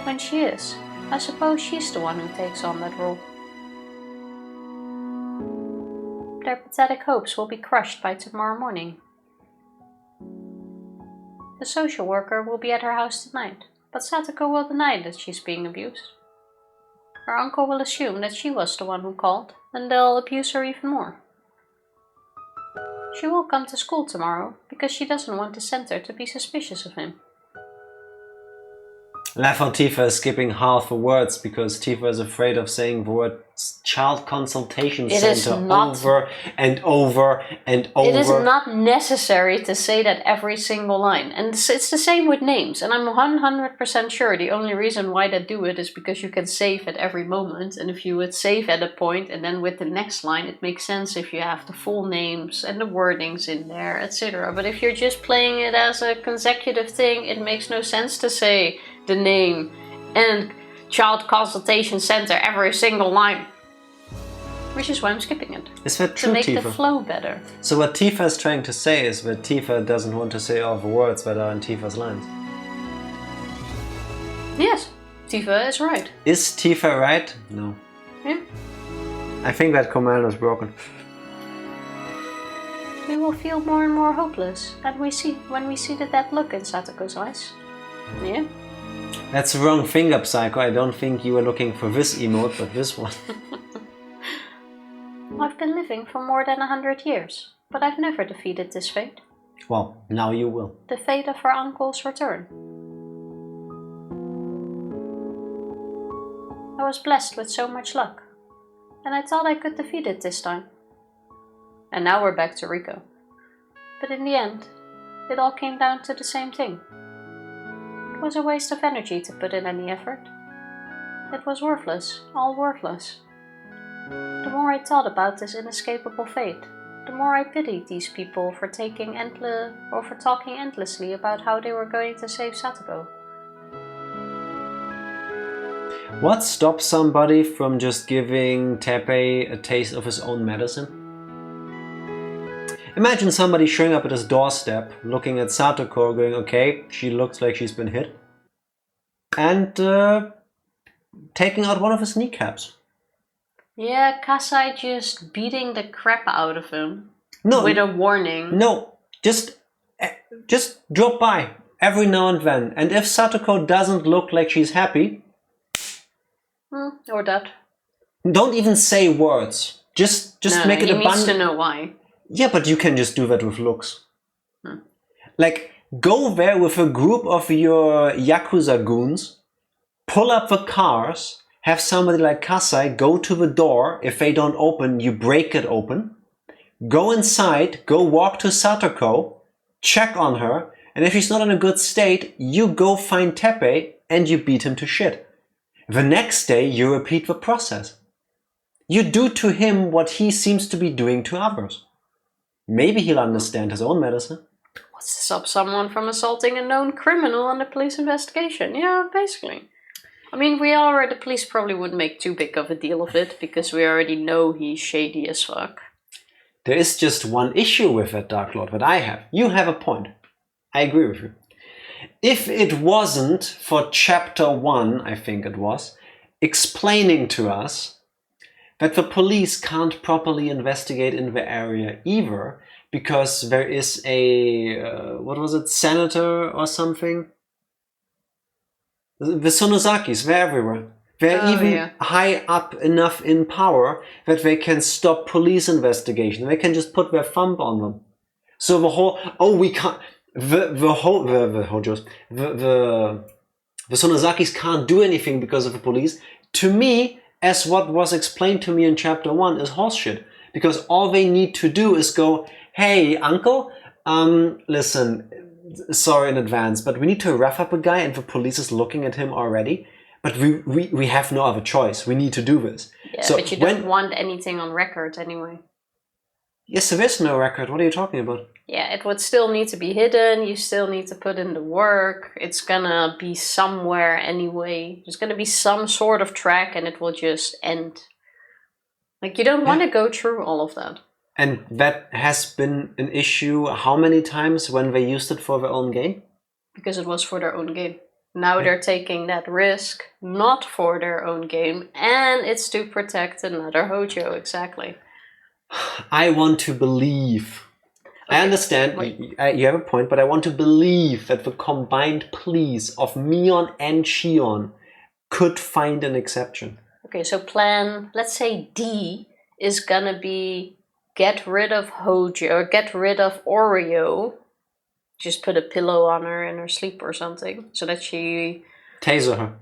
When she is, I suppose she's the one who takes on that role. Their pathetic hopes will be crushed by tomorrow morning. The social worker will be at her house tonight, But Satoko will deny that she's being abused. Her uncle will assume that she was the one who called, and they'll abuse her even more. She will come to school tomorrow, because she doesn't want the center to be suspicious of him.
Therefore, Tifa is skipping half the words because Tifa is afraid of saying the word child consultation center over and over and over.
It is not necessary to say that every single line. And it's the same with names. And I'm 100% sure the only reason why they do it is because you can save at every moment. And if you would save at a point and then with the next line, it makes sense if you have the full names and the wordings in there, etc. But if you're just playing it as a consecutive thing, it makes no sense to say the name and child consultation center every single line. Which is why I'm skipping it.
Is that true,
to make
Tifa?
the flow better.
So what Tifa is trying to say is that Tifa doesn't want to say all the words that are in Tifa's lines.
Yes, Tifa is right.
Is Tifa right? No.
Yeah.
I think that command is broken.
We will feel more and more hopeless, and when we see that look in Satoko's eyes. Yeah.
That's the wrong finger, Psycho. I don't think you were looking for this emote, but this one.
I've been living for more than 100 years, but I've never defeated this fate.
Well, now you will.
The fate of her uncle's return. I was blessed with so much luck, and I thought I could defeat it this time. And now we're back to Rico. But in the end, it all came down to the same thing. It was a waste of energy to put in any effort. It was worthless, all worthless. The more I thought about this inescapable fate, the more I pitied these people for talking endlessly about how they were going to save Satoko.
What stops somebody from just giving Teppei a taste of his own medicine? Imagine somebody showing up at his doorstep, looking at Satoko, going, okay, she looks like she's been hit, and taking out one of his kneecaps.
Yeah, Kasai just beating the crap out of him.
No,
with a warning.
No, just drop by every now and then, and if Satoko doesn't look like she's happy,
or that.
Don't even say words. Just make it abundant.
He needs to know why.
Yeah, but you can just do that with looks. Like, go there with a group of your Yakuza goons, pull up the cars, have somebody like Kasai go to the door. If they don't open, you break it open. Go inside, go walk to Satoko, check on her, and if she's not in a good state, you go find Teppei and you beat him to shit. The next day, you repeat the process. You do to him what he seems to be doing to others. Maybe he'll understand his own medicine.
What's to stop someone from assaulting a known criminal under police investigation? Yeah, basically. I mean, the police probably wouldn't make too big of a deal of it, because we already know he's shady as fuck.
There is just one issue with that, Dark Lord, that I have. You have a point. I agree with you. If it wasn't for Chapter 1, I think it was, explaining to us that the police can't properly investigate in the area either, because there is a, senator or something? The Sonozakis, they're everywhere. They're high up enough in power that they can stop police investigation. They can just put their thumb on them. So the whole, we can't, the Sonozakis can't do anything because of the police. To me, as what was explained to me in Chapter 1, is horseshit. Because all they need to do is go, hey, uncle, listen, sorry in advance, but we need to rough up a guy and the police is looking at him already. But we have no other choice. We need to do this.
Yeah, so but you don't want anything on record anyway.
Yes, there is no record. What are you talking about?
Yeah, it would still need to be hidden. You still need to put in the work. It's gonna be somewhere anyway. There's gonna be some sort of track and it will just end. Like, you don't want to go through all of that.
And that has been an issue how many times when they used it for their own gain?
Because it was for their own game. Now they're taking that risk, not for their own game, and it's to protect another Hojo, exactly.
I want to believe I understand you have a point, but I want to believe that the combined pleas of Mion and Shion could find an exception.
Okay, so plan, let's say D is gonna be get rid of Hojo, or get rid of Oreo. Just put a pillow on her in her sleep or something, so that she...
Taser her.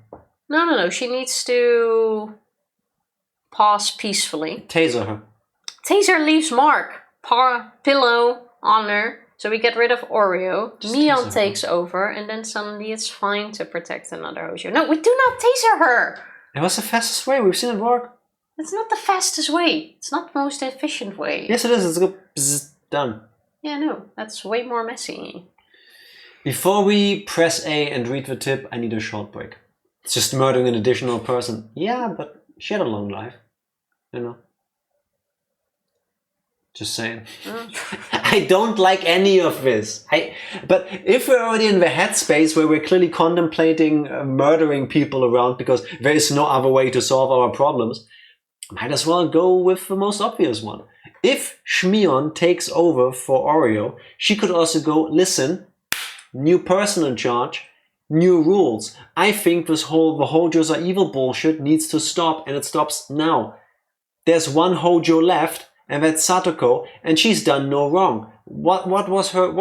No, she needs to pause peacefully.
Taser her.
Taser leaves mark. Pillow on her. So we get rid of Oreo. Mion takes over, and then suddenly it's fine to protect another Hojo. No, we do not taser her!
It was the fastest way. We've seen it work.
It's not the fastest way. It's not the most efficient way.
Yes, it is. It's good. Bzz, done.
Yeah, no. That's way more messy.
Before we press A and read the tip, I need a short break. It's just murdering an additional person. Yeah, but she had a long life. You know. Just saying. I don't like any of this. But if we're already in the headspace where we're clearly contemplating murdering people around because there is no other way to solve our problems, might as well go with the most obvious one. If Shmion takes over for Oreo, she could also go, listen, new person in charge, new rules. I think this whole the Hojos are evil bullshit needs to stop, and it stops now. There's one Hojo left, and that's Satoko, and she's done no wrong. What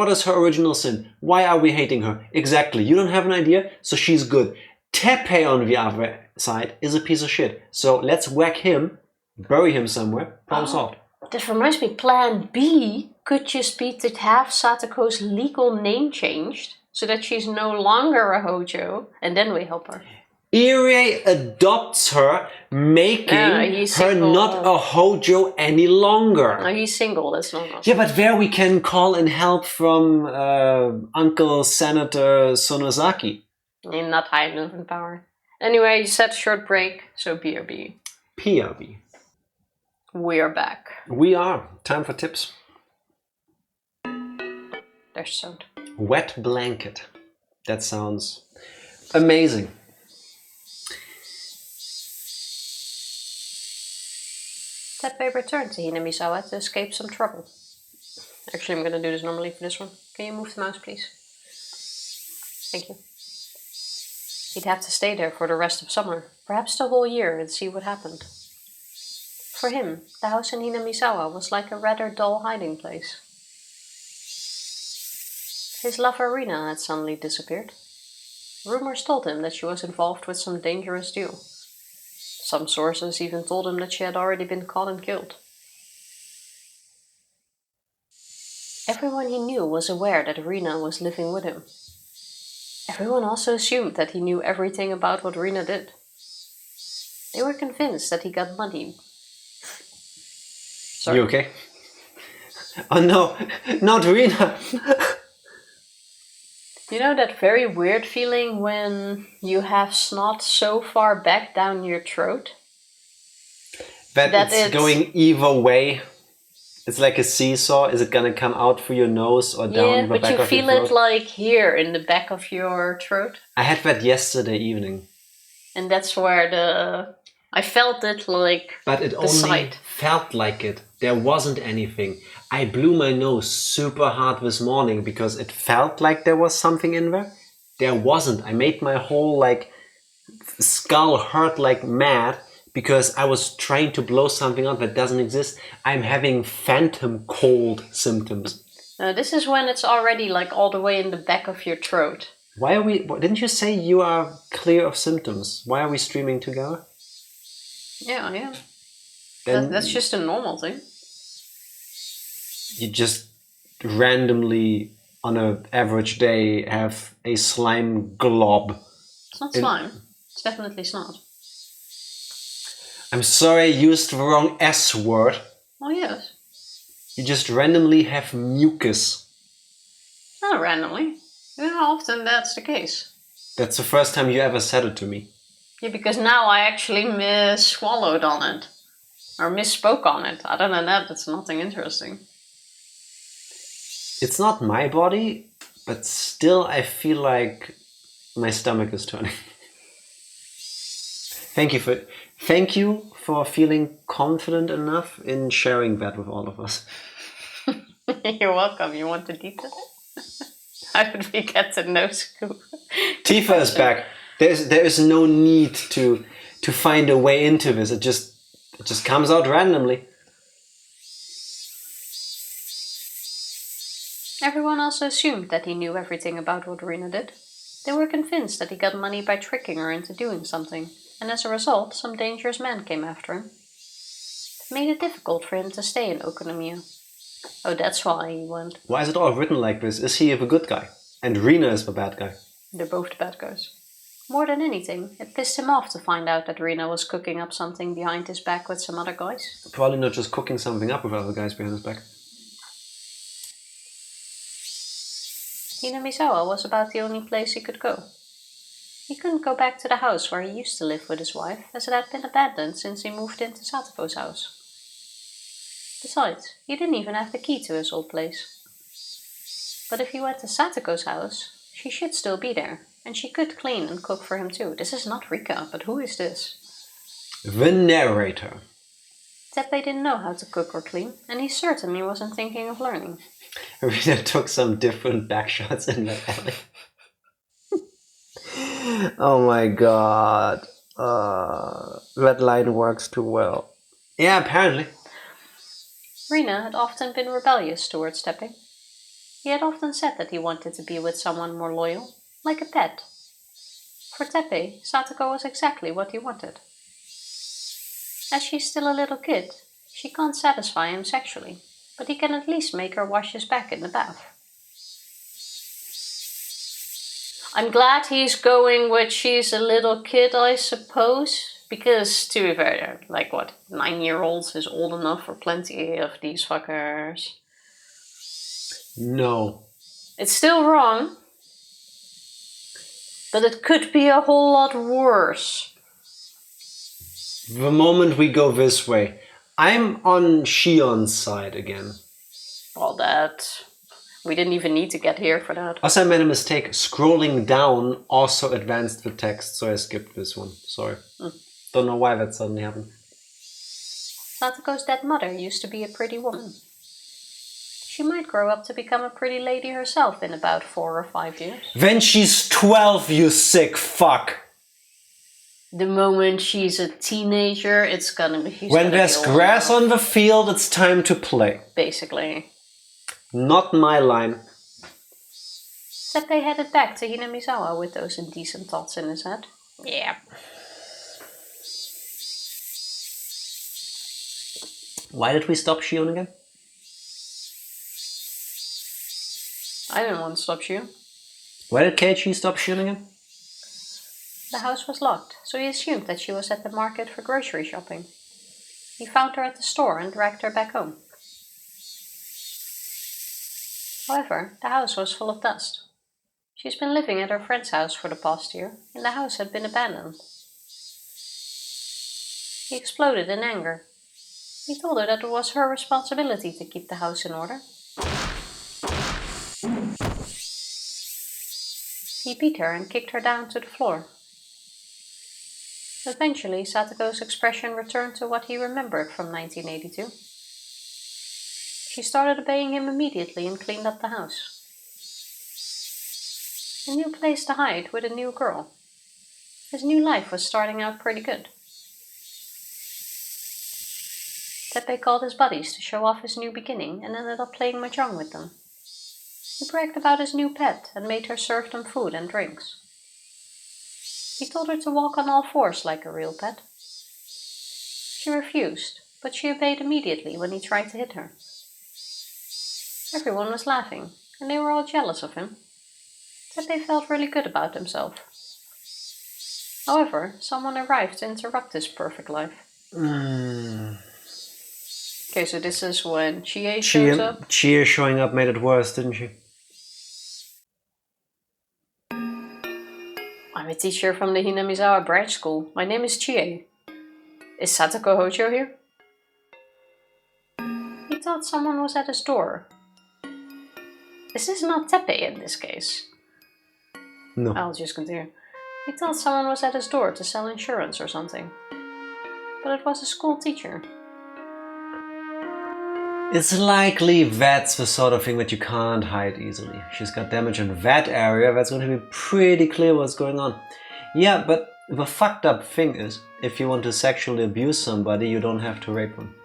is her original sin? Why are we hating her? Exactly. You don't have an idea, so she's good. Teppei on the other side is a piece of shit. So let's whack him, bury him somewhere, problem solved.
That reminds me, plan B could just be to have Satoko's legal name changed so that she's no longer a Hojo, and then we help her.
Irie adopts her, making her not a Hojo any longer.
No, he's single, that's not awesome.
Yeah, but there we can call in help from Uncle Senator Sonozaki.
Not high enough in power. Anyway, you said short break, so BRB.
PRB.
We are back.
We are. Time for tips.
There's sound.
Wet blanket. That sounds amazing.
Teppei returned to Hinamizawa to escape some trouble. Actually, I'm gonna do this normally for this one. Can you move the mouse, please? Thank you. He'd have to stay there for the rest of summer, perhaps the whole year, and see what happened. For him, the house in Hinamizawa was like a rather dull hiding place. His lover Rina had suddenly disappeared. Rumors told him that she was involved with some dangerous deal. Some sources even told him that she had already been caught and killed. Everyone he knew was aware that Rina was living with him. Everyone also assumed that he knew everything about what Rina did. They were convinced that he got money. Sorry.
You okay? Oh no, not Rina!
You know that very weird feeling when you have snot so far back down your throat?
That it's going either way. It's like a seesaw. Is it gonna come out through your nose or down the back of your throat?
Yeah, but you feel it like here in the back of your throat.
I had that yesterday evening.
And that's where I felt it like
but it
the
only
side.
Felt like it. There wasn't anything. I blew my nose super hard this morning because it felt like there was something in there. There wasn't. I made my whole skull hurt like mad because I was trying to blow something out that doesn't exist. I'm having phantom cold symptoms.
This is when it's already like all the way in the back of your throat.
Why are we? Didn't you say you are clear of symptoms? Why are we streaming together?
Yeah, I am. That's just a normal thing.
You just randomly, on an average day, have a slime glob.
It's not slime. It's definitely snot.
I'm sorry I used the wrong S word.
Oh, yes.
You just randomly have mucus.
Not randomly. You know how often that's the case.
That's the first time you ever said it to me.
Yeah, because now I actually swallowed on it. Or misspoke on it. Other than that, it's nothing interesting.
It's not my body, but still I feel like my stomach is turning. Thank you for feeling confident enough in sharing that with all of us.
You're welcome. You want the details? How did we get to no school?
Tifa is back. There is no need to find a way into this. It just comes out randomly.
Everyone also assumed that he knew everything about what Rina did. They were convinced that he got money by tricking her into doing something, and as a result, some dangerous men came after him. It made it difficult for him to stay in Okonomiya. Oh, that's why he went.
Why is it all written like this? Is he the good guy? And Rina is the bad guy.
They're both the bad guys. More than anything, it pissed him off to find out that Rina was cooking up something behind his back with some other guys.
Probably not just cooking something up with other guys behind his back.
Hinamizawa was about the only place he could go. He couldn't go back to the house where he used to live with his wife, as it had been abandoned since he moved into Satoko's house. Besides, he didn't even have the key to his old place. But if he went to Satoko's house, she should still be there, and she could clean and cook for him too. This is not Rika, but who is this?
The narrator.
Teppei didn't know how to cook or clean, and he certainly wasn't thinking of learning.
Rina took some different backshots in that alley. Oh my god. That line works too well. Yeah, apparently.
Rina had often been rebellious towards Teppei. He had often said that he wanted to be with someone more loyal, like a pet. For Teppei, Satoko was exactly what he wanted. As she's still a little kid, she can't satisfy him sexually, but he can at least make her wash his back in the bath. I'm glad he's going with she's a little kid, I suppose, because to be fair, like what, 9-year-olds is old enough for plenty of these fuckers.
No.
It's still wrong, but it could be a whole lot worse.
The moment we go this way, I'm on Shion's side again.
Well, that... we didn't even need to get here for that.
Also, I made a mistake. Scrolling down also advanced the text, so I skipped this one. Sorry. Don't know why that suddenly happened.
Satoko's dead mother used to be a pretty woman. She might grow up to become a pretty lady herself in about 4 or 5 years.
When she's 12, you sick fuck!
The moment she's a teenager, it's gonna be...
When there's grass on the field, it's time to play.
Basically.
Not my line.
Teppei headed back to Hinamizawa with those indecent thoughts in his head. Yeah.
Why did we stop Shion again?
I didn't want to stop you.
Why did Keiichi stop Shion again?
The house was locked, so he assumed that she was at the market for grocery shopping. He found her at the store and dragged her back home. However, the house was full of dust. She's been living at her friend's house for the past year, and the house had been abandoned. He exploded in anger. He told her that it was her responsibility to keep the house in order. He beat her and kicked her down to the floor. Eventually, Satoko's expression returned to what he remembered from 1982. She started obeying him immediately and cleaned up the house. A new place to hide with a new girl. His new life was starting out pretty good. Teppei called his buddies to show off his new beginning and ended up playing mahjong with them. He bragged about his new pet and made her serve them food and drinks. He told her to walk on all fours like a real pet. She refused, but she obeyed immediately when he tried to hit her. Everyone was laughing, and they were all jealous of him. Teppei felt really good about himself. However, someone arrived to interrupt his perfect life. Okay, so this is when Chie shows up?
Chie showing up made it worse, didn't she?
I'm a teacher from the Hinamizawa branch school. My name is Chie. Is Satoko Hojo here? He thought someone was at his door. This is not Teppei in this case.
No.
I'll just continue. He thought someone was at his door to sell insurance or something. But it was a school teacher.
It's likely that's the sort of thing that you can't hide easily. She's got damage in that area, that's going to be pretty clear what's going on. Yeah, but the fucked up thing is, if you want to sexually abuse somebody, you don't have to rape them.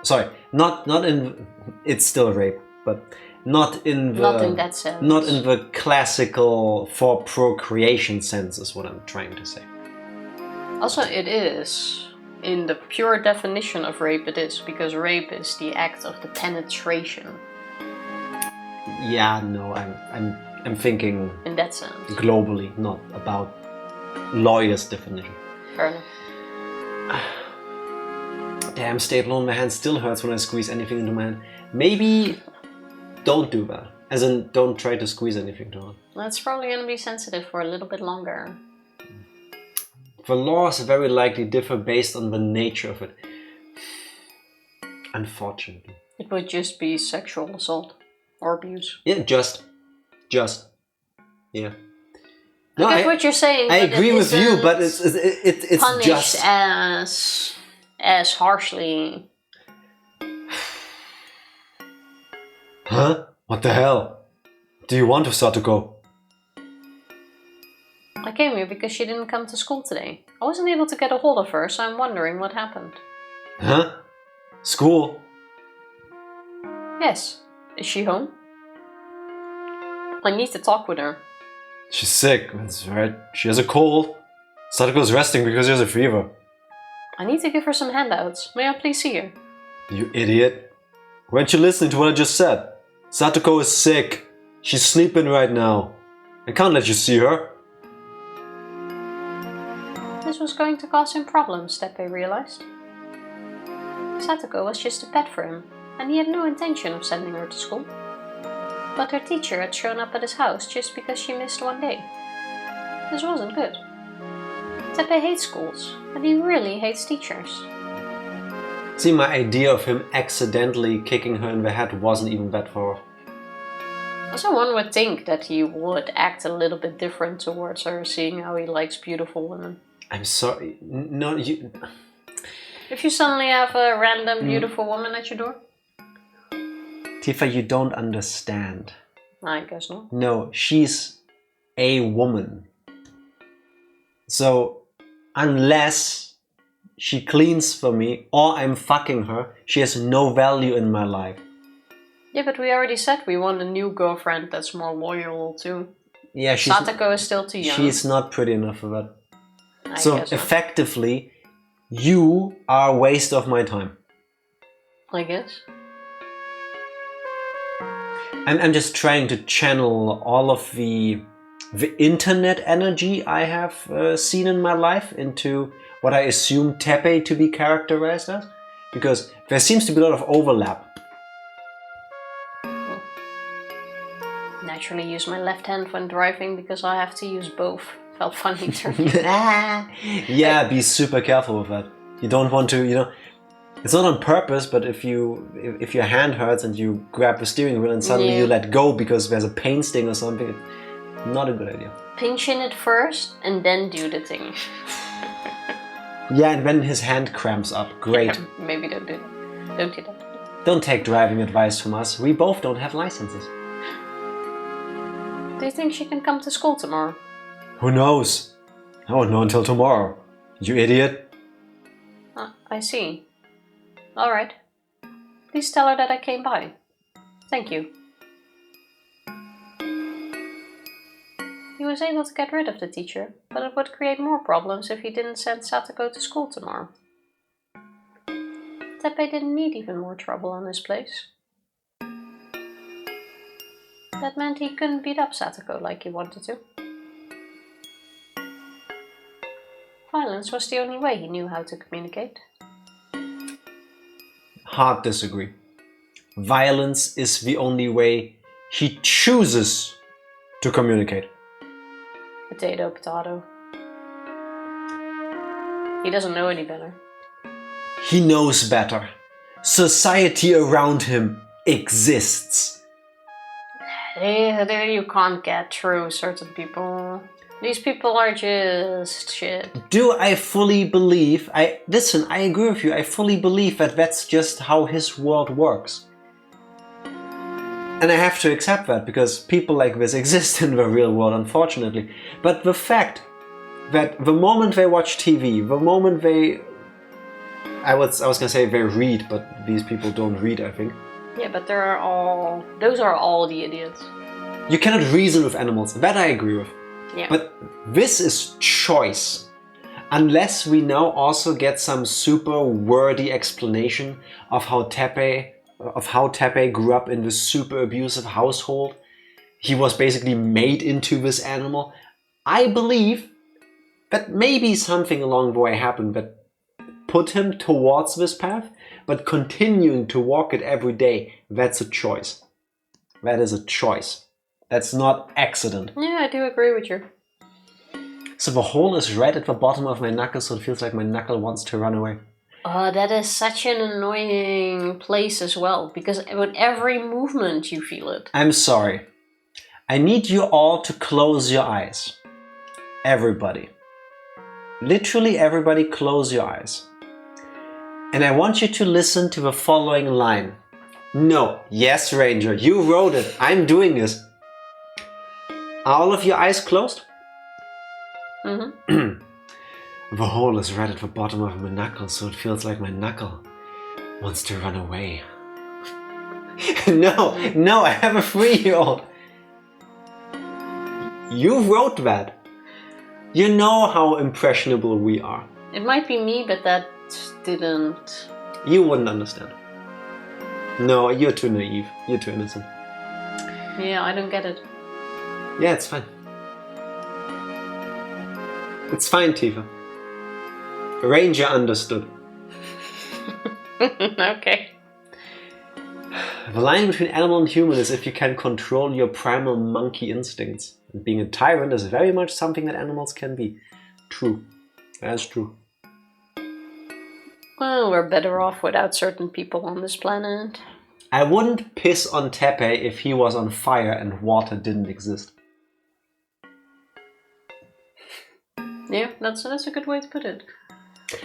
Sorry, not in... It's still rape, but not in the...
Not in that sense.
Not in the classical for procreation sense is what I'm trying to say.
Also, it is. In the pure definition of rape, it is, because rape is the act of the penetration.
Yeah, no, I'm thinking
in that sense.
Globally, not about lawyers' definition.
Fair enough.
Damn, stay alone, my hand still hurts when I squeeze anything into my hand. Maybe don't do that. As in, don't try to squeeze anything to it.
That's probably going to be sensitive for a little bit longer.
The laws very likely differ based on the nature of it. Unfortunately.
It would just be sexual assault or abuse.
Yeah, just. Yeah.
No, I get what you're saying.
I agree with you, but it's
punished
just
as harshly.
Huh? What the hell? Do you want to Satoko?
I came here because she didn't come to school today. I wasn't able to get a hold of her, so I'm wondering what happened.
Huh? School?
Yes. Is she home? I need to talk with her.
She's sick, that's right. She has a cold. Satoko's resting because she has a fever.
I need to give her some handouts. May I please see her?
You idiot. Weren't you listening to what I just said? Satoko is sick. She's sleeping right now. I can't let you see her.
This was going to cause him problems, Teppei realized. Satoko was just a pet for him, and he had no intention of sending her to school. But her teacher had shown up at his house just because she missed one day. This wasn't good. Teppei hates schools, and he really hates teachers.
See, my idea of him accidentally kicking her in the head wasn't even bad for her.
Also, one would think that he would act a little bit different towards her, seeing how he likes beautiful women.
I'm sorry, no, you...
If you suddenly have a random beautiful woman at your door?
Tifa, you don't understand.
I guess not.
No, she's a woman. So, unless she cleans for me or I'm fucking her, she has no value in my life.
Yeah, but we already said we want a new girlfriend that's more loyal too.
Yeah,
Satoko is still too young.
She's not pretty enough for that.
I
so,
guess so.
Effectively, you are a waste of my time.
I guess.
I'm just trying to channel all of the internet energy I have seen in my life into what I assume Teppei to be characterized as. Because there seems to be a lot of overlap.
Naturally use my left hand when driving because I have to use both. Felt funny turning.
Yeah, be super careful with that. You don't want to, it's not on purpose, but if your hand hurts and you grab the steering wheel and suddenly you let go because there's a pain sting or something, it's not a good idea.
Pinch in it first and then do the thing.
Yeah, and then his hand cramps up. Great.
Yeah, maybe don't do that. Don't do that.
Don't take driving advice from us. We both don't have licenses.
Do you think she can come to school tomorrow?
Who knows? I won't know until tomorrow. You idiot.
I see. Alright. Please tell her that I came by. Thank you. He was able to get rid of the teacher, but it would create more problems if he didn't send Satoko to school tomorrow. Teppei didn't need even more trouble on his place. That meant he couldn't beat up Satoko like he wanted to. Violence was the only way he knew how to communicate.
Hard disagree. Violence is the only way he chooses to communicate.
Potato, potato. He doesn't know any better.
He knows better. Society around him exists.
You can't get through certain people. These people are just shit.
Do I fully believe... Listen, I agree with you. I fully believe that that's just how his world works. And I have to accept that, because people like this exist in the real world, unfortunately. But the fact that the moment they watch TV, the moment they... I was gonna say they read, but these people don't read, I think.
Yeah, but those are all the idiots.
You cannot reason with animals, that I agree with.
Yeah.
But this is choice. Unless we now also get some super wordy explanation of how Teppei grew up in this super abusive household. He was basically made into this animal. I believe that maybe something along the way happened that put him towards this path, but continuing to walk it every day, that's a choice. That is a choice. That's not accident.
Yeah, I do agree with you.
So the hole is red at the bottom of my knuckle, so it feels like my knuckle wants to run away.
Oh, that is such an annoying place as well, because with every movement you feel it.
I'm sorry. I need you all to close your eyes. Everybody. Literally everybody, close your eyes. And I want you to listen to the following line. No, yes, Ranger, you wrote it. I'm doing this. Are all of your eyes closed?
Mm-hmm.
The hole is right at the bottom of my knuckle, so it feels like my knuckle wants to run away. No, I have a 3-year-old. You wrote that. You know how impressionable we are.
It might be me, but that didn't...
You wouldn't understand. No, you're too naive. You're too innocent.
Yeah, I don't get it.
Yeah, it's fine. It's fine, Tifa. Ranger understood.
Okay.
The line between animal and human is if you can control your primal monkey instincts. And being a tyrant is very much something that animals can be. True. That's true.
Well, we're better off without certain people on this planet.
I wouldn't piss on Teppei if he was on fire and water didn't exist.
Yeah, that's a good way to put it.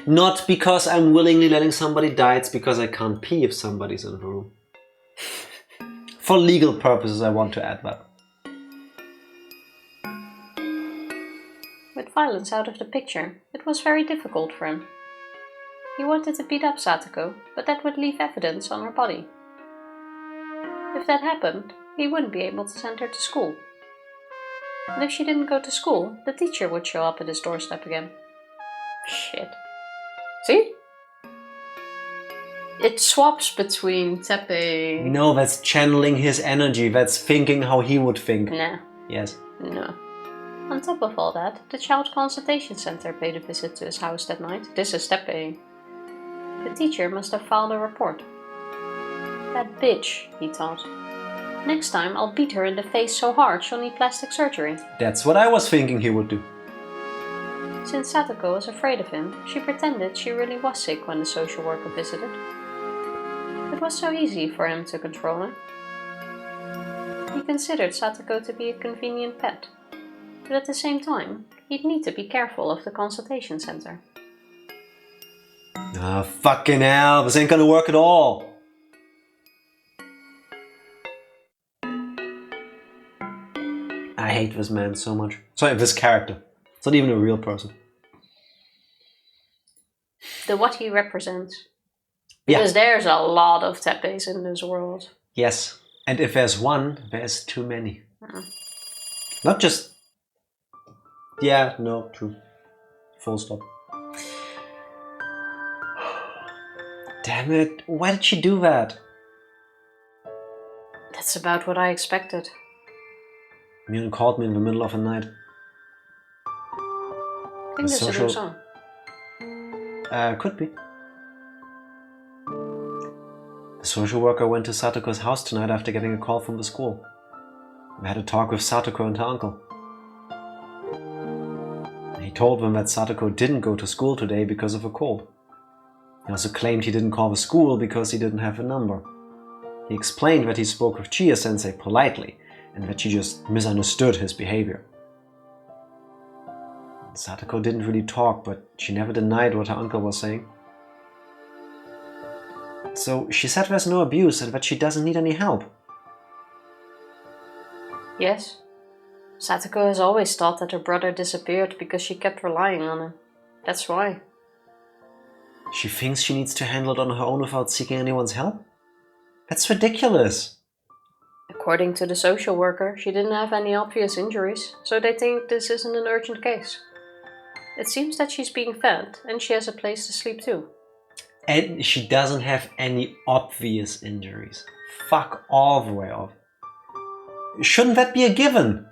Not because I'm willingly letting somebody die, it's because I can't pee if somebody's in the room. For legal purposes, I want to add that.
With violence out of the picture, it was very difficult for him. He wanted to beat up Satoko, but that would leave evidence on her body. If that happened, he wouldn't be able to send her to school. And if she didn't go to school, the teacher would show up at his doorstep again. Shit. See? It swaps between Teppei...
No, that's channeling his energy. That's thinking how he would think.
Nah.
Yes.
No. On top of all that, the Child Consultation Center paid a visit to his house that night. This is Teppei. The teacher must have filed a report. That bitch, he thought. Next time I'll beat her in the face so hard she'll need plastic surgery.
That's what I was thinking he would do.
Since Satoko was afraid of him, she pretended she really was sick when the social worker visited. It was so easy for him to control her. He considered Satoko to be a convenient pet, but at the same time, he'd need to be careful of the consultation center.
Ah, fucking hell, this ain't gonna work at all. I hate this man so much. Sorry, this character. It's not even a real person.
What he represents. Because there's a lot of Teppeis in this world.
Yes, and if there's one, there's too many. Not just... Yeah, no, true. Full stop. Damn it, why did she do that?
That's about what I expected.
Mion called me in the middle of the night.
I think this is a new song.
Could be. The social worker went to Satoko's house tonight after getting a call from the school. I had a talk with Satoko and her uncle. He told them that Satoko didn't go to school today because of a cold. He also claimed he didn't call the school because he didn't have a number. He explained that he spoke with Chie-sensei politely and that she just misunderstood his behavior. Satoko didn't really talk, but she never denied what her uncle was saying. So she said there's no abuse and that she doesn't need any help.
Yes. Satoko has always thought that her brother disappeared because she kept relying on him. That's why.
She thinks she needs to handle it on her own without seeking anyone's help? That's ridiculous.
According to the social worker, she didn't have any obvious injuries, so they think this isn't an urgent case. It seems that she's being fed, and she has a place to sleep too.
And she doesn't have any obvious injuries. Fuck all the way off. Shouldn't that be a given?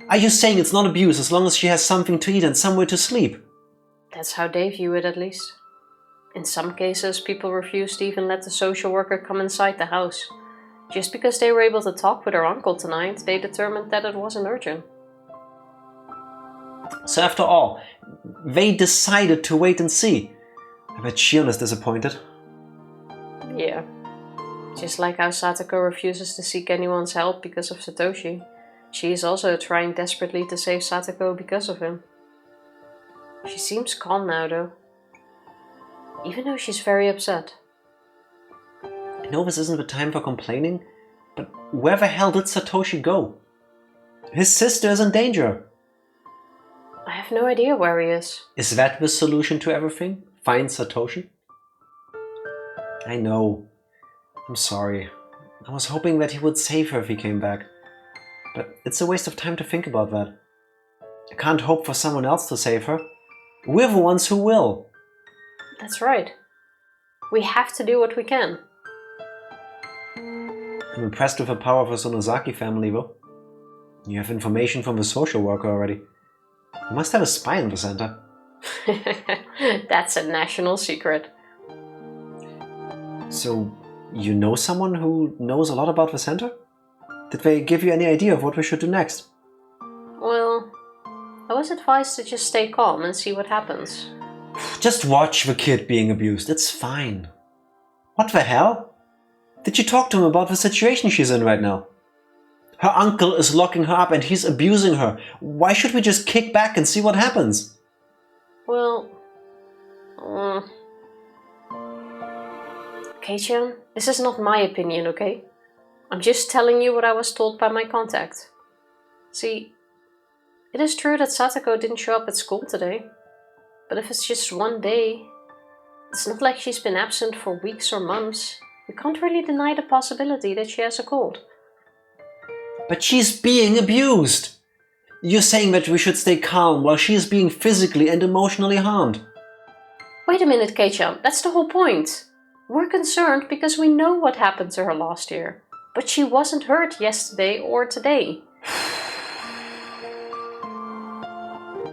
Are you saying it's not abuse as long as she has something to eat and somewhere to sleep?
That's how they view it, at least. In some cases, people refuse to even let the social worker come inside the house. Just because they were able to talk with her uncle tonight, they determined that it wasn't urgent.
So after all, they decided to wait and see. I bet Shion is disappointed.
Yeah. Just like how Satoko refuses to seek anyone's help because of Satoshi, she is also trying desperately to save Satoko because of him. She seems calm now though. Even though she's very upset.
I know this isn't the time for complaining, but where the hell did Satoshi go? His sister is in danger.
I have no idea where he is.
Is that the solution to everything? Find Satoshi? I know. I'm sorry. I was hoping that he would save her if he came back. But it's a waste of time to think about that. I can't hope for someone else to save her. We're the ones who will.
That's right. We have to do what we can.
I'm impressed with the power of the Sonozaki family though. You have information from the social worker already. You must have a spy in the center.
That's a national secret.
So, you know someone who knows a lot about the center? Did they give you any idea of what we should do next?
Well, I was advised to just stay calm and see what happens.
Just watch the kid being abused, it's fine. What the hell? Did you talk to him about the situation she's in right now? Her uncle is locking her up and he's abusing her. Why should we just kick back and see what happens?
Well... Keiichi, this is not my opinion, okay? I'm just telling you what I was told by my contact. See, it is true that Satoko didn't show up at school today. But if it's just one day, it's not like she's been absent for weeks or months. We can't really deny the possibility that she has a cold.
But she's being abused! You're saying that we should stay calm while she is being physically and emotionally harmed.
Wait a minute, Keiichi, that's the whole point. We're concerned because we know what happened to her last year. But she wasn't hurt yesterday or today.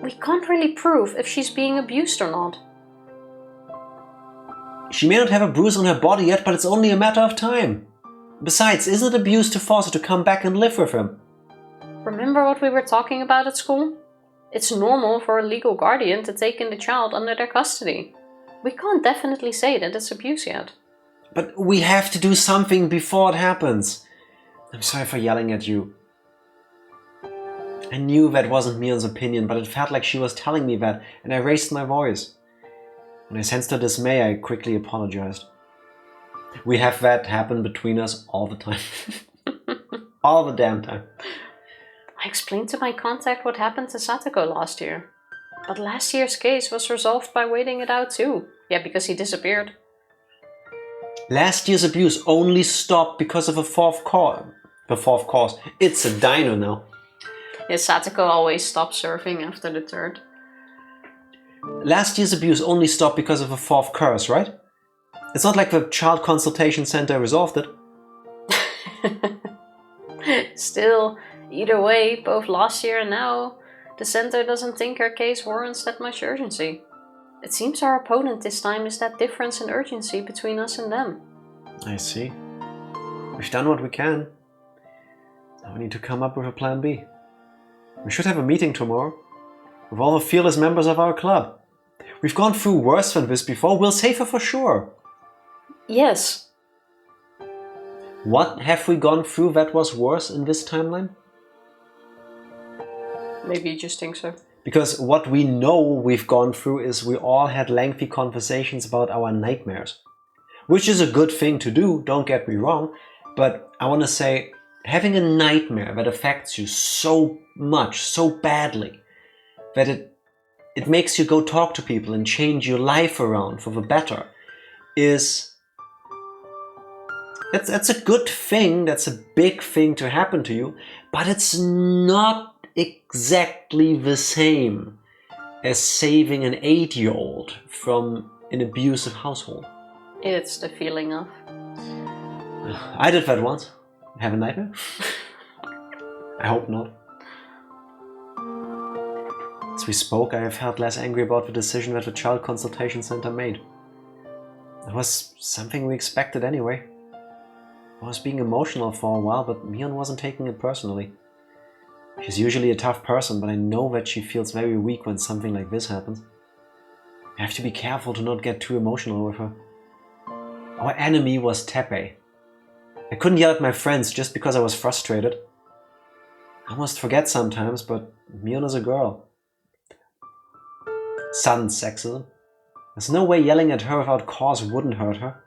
We can't really prove if she's being abused or not.
She may not have a bruise on her body yet, but it's only a matter of time. Besides, isn't it abuse to force her to come back and live with him?
Remember what we were talking about at school? It's normal for a legal guardian to take in the child under their custody. We can't definitely say that it's abuse yet.
But we have to do something before it happens. I'm sorry for yelling at you. I knew that wasn't Mion's opinion, but it felt like she was telling me that, and I raised my voice. When I sensed her dismay, I quickly apologized. We have that happen between us all the time. All the damn time.
I explained to my contact what happened to Satoko last year. But last year's case was resolved by waiting it out too. Yeah, because he disappeared.
Last year's abuse only stopped because of a fourth cause. The fourth cause. It's a dino now.
Yeah, Satoko always stops surfing after the third.
Last year's abuse only stopped because of a fourth curse, right? It's not like the Child Consultation Center resolved it.
Still, either way, both last year and now, the center doesn't think her case warrants that much urgency. It seems our opponent this time is that difference in urgency between us and them.
I see. We've done what we can. Now we need to come up with a plan B. We should have a meeting tomorrow with all the fearless members of our club. We've gone through worse than this before. We'll save her for sure.
Yes.
What have we gone through that was worse in this timeline?
Maybe you just think so.
Because what we know we've gone through is we all had lengthy conversations about our nightmares. Which is a good thing to do, don't get me wrong. But I want to say, having a nightmare that affects you so much, so badly, that it makes you go talk to people and change your life around for the better, that's a good thing, that's a big thing to happen to you, but it's not exactly the same as saving an 8-year-old from an abusive household.
It's the feeling of.
I did that once. Have a nightmare? I hope not. As we spoke, I have felt less angry about the decision that the Child Consultation Center made. It was something we expected anyway. I was being emotional for a while, but Mion wasn't taking it personally. She's usually a tough person, but I know that she feels very weak when something like this happens. I have to be careful to not get too emotional with her. Our enemy was Teppei. I couldn't yell at my friends just because I was frustrated. I almost forget sometimes, but Mion is a girl. Sudden sexism. There's no way yelling at her without cause wouldn't hurt her.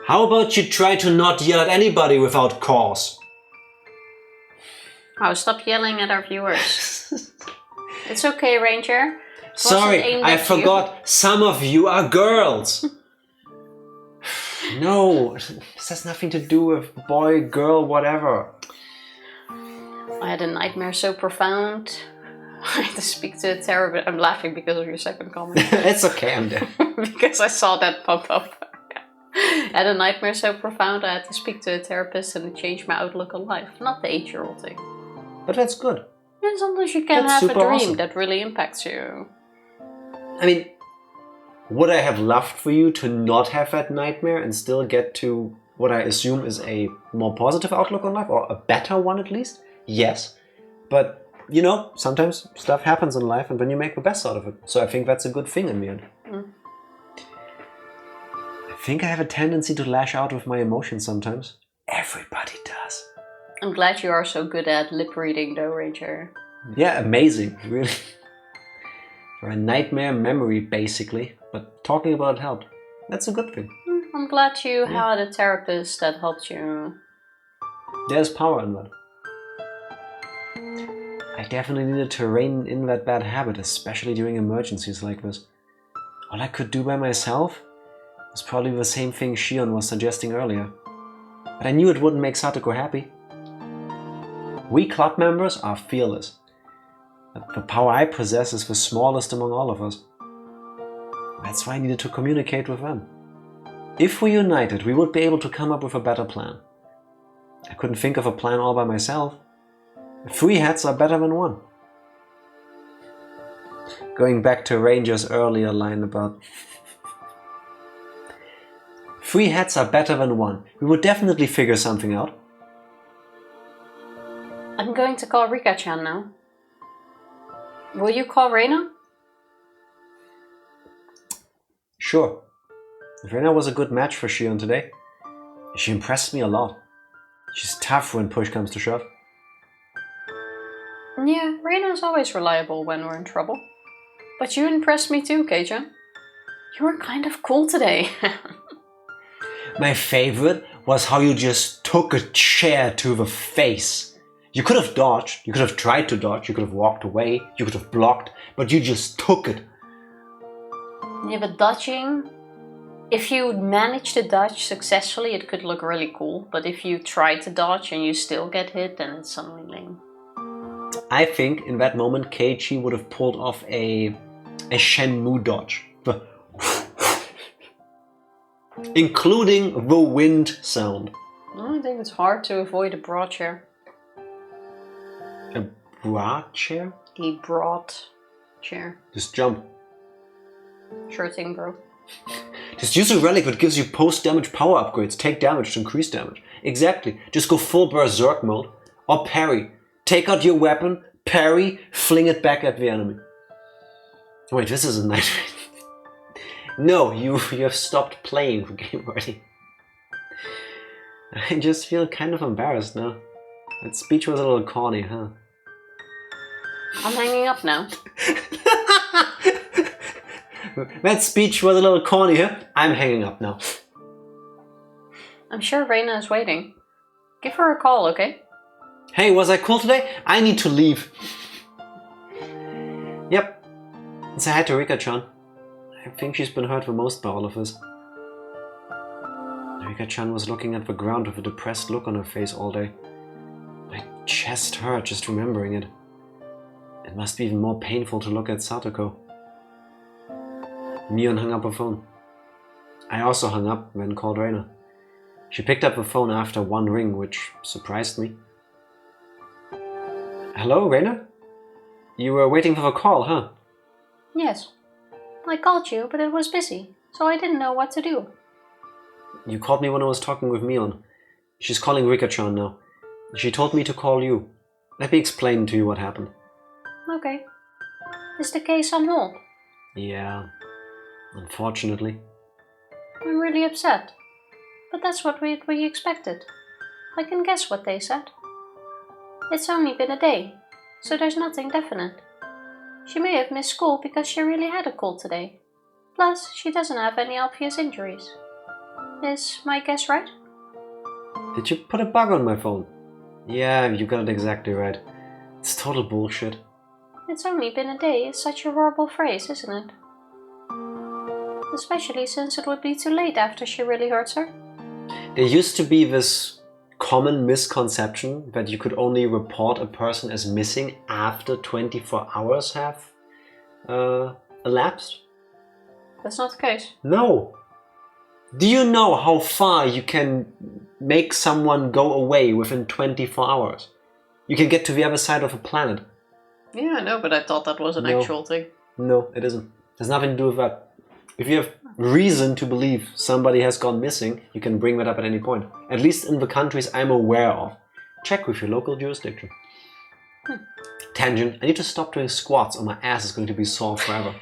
How about you try to not yell at anybody without cause?
Oh, stop yelling at our viewers. It's okay, Ranger.
Sorry, I forgot. Some of you are girls. No, this has nothing to do with boy, girl, whatever.
I had a nightmare so profound. I had to speak to a therapist. I'm laughing because of your second comment.
It's okay, I'm there.
Because I saw that pop up. I had a nightmare so profound I had to speak to a therapist and it changed my outlook on life. Not the 8-year-old thing.
But that's good.
Yeah, sometimes you can have a dream that really impacts you.
I mean, would I have loved for you to not have that nightmare and still get to what I assume is a more positive outlook on life, or a better one at least? Yes. But, you know, sometimes stuff happens in life and then you make the best out of it. So I think that's a good thing in the end. I think I have a tendency to lash out with my emotions sometimes. Everybody does.
I'm glad you are so good at lip reading though, Ranger.
Yeah, amazing, really. For a nightmare memory, basically. But talking about it helped. That's a good thing.
I'm glad you had a therapist that helped you.
There's power in that. I definitely needed to rein in that bad habit, especially during emergencies like this. All I could do by myself was probably the same thing Shion was suggesting earlier. But I knew it wouldn't make Satoko happy. We club members are fearless. The power I possess is the smallest among all of us. That's why I needed to communicate with them. If we united, we would be able to come up with a better plan. I couldn't think of a plan all by myself. 3 heads are better than 1. Going back to Ranger's earlier line about 3 heads are better than 1. We would definitely figure something out.
I'm going to call Rika-chan now. Will you call Reina?
Sure. Reina was a good match for Shion today. She impressed me a lot. She's tough when push comes to shove.
Yeah, Reina is always reliable when we're in trouble. But you impressed me too, Keiichi. You were kind of cool today.
My favorite was how you just took a chair to the face. You could have dodged, you could have tried to dodge, you could have walked away, you could have blocked, but you just took it.
Yeah, but dodging, if you manage to dodge successfully, it could look really cool. But if you try to dodge and you still get hit, then it's suddenly lame.
I think in that moment Keiichi would have pulled off a Shenmue dodge. Including the wind sound.
I think it's hard to avoid a broad chair.
A broad chair?
A broad chair.
Just jump.
Sure thing, bro.
Just use a relic that gives you post-damage power upgrades. Take damage to increase damage. Exactly. Just go full berserk mode. Or parry. Take out your weapon, parry, fling it back at the enemy. Wait, this is a nightmare. No, you have stopped playing the game already. I just feel kind of embarrassed now. That speech was a little corny, huh?
I'm hanging up now.
That speech was a little corny, huh? I'm hanging up now.
I'm sure Reina is waiting. Give her a call, okay?
Hey, was I cool today? I need to leave. Yep. Say hi to Rika-chan. I think she's been hurt the most by all of this. Rika-chan was looking at the ground with a depressed look on her face all day. My chest hurt just remembering it. It must be even more painful to look at Satoko. Mion hung up her phone. I also hung up, then called Reina. She picked up the phone after one ring, which surprised me. Hello, Reina? You were waiting for the call, huh?
Yes. I called you, but it was busy, so I didn't know what to do.
You called me when I was talking with Mion. She's calling Rika-chan now. She told me to call you. Let me explain to you what happened.
Okay. Is the case on hold?
Yeah, unfortunately.
I'm really upset. But that's what we expected. I can guess what they said. It's only been a day, so there's nothing definite. She may have missed school because she really had a cold today. Plus, she doesn't have any obvious injuries. Is my guess right?
Did you put a bug on my phone? Yeah, you got it exactly right. It's total bullshit.
It's only been a day is such a horrible phrase, isn't it? Especially since it would be too late after she really hurts her.
There used to be this common misconception that you could only report a person as missing after 24 hours have elapsed.
That's not the case.
No. Do you know how far you can make someone go away within 24 hours? You can get to the other side of a planet.
Yeah, I know, but I thought that was an actual thing.
No, it isn't. There's nothing to do with that. If you have reason to believe somebody has gone missing, you can bring that up at any point. At least in the countries I'm aware of. Check with your local jurisdiction. Tangent, I need to stop doing squats or my ass is going to be sore forever.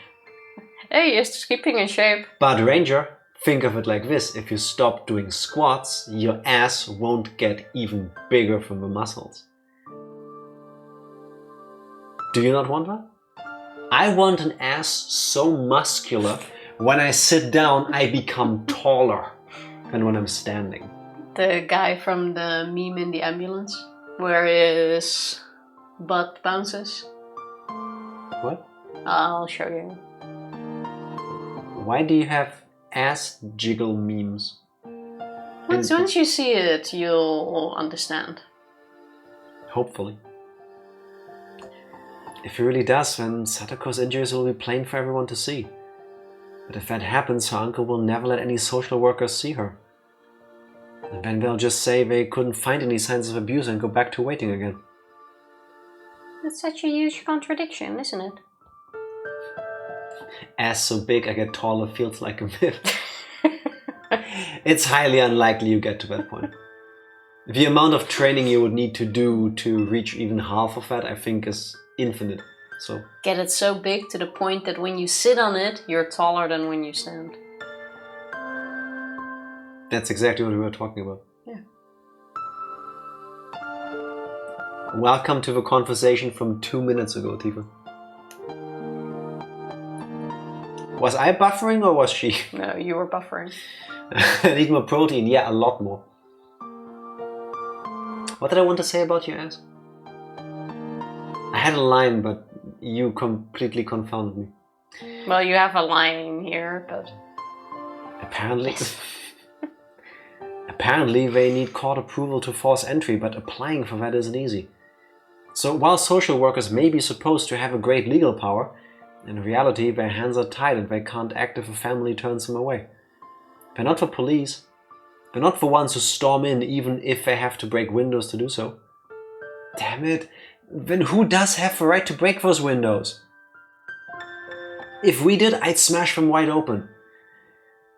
Hey, you're just keeping in shape.
But Ranger, think of it like this. If you stop doing squats, your ass won't get even bigger from the muscles. Do you not want that? I want an ass so muscular, when I sit down, I become taller than when I'm standing.
The guy from the meme in the ambulance, where his butt bounces.
What?
I'll show you.
Why do you have ass jiggle memes?
Once you see it, you'll understand.
Hopefully. If he really does, then Satoko's injuries will be plain for everyone to see. But if that happens, her uncle will never let any social workers see her. And then they'll just say they couldn't find any signs of abuse and go back to waiting again.
That's such a huge contradiction, isn't it?
Ass so big I get taller feels like a myth. It's highly unlikely you get to that point. The amount of training you would need to do to reach even half of that, I think, is infinite. So
get it so big to the point that when you sit on it, you're taller than when you stand.
That's exactly what we were talking about.
Yeah.
Welcome to the conversation from 2 minutes ago, Tifa. Was I buffering or was she?
No, you were buffering.
I need more protein. Yeah, a lot more. What did I want to say about your ass? I had a line, but you completely confounded me.
Well, you have a line here, but...
Apparently... Apparently they need court approval to force entry, but applying for that isn't easy. So while social workers may be supposed to have a great legal power, in reality their hands are tied and they can't act if a family turns them away. They're not the police. They're not the ones who storm in even if they have to break windows to do so. Damn it, then who does have the right to break those windows? If we did, I'd smash them wide open.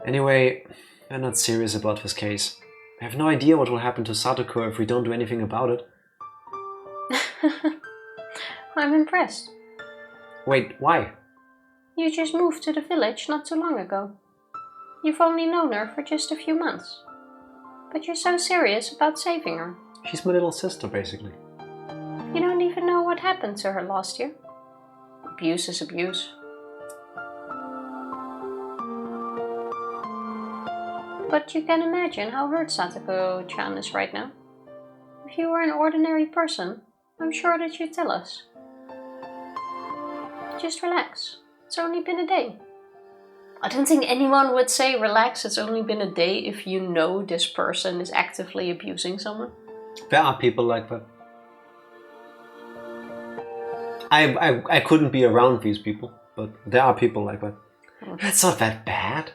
Anyway, we're not serious about this case. I have no idea what will happen to Satoko if we don't do anything about it.
I'm impressed.
Wait, why?
You just moved to the village not too long ago. You've only known her for just a few months. But you're so serious about saving her.
She's my little sister, basically.
You don't even know what happened to her last year. Abuse is abuse. but you can imagine how hurt Satoko-chan is right now. If you were an ordinary person, I'm sure that you'd tell us. Just relax. It's only been a day. I don't think anyone would say relax, it's only been a day if you know this person is actively abusing someone.
There are people like that. I couldn't be around these people, but there are people like that. That's not that bad.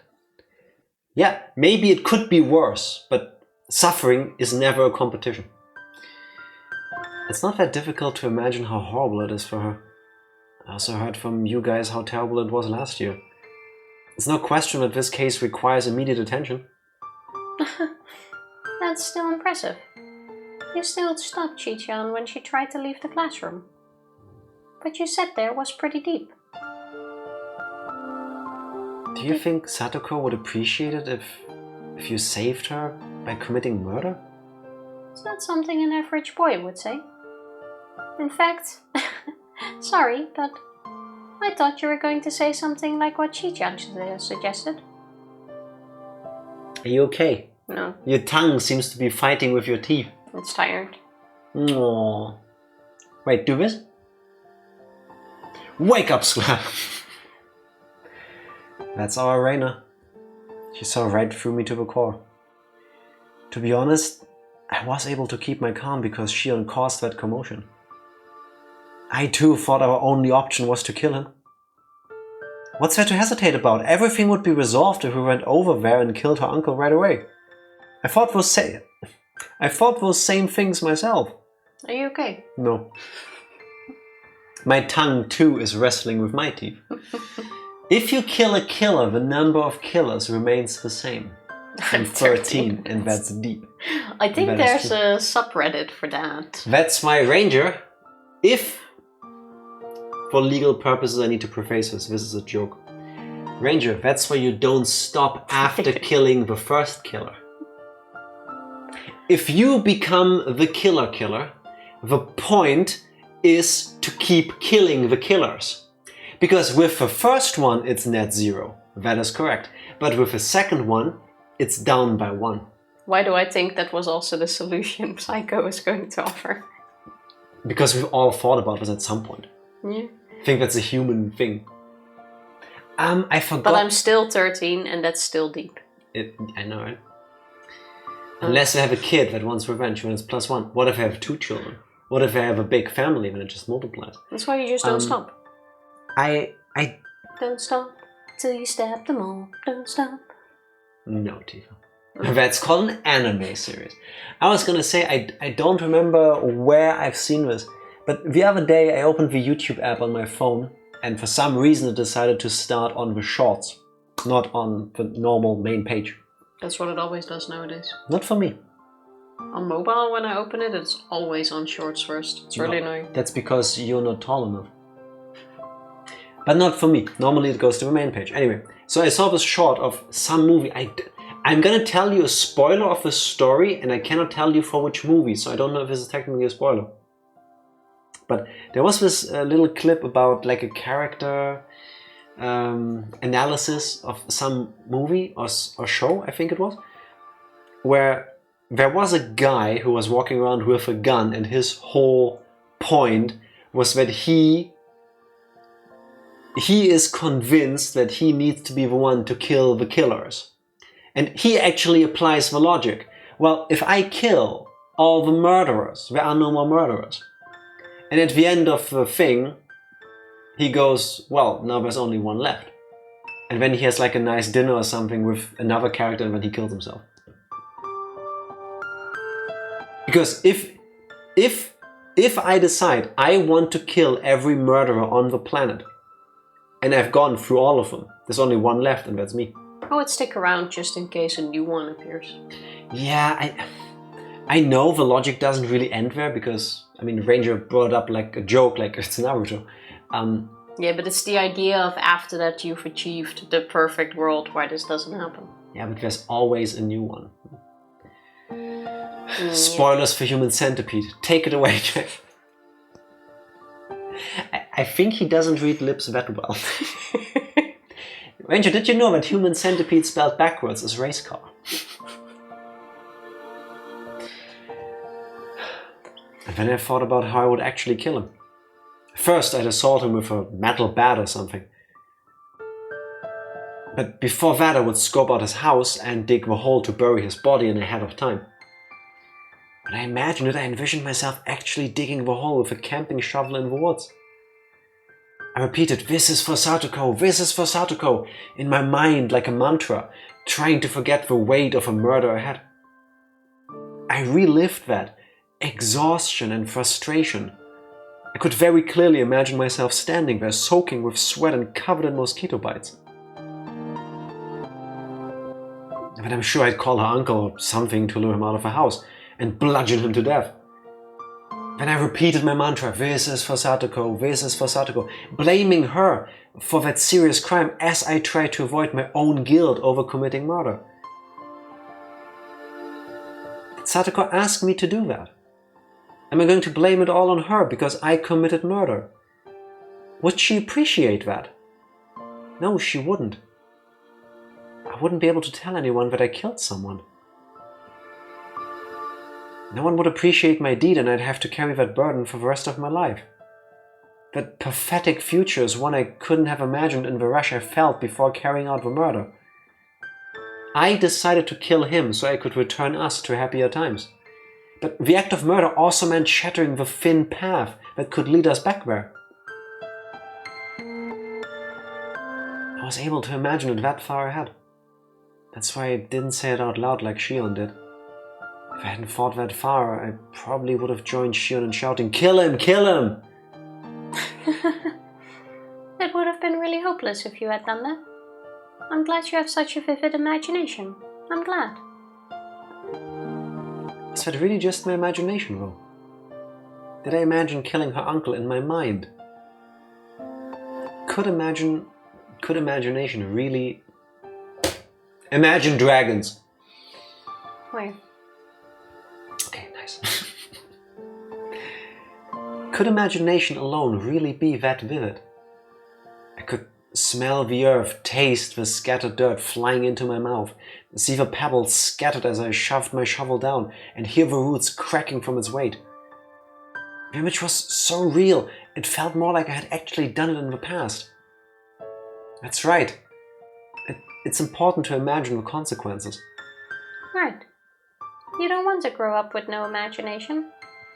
Yeah, maybe it could be worse, but suffering is never a competition. It's not that difficult to imagine how horrible it is for her. I also heard from you guys how terrible it was last year. It's no question that this case requires immediate attention.
That's still impressive. You still stopped Chi-chan when she tried to leave the classroom. What you said there was pretty deep.
Do you think Satoko would appreciate it if you saved her by committing murder?
It's not something an average boy would say. In fact, sorry, but I thought you were going to say something like what Chi-chan suggested.
Are you okay?
No.
Your tongue seems to be fighting with your teeth.
It's tired.
Aww. Wait, do this? Wake up, slap! That's our Reina. She saw right through me to the core. To be honest, I was able to keep my calm because Shion caused that commotion. I too thought our only option was to kill him. What's there to hesitate about? Everything would be resolved if we went over there and killed her uncle right away. I thought those same things myself.
Are you okay?
No. My tongue too is wrestling with my teeth. If you kill a killer, the number of killers remains the same. And 13, and that's deep.
I think there's a subreddit for that.
That's why, Ranger, if, for legal purposes I need to preface this is a joke. Ranger, that's why you don't stop after killing the first killer. If you become the killer, the point is to keep killing the killers. Because with the first one, it's net zero. That is correct. But with the second one, it's down by 1.
Why do I think that was also the solution Psycho was going to offer?
Because we've all thought about this at some point.
Yeah.
I think that's a human thing. I forgot.
But I'm still 13 and that's still deep.
I know, right? Unless you have a kid that wants revenge when it's +1. What if I have 2 children? What if I have a big family when it just multiplies?
That's why you just don't stop.
I
Don't stop till you stab them all. Don't stop.
No, Tifa. That's called an anime series. I was gonna say, I don't remember where I've seen this, but the other day I opened the YouTube app on my phone and for some reason it decided to start on the shorts, not on the normal main page.
That's what it always does nowadays.
Not for me.
On mobile, when I open it, it's always on shorts first. It's really annoying.
That's because you're not tall enough. But not for me. Normally it goes to the main page. Anyway, so I saw this short of some movie. I'm gonna tell you a spoiler of the story and I cannot tell you for which movie, so I don't know if this is technically a spoiler. But there was this little clip about like a character analysis of some movie or show, I think it was, where there was a guy who was walking around with a gun and his whole point was that he is convinced that he needs to be the one to kill the killers. And he actually applies the logic. Well, if I kill all the murderers, there are no more murderers. And at the end of the thing, he goes, well, now there's only one left. And then he has like a nice dinner or something with another character and then he kills himself. Because if I decide I want to kill every murderer on the planet, and I've gone through all of them, there's only one left and that's me.
I would stick around just in case a new one appears.
Yeah, I know the logic doesn't really end there because, I mean, Ranger brought up like a joke, like it's Naruto.
Yeah, but it's the idea of after that you've achieved the perfect world where this doesn't happen.
Yeah, but there's always a new one. Spoilers for Human Centipede. Take it away, Jack. I think he doesn't read lips that well. Ranger, did you know that Human Centipede spelled backwards is race car? Then I thought about how I would actually kill him. First, I'd assault him with a metal bat or something. But before that, I would scope out his house and dig the hole to bury his body in ahead of time. When I imagined it, I envisioned myself actually digging the hole with a camping shovel in the woods. I repeated, "This is for Satoko, this is for Satoko," in my mind like a mantra, trying to forget the weight of a murder ahead. I relived that exhaustion and frustration. I could very clearly imagine myself standing there, soaking with sweat and covered in mosquito bites. But I'm sure I'd call her uncle or something to lure him out of the house and bludgeon him to death. Then I repeated my mantra, "This is for Satoko, this is for Satoko," blaming her for that serious crime as I tried to avoid my own guilt over committing murder. Did Satoko ask me to do that? Am I going to blame it all on her because I committed murder? Would she appreciate that? No, she wouldn't. I wouldn't be able to tell anyone that I killed someone. No one would appreciate my deed and I'd have to carry that burden for the rest of my life. That pathetic future is one I couldn't have imagined in the rush I felt before carrying out the murder. I decided to kill him so I could return us to happier times. But the act of murder also meant shattering the thin path that could lead us back there. I was able to imagine it that far ahead. That's why I didn't say it out loud like Shion did. If I hadn't thought that far, I probably would have joined Shion in shouting, "Kill him! Kill him!"
It would have been really hopeless if you had done that. I'm glad you have such a vivid imagination. I'm glad.
Is that really just my imagination, though? Did I imagine killing her uncle in my mind? Could imagination really... Imagine dragons!
Where?
Okay, nice. Could imagination alone really be that vivid? I could smell the earth, taste the scattered dirt flying into my mouth, see the pebbles scattered as I shoved my shovel down, and hear the roots cracking from its weight. The image was so real, it felt more like I had actually done it in the past. That's right. It's important to imagine the consequences.
Right. You don't want to grow up with no imagination.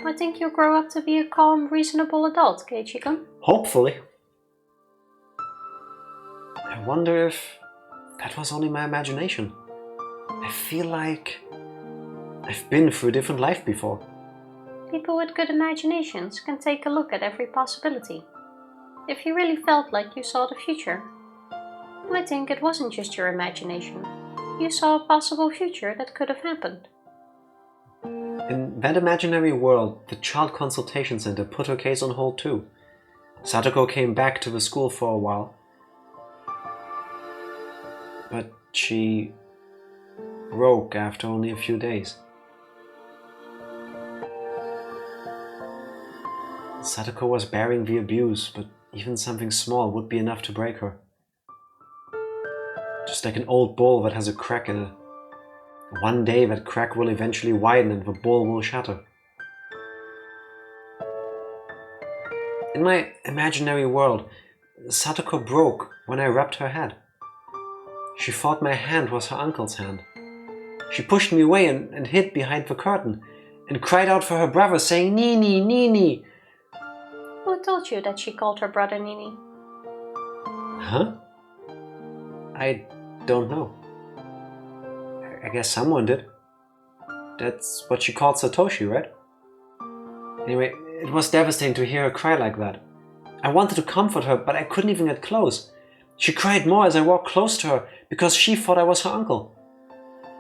I think you'll grow up to be a calm, reasonable adult, Keiichi-kun.
Hopefully. I wonder if that was only my imagination. I feel like I've been through a different life before.
People with good imaginations can take a look at every possibility. If you really felt like you saw the future, I think it wasn't just your imagination. You saw a possible future that could have happened.
In that imaginary world, the Child Consultation Center put her case on hold too. Satoko came back to the school for a while. But she broke after only a few days. Satoko was bearing the abuse, but even something small would be enough to break her. Just like an old bowl that has a crack in it. One day that crack will eventually widen and the bowl will shatter. In my imaginary world, Satoko broke when I rubbed her head. She thought my hand was her uncle's hand. She pushed me away and hid behind the curtain and cried out for her brother, saying, "Nini, Nini!"
Who told you that she called her brother Nini?
Huh? I don't know. I guess someone did. That's what she called Satoshi, right? Anyway, it was devastating to hear her cry like that. I wanted to comfort her, but I couldn't even get close. She cried more as I walked close to her because she thought I was her uncle.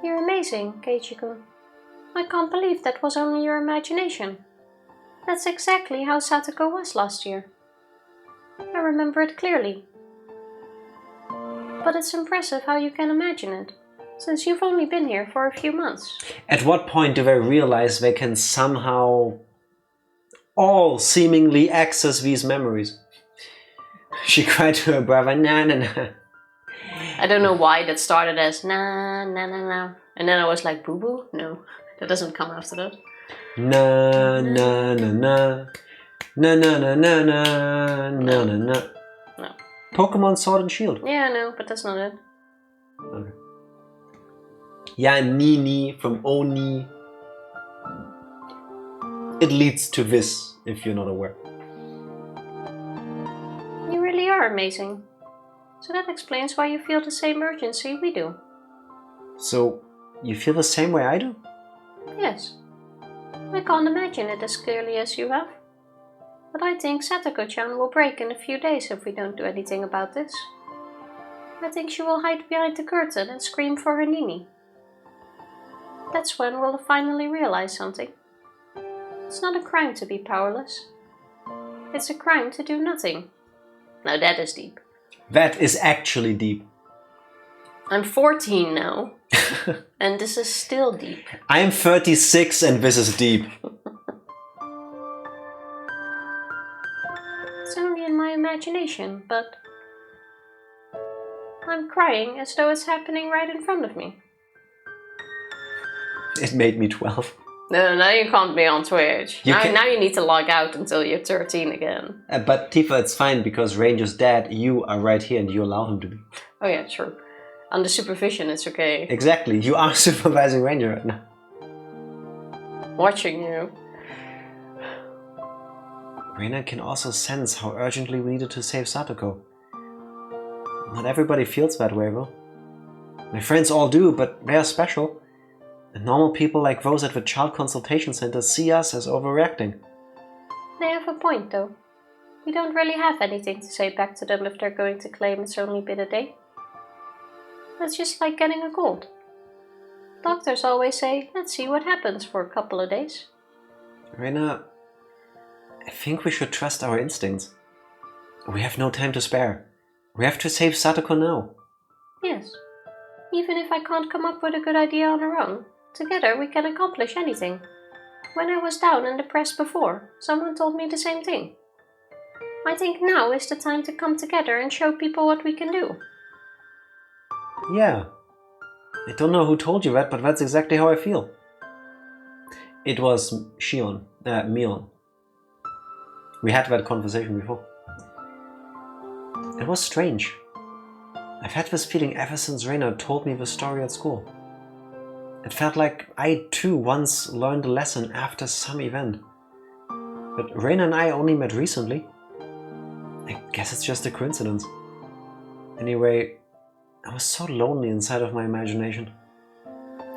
You're amazing, Keiichi-kun. I can't believe that was only your imagination. That's exactly how Satoko was last year. I remember it clearly. But it's impressive how you can imagine it, since you've only been here for a few months.
At what point do they realize they can somehow all seemingly access these memories? She cried to her brother, "Na na na."
I don't know why that started as na na na na, and then I was like, boo boo? No, that doesn't come after that.
Na na na na. Na na na na na na na na.
No.
Pokemon Sword and Shield.
Yeah, I know, but that's not it.
Okay. Yeah, Nini from Oni. It leads to this, if you're not aware.
You really are amazing. So that explains why you feel the same urgency we do.
So, you feel the same way I do?
Yes. I can't imagine it as clearly as you have. But I think Satoko-chan will break in a few days if we don't do anything about this. I think she will hide behind the curtain and scream for her Nini. That's when we'll finally realize something. It's not a crime to be powerless. It's a crime to do nothing. Now that is deep.
That is actually deep.
I'm 14 now, and this is still deep.
I'm 36 and this is deep.
It's only in my imagination, but I'm crying as though it's happening right in front of me.
It made me 12.
No, now you can't be on Twitch.
You
Now you need to log out until you're 13 again.
But Tifa, it's fine because Ranger's dad, you are right here and you allow him to be.
Oh yeah, true. Under supervision, it's okay.
Exactly, you are supervising Ranger right now.
Watching you.
Reina can also sense how urgently we needed to save Satoko. Not everybody feels that way, though. My friends all do, but they are special. And normal people like those at the Child Consultation Center see us as overreacting.
They have a point, though. We don't really have anything to say back to them if they're going to claim it's only been a day. That's just like getting a cold. Doctors always say, let's see what happens for a couple of days.
Reina, I think we should trust our instincts. We have no time to spare. We have to save Satoko now.
Yes. Even if I can't come up with a good idea on our own, together we can accomplish anything. When I was down and depressed before, someone told me the same thing. I think now is the time to come together and show people what we can do.
Yeah. I don't know who told you that, but that's exactly how I feel. It was Mion. We had that conversation before. It was strange. I've had this feeling ever since Reina told me the story at school. It felt like I too once learned a lesson after some event. But Reina and I only met recently. I guess it's just a coincidence. Anyway, I was so lonely inside of my imagination.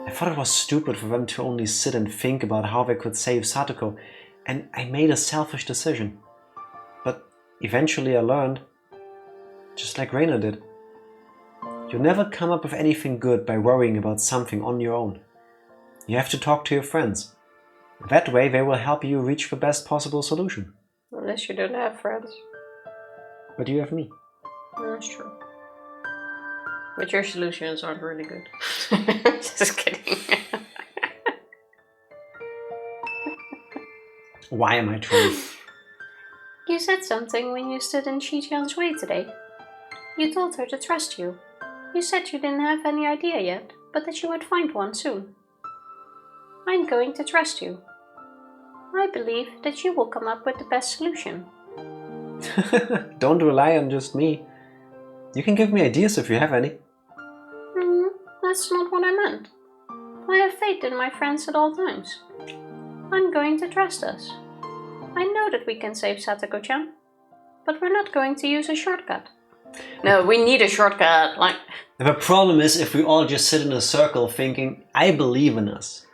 I thought it was stupid for them to only sit and think about how they could save Satoko, and I made a selfish decision. But eventually I learned, just like Reina did. You never come up with anything good by worrying about something on your own. You have to talk to your friends. That way they will help you reach the best possible solution.
Unless you don't have friends.
But you have me.
That's true. But your solutions aren't really good. Just kidding.
Why am I trying?
You said something when you stood in Shi-chan's way today. You told her to trust you. You said you didn't have any idea yet, but that you would find one soon. I'm going to trust you. I believe that you will come up with the best solution.
Don't rely on just me. You can give me ideas if you have any.
That's not what I meant. I have faith in my friends at all times. I'm going to trust us. I know that we can save Satoko-chan, but we're not going to use a shortcut. No, we need a shortcut, like...
The problem is if we all just sit in a circle thinking, I believe in us,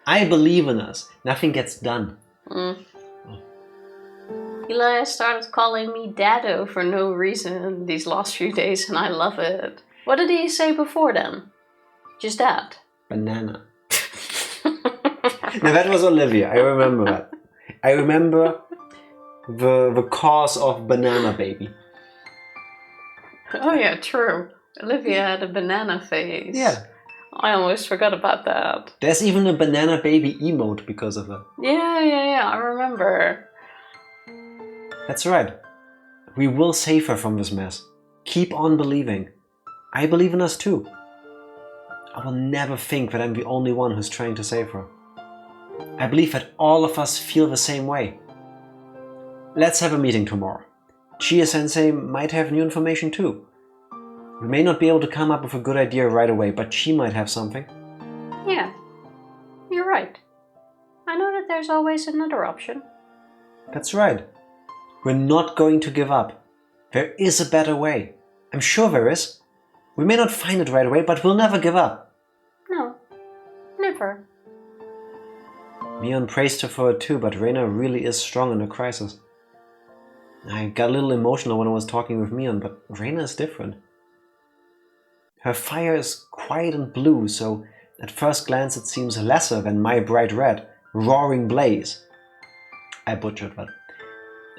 nothing gets done.
Eli started calling me Dado for no reason these last few days, and I love it. What did he say before then? Just that?
Banana. No, that was Olivia, I remember that. I remember the cause of Banana Baby.
Oh yeah, true. Olivia had a banana face.
Yeah.
I almost forgot about that.
There's even a Banana Baby emote because of that.
Yeah, I remember.
That's right. We will save her from this mess. Keep on believing. I believe in us too. I will never think that I'm the only one who's trying to save her. I believe that all of us feel the same way. Let's have a meeting tomorrow. Chie-sensei might have new information too. We may not be able to come up with a good idea right away, but she might have something.
Yeah, you're right. I know that there's always another option.
That's right. We're not going to give up. There is a better way. I'm sure there is. We may not find it right away, but we'll never give up.
No, never.
Mion praised her for it too, but Reina really is strong in a crisis. I got a little emotional when I was talking with Mion, but Reina is different. Her fire is quiet and blue, so at first glance it seems lesser than my bright red, roaring blaze. I butchered that.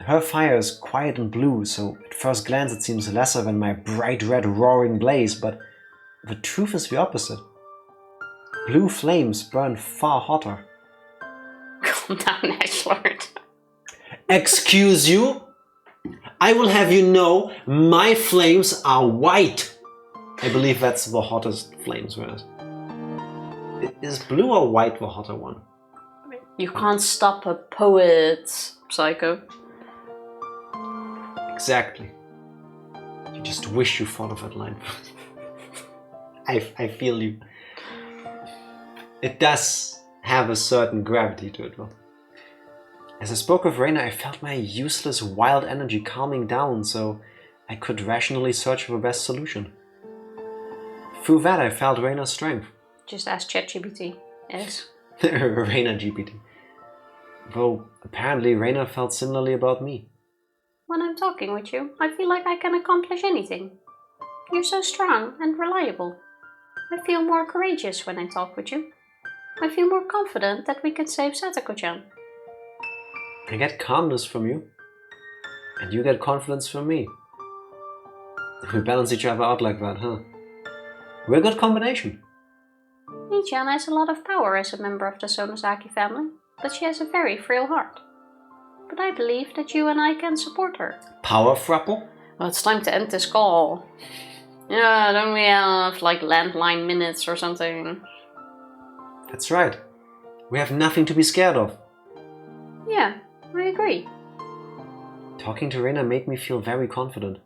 Her fire is quiet and blue, so at first glance it seems lesser than my bright red roaring blaze, but the truth is the opposite. Blue flames burn far hotter.
Calm down, Ashlord.
Excuse you? I will have you know, my flames are white. I believe that's the hottest flames there is. Is blue or white the hotter one?
You can't stop a poet, psycho.
Exactly. You just wish you thought of that line. I feel you. It does have a certain gravity to it, though. As I spoke with Reina, I felt my useless wild energy calming down so I could rationally search for the best solution. Through that I felt Reina's strength.
Just ask ChatGPT. Yes.
Reina GPT. Though apparently Reina felt similarly about me.
When I'm talking with you, I feel like I can accomplish anything. You're so strong and reliable. I feel more courageous when I talk with you. I feel more confident that we can save Satoko-chan.
I get calmness from you. And you get confidence from me. We balance each other out like that, huh? We're a good combination.
Mii-chan has a lot of power as a member of the Sonosaki family, but she has a very frail heart. But I believe that you and I can support her.
Power Frapple?
Well, it's time to end this call. Yeah, don't we have like landline minutes or something?
That's right. We have nothing to be scared of.
Yeah, I agree.
Talking to Reina made me feel very confident.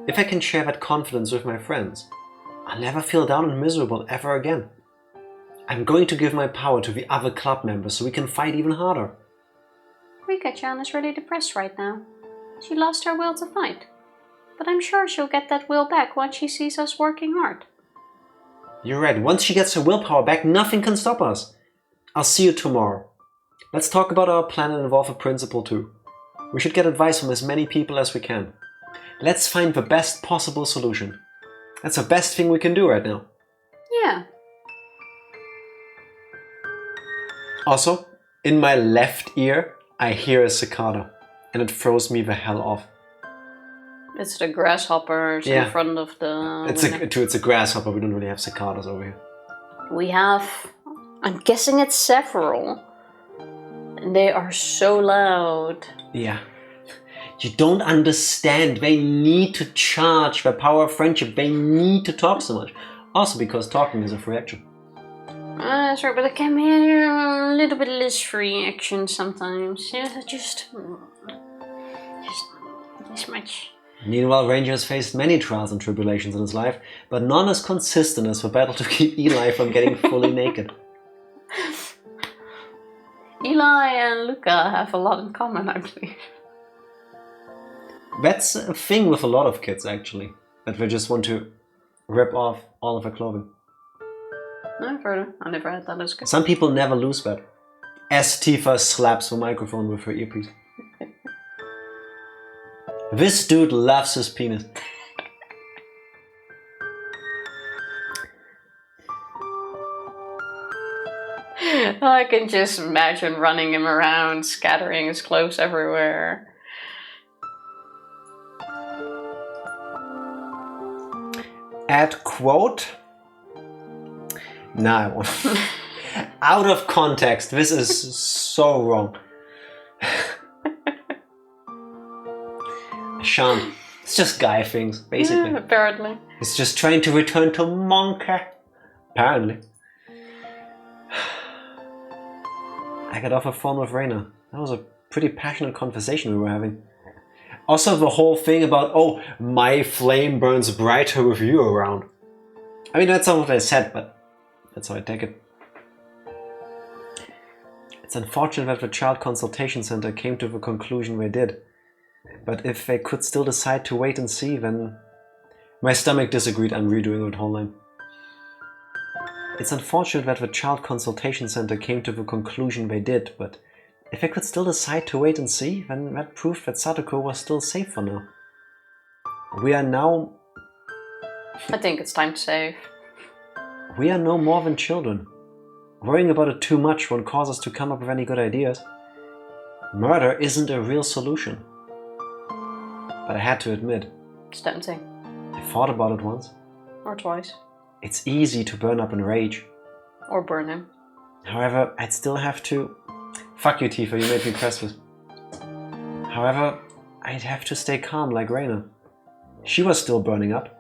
If I can share that confidence with my friends, I'll never feel down and miserable ever again. I'm going to give my power to the other club members so we can fight even harder.
Rika-chan is really depressed right now. She lost her will to fight. But I'm sure she'll get that will back once she sees us working hard.
You're right. Once she gets her willpower back, nothing can stop us. I'll see you tomorrow. Let's talk about our plan and involve a principal too. We should get advice from as many people as we can. Let's find the best possible solution. That's the best thing we can do right now.
Yeah.
Also, in my left ear, I hear a cicada. And it throws me the hell off.
It's the grasshoppers in front of the...
It's a grasshopper. We don't really have cicadas over here.
We have... I'm guessing it's several. They are so loud.
Yeah. You don't understand. They need to charge their power of friendship. They need to talk so much. Also because talking is a free action.
Sorry, but it can be a little bit less free action sometimes. Yeah, just this much.
Meanwhile, Ranger has faced many trials and tribulations in his life, but none as consistent as the battle to keep Eli from getting fully naked.
Eli and Luca have a lot in common, I believe.
That's a thing with a lot of kids, actually. That they just want to rip off all of their clothing.
I've heard it. I never had that as a kid.
Some people never lose that. As Tifa slaps the microphone with her earpiece. This dude loves his penis.
I can just imagine running him around, scattering his clothes everywhere.
Add quote. Nah, I won't. Out of context, this is so wrong. Shan't. It's just guy things, basically.
Yeah, apparently.
It's just trying to return to monkey. Apparently. I got off a phone with Raina. That was a pretty passionate conversation we were having. Also the whole thing about, oh, my flame burns brighter with you around. I mean, that's not what I said, but that's how I take it. It's unfortunate that the Child Consultation Center came to the conclusion they did. But if they could still decide to wait and see, then... My stomach disagreed. I'm redoing the whole line. It's unfortunate that the Child Consultation Center came to the conclusion they did, but if they could still decide to wait and see, then that proved that Satoko was still safe for now. We are now...
I think it's time to save.
We are no more than children. Worrying about it too much won't cause us to come up with any good ideas. Murder isn't a real solution. But I had to admit...
It's tempting.
I thought about it once.
Or twice.
It's easy to burn up in rage.
Or burn him.
However, I'd still have to... Fuck you, Tifa, you made me press this. However, I'd have to stay calm like Raina. She was still burning up.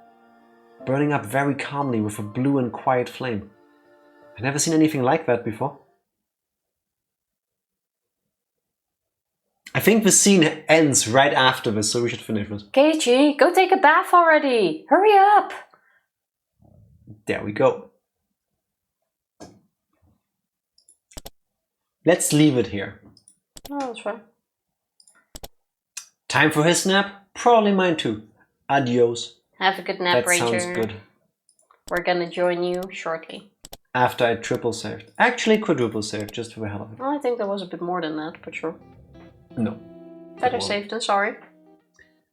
Burning up very calmly with a blue and quiet flame. I've never seen anything like that before. I think the scene ends right after this, so we should finish this.
Keiichi, go take a bath already! Hurry up!
There we go. Let's leave it here.
Oh, that's fine.
Time for his nap? Probably mine too. Adios.
Have a good nap,
That
Ranger.
sounds good.
We're gonna join you shortly.
After I triple saved. Actually quadruple saved, just for the hell of it.
Well, I think there was a bit more than that, but sure.
No.
Better safe than sorry.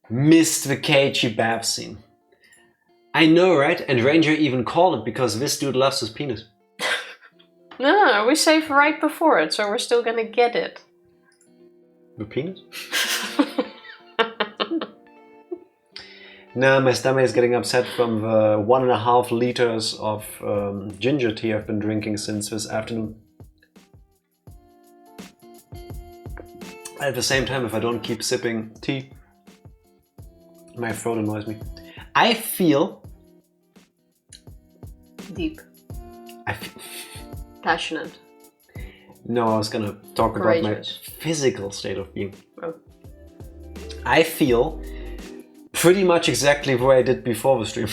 Missed the Keiichi bath scene. I know, right? And Ranger even called it because this dude loves his penis.
No, we saved right before it, so we're still gonna get it.
The penis? No, my stomach is getting upset from the 1.5 liters of ginger tea I've been drinking since this afternoon. At the same time, if I don't keep sipping tea, my throat annoys me. I feel...
Deep.
I feel...
Passionate.
No, I was gonna talk about my physical state of being.
Oh.
I feel pretty much exactly where I did before the stream.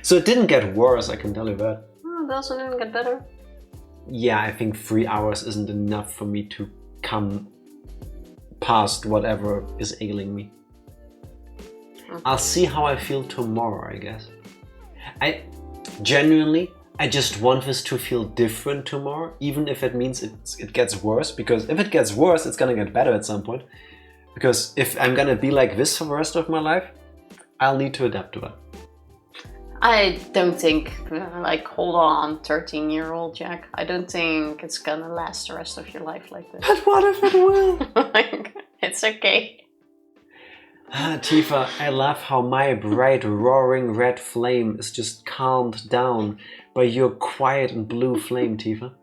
So it didn't get worse, I can tell you that.
Oh, it also didn't get better.
Yeah, I think 3 hours isn't enough for me to come past whatever is ailing me.
Okay.
I'll see how I feel tomorrow, I guess. Genuinely, I just want this to feel different tomorrow, even if it means it gets worse, because if it gets worse, it's gonna get better at some point. Because if I'm gonna be like this for the rest of my life, I'll need to adapt to that.
I don't think, like, hold on, 13-year-old Jack. I don't think it's gonna last the rest of your life like this.
But what if it will?
Like, it's okay.
Ah, Tifa, I love how my bright, roaring red flame is just calmed down by your quiet and blue flame, Tifa.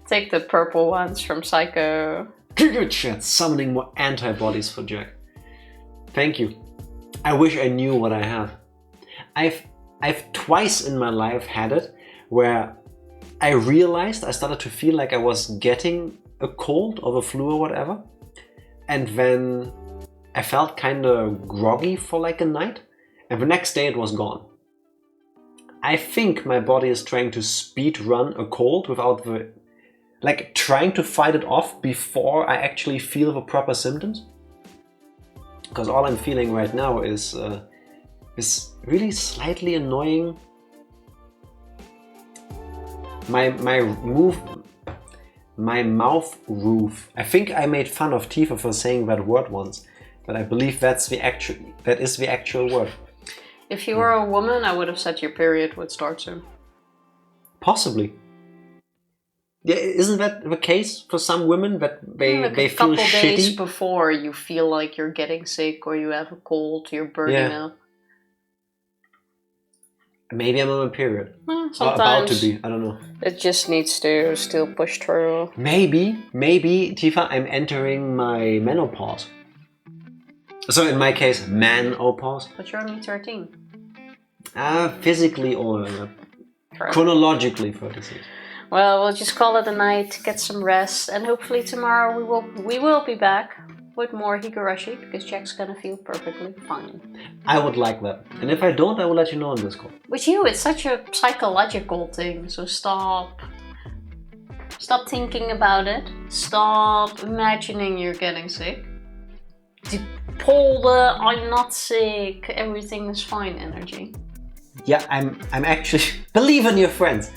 Take the purple ones from Psycho.
Good shit, summoning more antibodies for Jack. Thank you. I wish I knew what I have. I've twice in my life had it where I realized I started to feel like I was getting a cold or the flu or whatever, and then I felt kind of groggy for like a night, and the next day it was gone. I think my body is trying to speed run a cold without the... like trying to fight it off before I actually feel the proper symptoms. Because all I'm feeling right now is really slightly annoying... My mouth roof. I think I made fun of Tifa for saying that word once, but I believe that is the actual word.
If you were a woman, I would have said your period would start soon.
Possibly. Yeah, isn't that the case for some women that they
like
they feel
a couple days
shitty
before you feel like you're getting sick or you have a cold, you're burning up.
Maybe I'm on my period.
Sometimes
or about to be. I don't know.
It just needs to still push through.
Maybe Tifa, I'm entering my menopause. So in my case, menopause.
But you're only 13.
Physically or chronologically 36.
Well, we'll just call it a night, get some rest, and hopefully tomorrow we will be back with more Higurashi, because Jack's gonna feel perfectly fine.
I would like that. And if I don't, I will let you know on Discord.
With you, it's such a psychological thing, so stop. Stop thinking about it. Stop imagining you're getting sick. Pull the I'm not sick, everything is fine energy.
Yeah, I'm actually... Believe in your friends.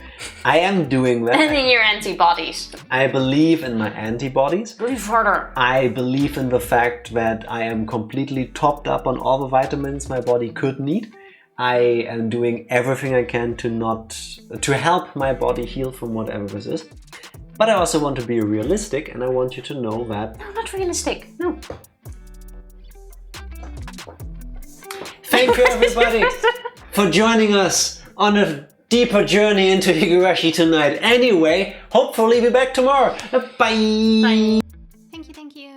I am doing that.
And in your antibodies.
I believe in my antibodies.
Breathe harder.
I believe in the fact that I am completely topped up on all the vitamins my body could need. I am doing everything I can to help my body heal from whatever this is. But I also want to be realistic, and I want you to know that...
No, not realistic. No.
Thank you, everybody, for joining us on a deeper journey into Higurashi tonight. Anyway, hopefully be back tomorrow. Bye!
Bye. Thank you.